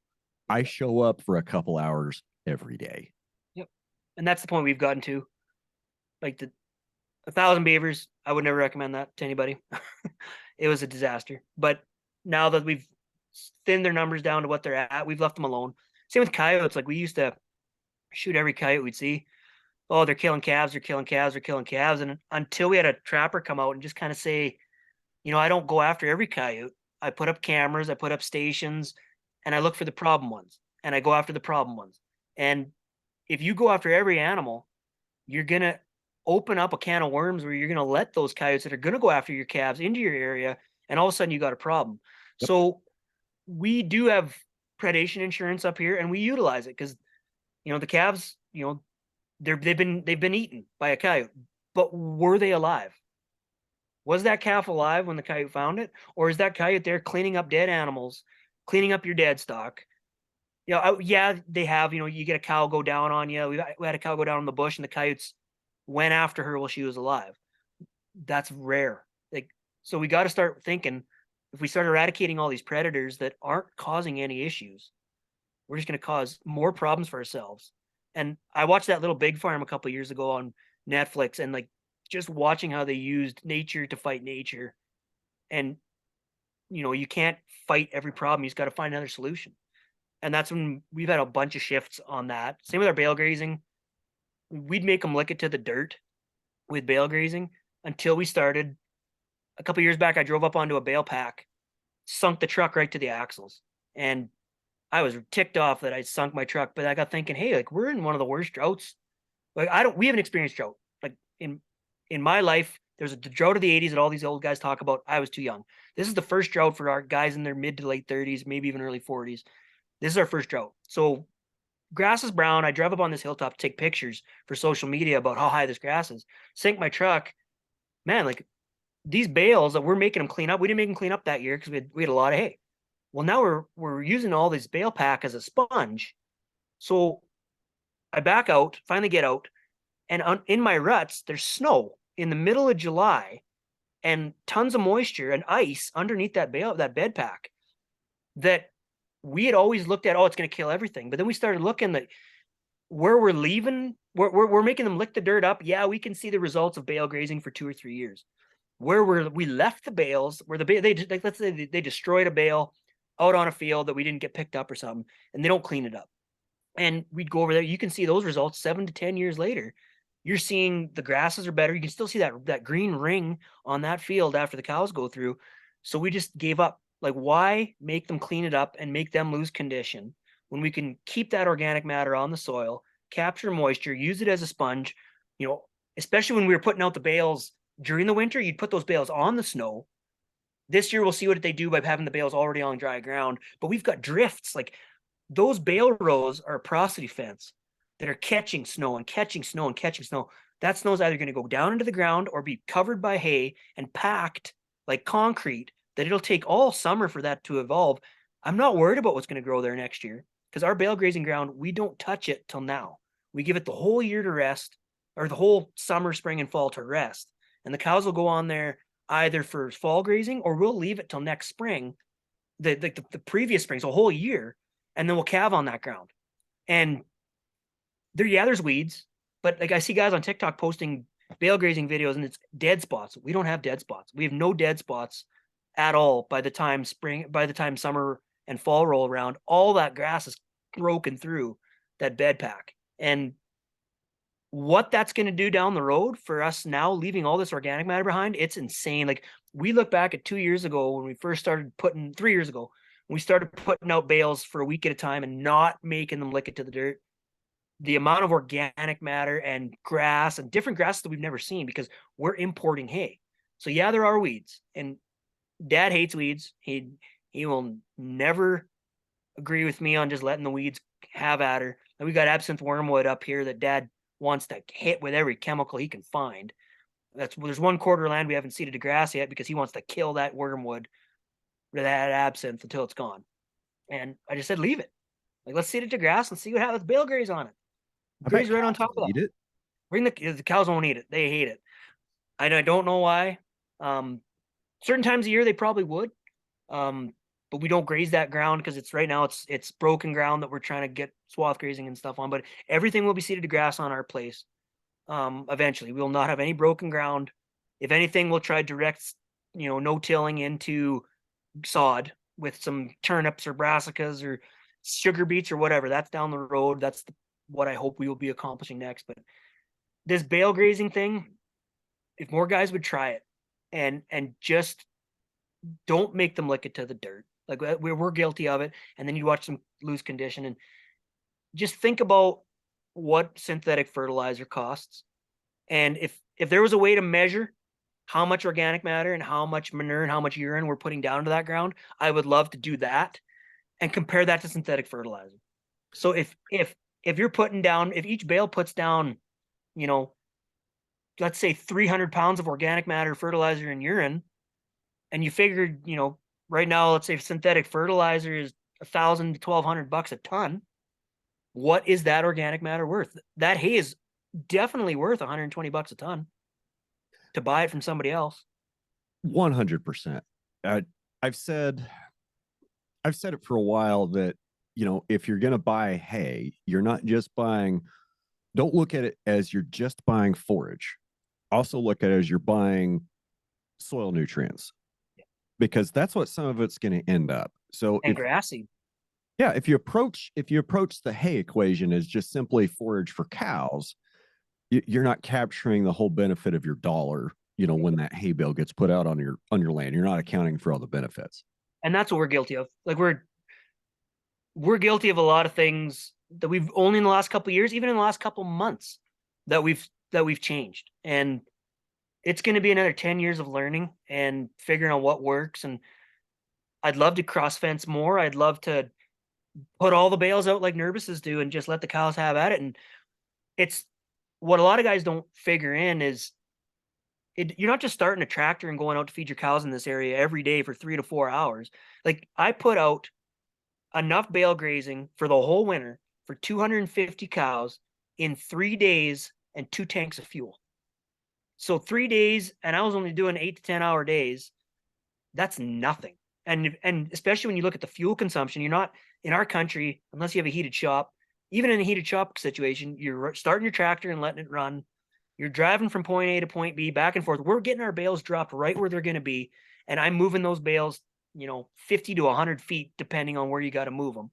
I show up for a couple hours every day. Yep. And that's the point we've gotten to. Like 1,000 beavers, I would never recommend that to anybody. It was a disaster. But now that we've thinned their numbers down to what they're at, we've left them alone. Same with coyotes. Like we used to shoot every coyote we'd see. Oh, they're killing calves, they're killing calves, they're killing calves. And until we had a trapper come out and just kind of say, I don't go after every coyote. I put up cameras, I put up stations, and I look for the problem ones. And I go after the problem ones. And if you go after every animal, you're going to open up a can of worms where you're going to let those coyotes that are going to go after your calves into your area. And all of a sudden you got a problem. Yep. So we do have predation insurance up here, and we utilize it because, the calves, they've been eaten by a coyote, but were they alive? Was that calf alive when the coyote found it? Or is that coyote there cleaning up dead animals, cleaning up your dead stock? Yeah, they have, you get a cow go down on you. We had a cow go down in the bush and the coyotes went after her while she was alive. That's rare. Like, so we got to start thinking, if we start eradicating all these predators that aren't causing any issues, we're just going to cause more problems for ourselves. And I watched that Little Big Farm a couple of years ago on Netflix, and like just watching how they used nature to fight nature. And you can't fight every problem. You just got to find another solution. And that's when we've had a bunch of shifts on that. Same with our bale grazing. We'd make them lick it to the dirt with bale grazing until we started. A couple of years back, I drove up onto a bale pack, sunk the truck right to the axles, and I was ticked off that I sunk my truck. But I got thinking, hey, like, we're in one of the worst droughts. Like, we haven't experienced drought. Like, in my life, there's a drought of the 80s that all these old guys talk about. I was too young. This is the first drought for our guys in their mid to late 30s, maybe even early 40s. This is our first drought. So grass is brown. I drive up on this hilltop to take pictures for social media about how high this grass is. Sink my truck. Man, like, these bales that we're making them clean up, we didn't make them clean up that year because we had a lot of hay. Well, now we're using all this bale pack as a sponge. So I back out, finally get out, and in my ruts, there's snow in the middle of July and tons of moisture and ice underneath that bed pack that we had always looked at, oh, it's going to kill everything. But then we started looking at where we're leaving, we're making them lick the dirt up. Yeah, we can see the results of bale grazing for 2 or 3 years. Where we left the bales, where let's say they destroyed a bale out on a field that we didn't get picked up or something, and they don't clean it up. And we'd go over there. You can see those results 7 to 10 years later. You're seeing the grasses are better. You can still see that green ring on that field after the cows go through. So we just gave up. Like, why make them clean it up and make them lose condition when we can keep that organic matter on the soil, capture moisture, use it as a sponge, especially when we were putting out the bales during the winter, you'd put those bales on the snow. This year, we'll see what they do by having the bales already on dry ground. But we've got drifts. Like, those bale rows are a porosity fence that are catching snow and catching snow and catching snow. That snow is either going to go down into the ground or be covered by hay and packed like concrete that it'll take all summer for that to evolve. I'm not worried about what's going to grow there next year because our bale grazing ground, we don't touch it till now. We give it the whole year to rest, or the whole summer, spring, and fall to rest. And the cows will go on there either for fall grazing, or we'll leave it till next spring, the previous spring, so a whole year, and then we'll calve on that ground. And there's weeds, but like I see guys on TikTok posting bale grazing videos and it's dead spots. We don't have dead spots. We have no dead spots at all by the time summer and fall roll around. All that grass is broken through that bed pack. And what that's going to do down the road for us now, leaving all this organic matter behind, it's insane. Like, we look back at 2 years ago when we first started 3 years ago, when we started putting out bales for a week at a time and not making them lick it to the dirt. The amount of organic matter and grass and different grasses that we've never seen because we're importing hay. So yeah, there are weeds, and Dad hates weeds. He will never agree with me on just letting the weeds have at her. And we got absinthe wormwood up here that Dad wants to hit with every chemical he can find. There's 1/4 land we haven't seeded to grass yet because he wants to kill that wormwood, that absinthe, until it's gone. And I just said, leave it. Like, let's seed it to grass and see what happens. Bale graze on it. Graze right on top of that. Eat it. Bring the cows won't eat it. They hate it. I don't know why. Certain times of year they probably would. But we don't graze that ground because right now it's broken ground that we're trying to get swath grazing and stuff on. But everything will be seeded to grass on our place. Eventually, we will not have any broken ground. If anything, we'll try direct, no tilling into sod with some turnips or brassicas or sugar beets or whatever. That's down the road. That's what I hope we will be accomplishing next. But this bale grazing thing, if more guys would try it and just don't make them lick it to the dirt. Like, we're guilty of it. And then you watch them lose condition, and just think about what synthetic fertilizer costs. And if there was a way to measure how much organic matter and how much manure and how much urine we're putting down into that ground, I would love to do that and compare that to synthetic fertilizer. So if you're putting down, if each bale puts down, you know, let's say 300 pounds of organic matter, fertilizer, and urine, and you figured, right now, let's say synthetic fertilizer is $1,000 to $1,200 a ton. What is that organic matter worth? That hay is definitely worth $120 a ton to buy it from somebody else. 100%. I've said it for a while that, if you're going to buy hay, you're not just buying, don't look at it as you're just buying forage. Also look at it as you're buying soil nutrients, because that's what some of it's going to end up. So and grass seed. Yeah, if you approach the hay equation as just simply forage for cows, you're not capturing the whole benefit of your dollar. When that hay bale gets put out on your land, you're not accounting for all the benefits. And that's what we're guilty of. Like we're guilty of a lot of things that we've only in the last couple of years, even in the last couple of months, that we've changed. And it's going to be another 10 years of learning and figuring out what works. And I'd love to cross fence more. I'd love to put all the bales out like Nerbuses do and just let the cows have at it. And it's what a lot of guys don't figure in is you're not just starting a tractor and going out to feed your cows in this area every day for 3 to 4 hours. Like I put out enough bale grazing for the whole winter for 250 cows in 3 days and 2 tanks of fuel. So 3 days, and I was only doing 8 to 10 hour days. That's nothing. And especially when you look at the fuel consumption, you're not in our country, unless you have a heated shop, even in a heated shop situation, you're starting your tractor and letting it run. You're driving from point A to point B back and forth. We're getting our bales dropped right where they're going to be. And I'm moving those bales, 50 to 100 feet, depending on where you got to move them.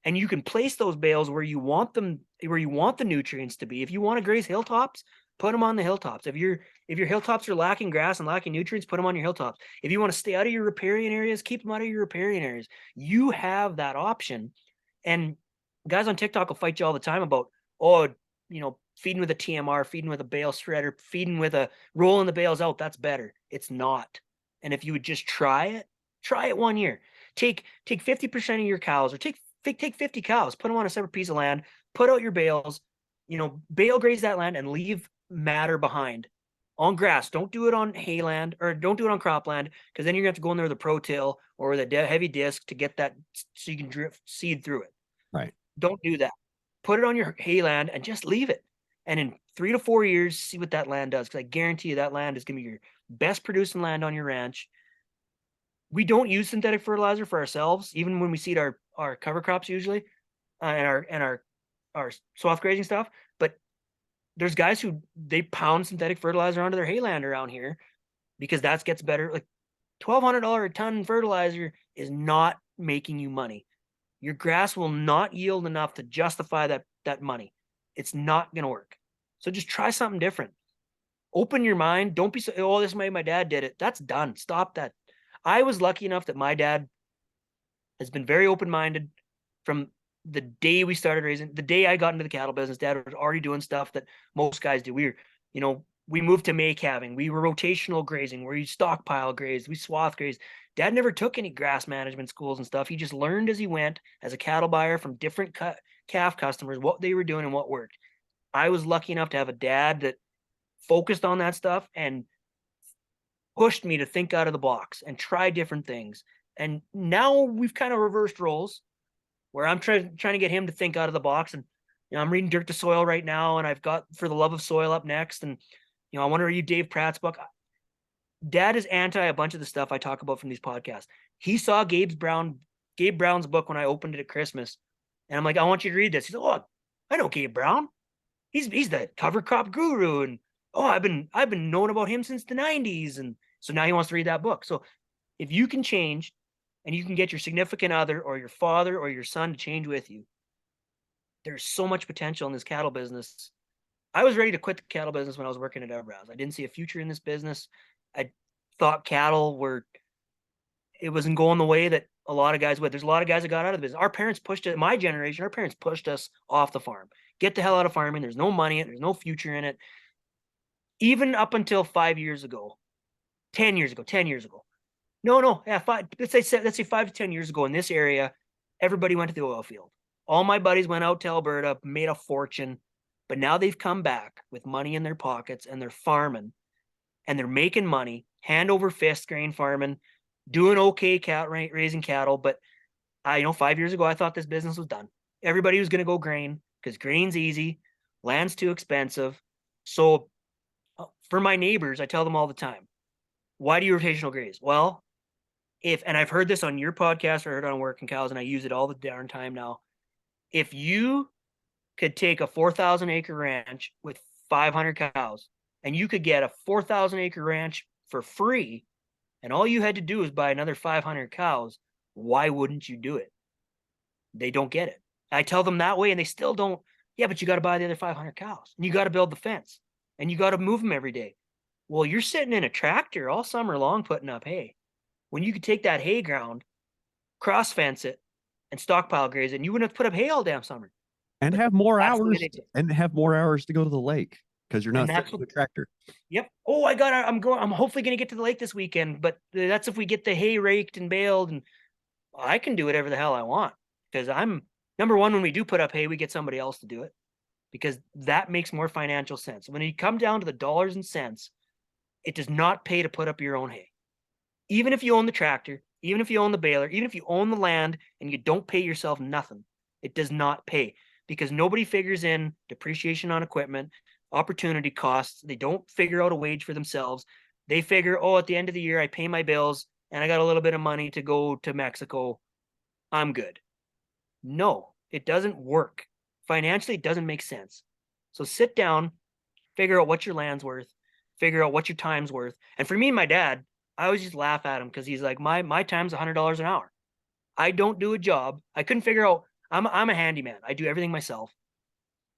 And you can place those bales where you want them, where you want the nutrients to be. If you want to graze hilltops, put them on the hilltops. If your hilltops are lacking grass and lacking nutrients, put them on your hilltops. If you want to stay out of your riparian areas, keep them out of your riparian areas. You have that option. And guys on TikTok will fight you all the time about, feeding with a TMR, feeding with a bale shredder, feeding with a rolling the bales out. That's better. It's not. And if you would just try it 1 year. Take 50% of your cows, or take 50 cows, put them on a separate piece of land, put out your bales, bale graze that land and leave matter behind on grass. Don't do it on hayland, or don't do it on cropland, because then you're gonna have to go in there with a pro till or with a heavy disc to get that so you can drip seed through it. Right. Don't do that. Put it on your hayland and just leave it. And in 3 to 4 years, see what that land does. Because I guarantee you that land is going to be your best producing land on your ranch. We don't use synthetic fertilizer for ourselves, even when we seed our cover crops usually, and our swath grazing stuff. But there's guys who they pound synthetic fertilizer onto their hayland around here because that gets better. Like $1,200 a ton fertilizer is not making you money. Your grass will not yield enough to justify that money. It's not going to work. So just try something different. Open your mind. Don't be so, oh, this way my dad did it. That's done. Stop that. I was lucky enough that my dad has been very open-minded from the day we started raising. The day I got into the cattle business, Dad was already doing stuff that most guys do. We moved to May calving. We were rotational grazing, where you stockpile graze, we swath graze. Dad never took any grass management schools and stuff. He just learned as he went as a cattle buyer from different calf customers, what they were doing and what worked. I was lucky enough to have a dad that focused on that stuff and pushed me to think out of the box and try different things. And now we've kind of reversed roles, where I'm trying to get him to think out of the box. And I'm reading Dirt to Soil right now, and I've got For the Love of Soil up next. And I want to read Dave Pratt's book. Dad is anti a bunch of the stuff I talk about from these podcasts. He saw Gabe Brown's book when I opened it at Christmas, and I'm like, I want you to read this. He's like, oh, I know Gabe Brown. He's the cover crop guru, and I've been knowing about him since the 90s, and so now he wants to read that book. So if you can change, and you can get your significant other or your father or your son to change with you, there's so much potential in this cattle business. I was ready to quit the cattle business when I was working at Everbrowse. I didn't see a future in this business. I thought it wasn't going the way that a lot of guys would. There's a lot of guys that got out of the business. Our parents pushed it. My generation, our parents pushed us off the farm. Get the hell out of farming. There's no money in it. There's no future in it. Even up until 5 years ago, 10 years ago. No, yeah, let's say 5 to 10 years ago in this area, everybody went to the oil field. All my buddies went out to Alberta, made a fortune, but now they've come back with money in their pockets and they're farming and they're making money, hand over fist grain farming, doing okay raising cattle. But 5 years ago, I thought this business was done. Everybody was going to go grain because grain's easy, land's too expensive. So for my neighbors, I tell them all the time, why do you rotational graze? Well, and I've heard this on your podcast, or I heard it on Working Cows, and I use it all the darn time now. If you could take a 4,000 acre ranch with 500 cows and you could get a 4,000 acre ranch for free, and all you had to do is buy another 500 cows, why wouldn't you do it? They don't get it. I tell them that way and they still don't. Yeah, but you got to buy the other 500 cows and you got to build the fence and you got to move them every day. Well, you're sitting in a tractor all summer long putting up hay when you could take that hay ground, cross fence it, and stockpile graze it, and you wouldn't have to put up hay all damn summer. And But have more that's the way hours they do it. and have more hours to go to the lake because you're And not that's sitting what, with a tractor. yep. Oh, I'm hopefully going to get to the lake this weekend, but that's if we get the hay raked and baled, and I can do whatever the hell I want because I'm number one. When we do put up hay, we get somebody else to do it because that makes more financial sense. When you come down to the dollars and cents, it does not pay to put up your own hay. Even if you own the tractor, even if you own the baler, even if you own the land and you don't pay yourself nothing, it does not pay because nobody figures in depreciation on equipment, opportunity costs. They don't figure out a wage for themselves. They figure, oh, at the end of the year, I pay my bills and I got a little bit of money to go to Mexico. I'm good. No, it doesn't work. Financially, it doesn't make sense. So sit down, figure out what your land's worth, figure out what your time's worth. And for me and my dad, I always just laugh at him because he's like, my time's $100 an hour. I don't do a job. I couldn't figure out. I'm a handyman. I do everything myself.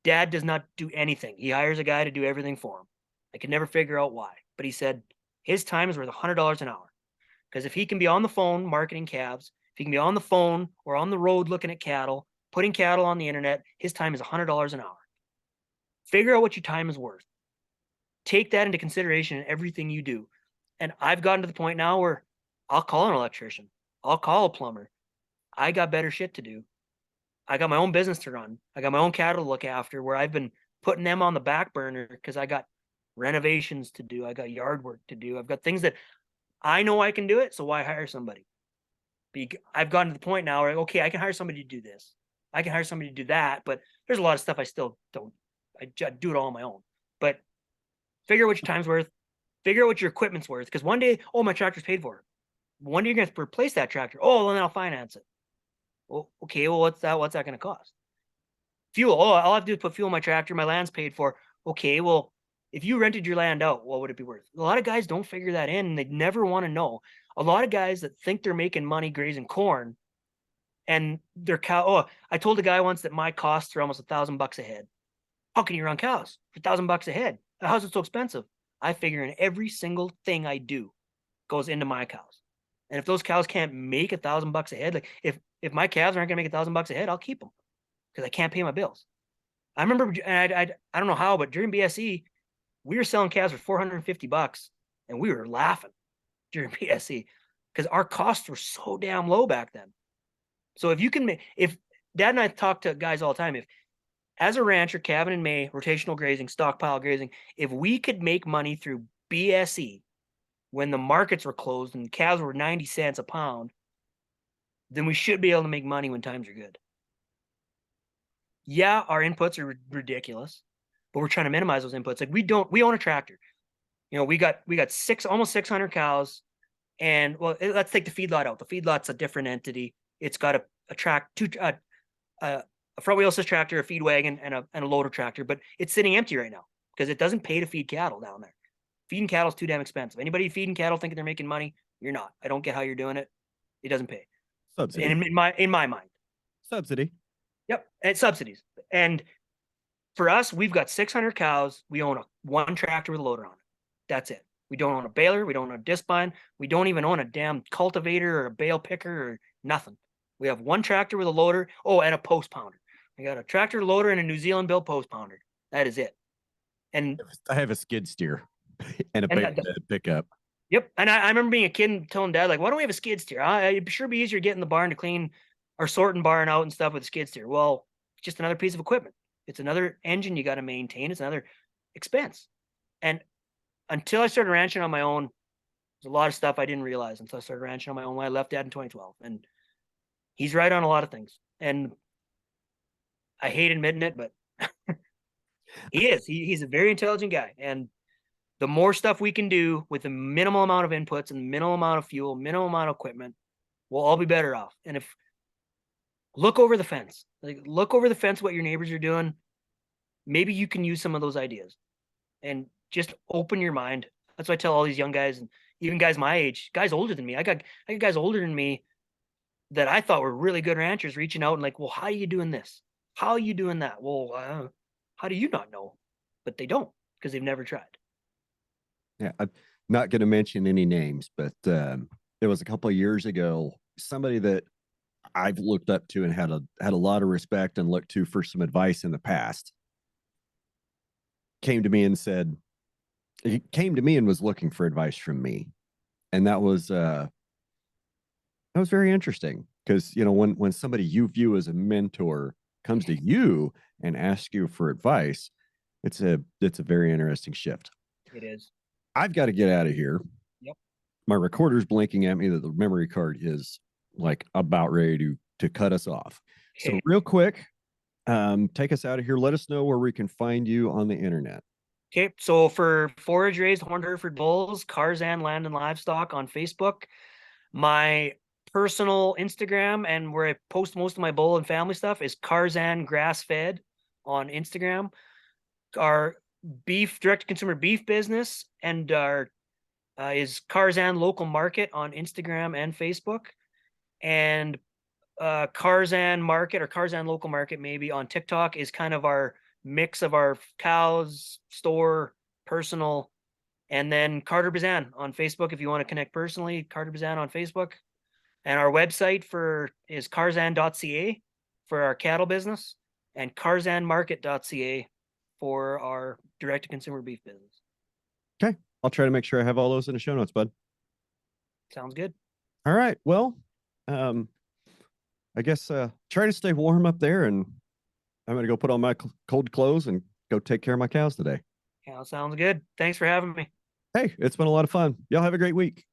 Dad does not do anything. He hires a guy to do everything for him. I could never figure out why. But he said his time is worth $100 an hour. Because if he can be on the phone marketing calves, if he can be on the phone or on the road looking at cattle, putting cattle on the internet, his time is $100 an hour. Figure out what your time is worth. Take that into consideration in everything you do. And I've gotten to the point now where I'll call an electrician. I'll call a plumber. I got better shit to do. I got my own business to run. I got my own cattle to look after where I've been putting them on the back burner because I got renovations to do. I got yard work to do. I've got things that I know I can do it. So why hire somebody? I've gotten to the point now where, okay, I can hire somebody to do this. I can hire somebody to do that. But there's a lot of stuff I still don't. I do it all on my own. But figure out what your time's worth. Figure out what your equipment's worth. Because one day, oh, my tractor's paid for. One day you're going to replace that tractor. Oh, well, then I'll finance it. Well, okay, well, what's that going to cost? Fuel. Oh, all I have to do is put fuel in my tractor. My land's paid for. Okay, well, if you rented your land out, what would it be worth? A lot of guys don't figure that in, and they never want to know. A lot of guys that think they're making money grazing corn, and their cow. Oh, I told a guy once that my costs are almost $1,000 a head. How can you run cows for $1,000 a head? How's it so expensive? I figure in every single thing I do goes into my cows. And if those cows can't make $1,000 a head, like if my calves aren't gonna make $1,000 a head, I'll keep them because I can't pay my bills. I remember, and I don't know how, but during BSE, we were selling calves for $450, and we were laughing during BSE because our costs were so damn low back then. So if Dad and I talk to guys all the time, if as a rancher, calving in May, rotational grazing, stockpile grazing, if we could make money through BSE when the markets were closed and calves were 90 cents a pound, then we should be able to make money when times are good. Yeah, our inputs are ridiculous, but we're trying to minimize those inputs. Like we own a tractor. We got almost 600 cows, and well, let's take the feedlot out. The feedlot's a different entity. It's got a front wheel assist tractor, a feed wagon, and a loader tractor, but it's sitting empty right now because it doesn't pay to feed cattle down there. Feeding cattle is too damn expensive. Anybody feeding cattle thinking they're making money, you're not. I don't get how you're doing it. It doesn't pay. Subsidy. And in my mind. Subsidy. Yep. It's subsidies. And for us, we've got 600 cows. We own one tractor with a loader on it. That's it. We don't own a baler. We don't own a disc bind. We don't even own a damn cultivator or a bale picker or nothing. We have one tractor with a loader. Oh, and a post pounder. I got a tractor loader and a New Zealand built post pounder. That is it. And I have a skid steer and a and pickup. Yep. And I remember being a kid and telling dad, like, why don't we have a skid steer? It'd sure be easier getting the barn to clean or sorting barn out and stuff with a skid steer. Well, it's just another piece of equipment. It's another engine you got to maintain. It's another expense. And until I started ranching on my own, there's a lot of stuff I didn't realize until I started ranching on my own when I left dad in 2012. And he's right on a lot of things. And I hate admitting it, but he is. He's a very intelligent guy. And the more stuff we can do with the minimal amount of inputs and the minimal amount of fuel, minimal amount of equipment, we'll all be better off. And if look over the fence, like look over the fence, what your neighbors are doing, maybe you can use some of those ideas and just open your mind. That's what I tell all these young guys and even guys my age, guys older than me. I got guys older than me that I thought were really good ranchers reaching out and like, well, how are you doing this? How are you doing that? Well, how do you not know? But they don't because they've never tried. Yeah, I'm not going to mention any names, but it was a couple of years ago. Somebody that I've looked up to and had a lot of respect and looked to for some advice in the past came to me and said, he came to me and was looking for advice from me, and that was very interesting because when somebody you view as a mentor comes to you and asks you for advice, it's a very interesting shift. It is. I've got to get out of here. Yep. My recorder's blinking at me that the memory card is like about ready to cut us off. Okay. So real quick, take us out of here. Let us know where we can find you on the internet. Okay, so for forage raised horned Hereford bulls, Carzan Land and Livestock on Facebook, my personal Instagram and where I post most of my bull and family stuff is Carzan Grass Fed on Instagram. Our beef direct consumer beef business and our is Carzan Local Market on Instagram and Facebook, and Carzan Market or Carzan Local Market maybe on TikTok is kind of our mix of our cows, store, personal, and then Carter Bezan on Facebook if you want to connect personally. Carter Bezan on Facebook, and our website is carzan.ca for our cattle business, and carzanmarket.ca for our direct-to-consumer beef business. Okay. I'll try to make sure I have all those in the show notes, bud. Sounds good. All right. Well, I guess try to stay warm up there, and I'm going to go put on my cold clothes and go take care of my cows today. Yeah, sounds good. Thanks for having me. Hey, it's been a lot of fun. Y'all have a great week.